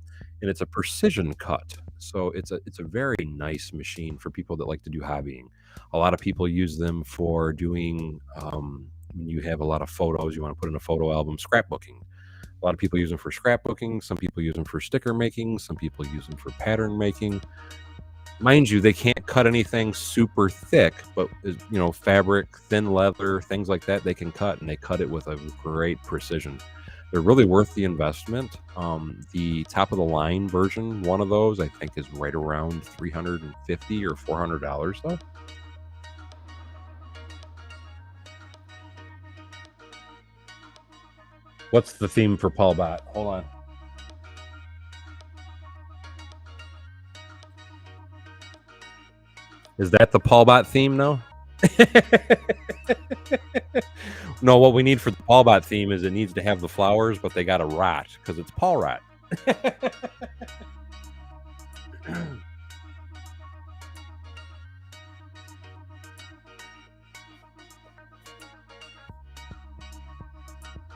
it's a precision cut. So it's a very nice machine for people that like to do hobbying. A lot of people use them for doing when you have a lot of photos you want to put in a photo album, scrapbooking. A lot of people use them for scrapbooking. Some people use them for sticker making. Some people use them for pattern making. Mind you, they can't cut anything super thick, but fabric, thin leather, things like that, they can cut, and they cut it with a great precision. They're really worth the investment. The top of the line version, one of those, I think is right around $350 or $400 though. What's the theme for Paul Bot? Hold on. Is that the Paul Bot theme now? No, what we need for the Paul Bot theme is it needs to have the flowers, but they got to rot because it's Paul Rot.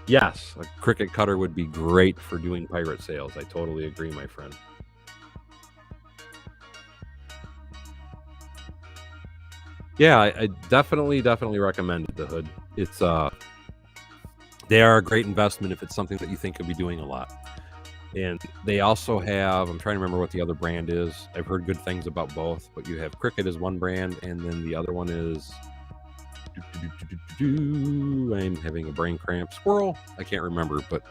Yes, a Cricut cutter would be great for doing pirate sales. I totally agree, my friend. Yeah, I definitely recommend the hood. It's they are a great investment if it's something that you think could be doing a lot. And they also have, I'm trying to remember what the other brand is. I've heard good things about both, but you have Cricut as one brand, and then the other one is I'm having a brain cramp. Squirrel. I can't remember, but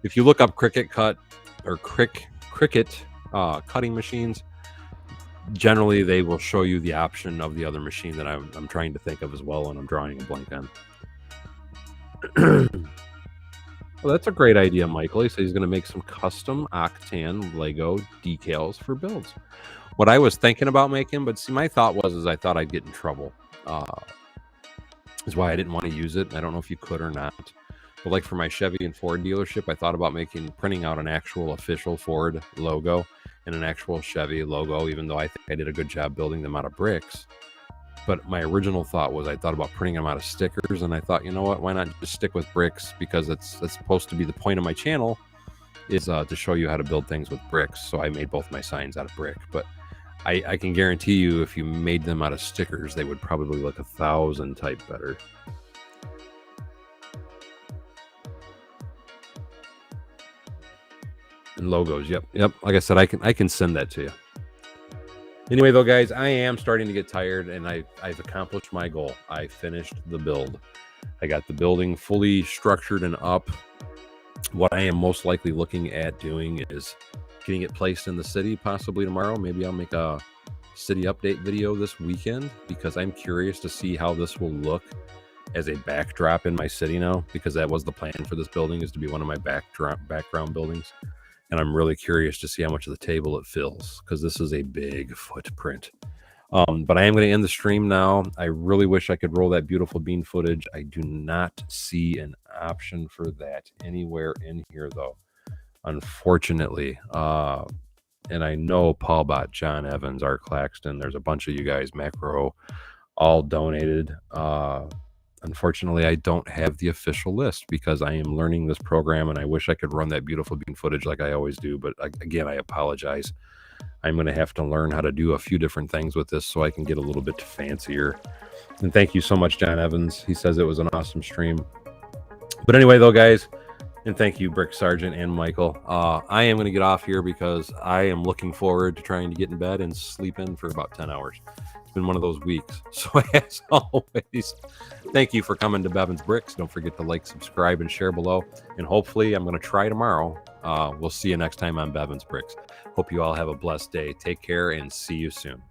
if you look up Cricut cut or Cricut cutting machines, generally they will show you the option of the other machine that I'm trying to think of as well, and I'm drawing a blank on. Well, that's a great idea, Michael. He said he's going to make some custom Octan Lego decals for builds. What I was thinking about making, but see, my thought was I thought I'd get in trouble. Is why I didn't want to use it. I don't know if you could or not. But like for my Chevy and Ford dealership, I thought about printing out an actual official Ford logo and an actual Chevy logo, even though I think I did a good job building them out of bricks. But my original thought was I thought about printing them out of stickers, and I thought, you know what, why not just stick with bricks, because that's supposed to be the point of my channel is to show you how to build things with bricks. So I made both my signs out of brick. But I can guarantee you if you made them out of stickers, they would probably look 1,000 type better. And logos, yep. Like I said, I can send that to you. Anyway, though, guys, I am starting to get tired, and I've accomplished my goal. I finished the build. I got the building fully structured and up. What I am most likely looking at doing is getting it placed in the city possibly tomorrow. Maybe I'll make a city update video this weekend, because I'm curious to see how this will look as a backdrop in my city now, because that was the plan for this building, is to be one of my background buildings. And I'm really curious to see how much of the table it fills, because this is a big footprint. But I am going to end the stream now. I really wish I could roll that beautiful bean footage. I do not see an option for that anywhere in here, though, unfortunately. And I know Paul Bot, John Evans, Art Claxton, there's a bunch of you guys, Macro, all donated. Unfortunately, I don't have the official list because I am learning this program, and I wish I could run that beautiful bean footage like I always do. But again, I apologize. I'm going to have to learn how to do a few different things with this so I can get a little bit fancier. And thank you so much, John Evans. He says it was an awesome stream. But anyway, though, guys, and thank you, Brick Sergeant and Michael. I am going to get off here because I am looking forward to trying to get in bed and sleep in for about 10 hours. It's been one of those weeks. So as always, thank you for coming to Bevan's Bricks. Don't forget to like, subscribe, and share below. And hopefully I'm going to try tomorrow. We'll see you next time on Bevan's Bricks. Hope you all have a blessed day. Take care and see you soon.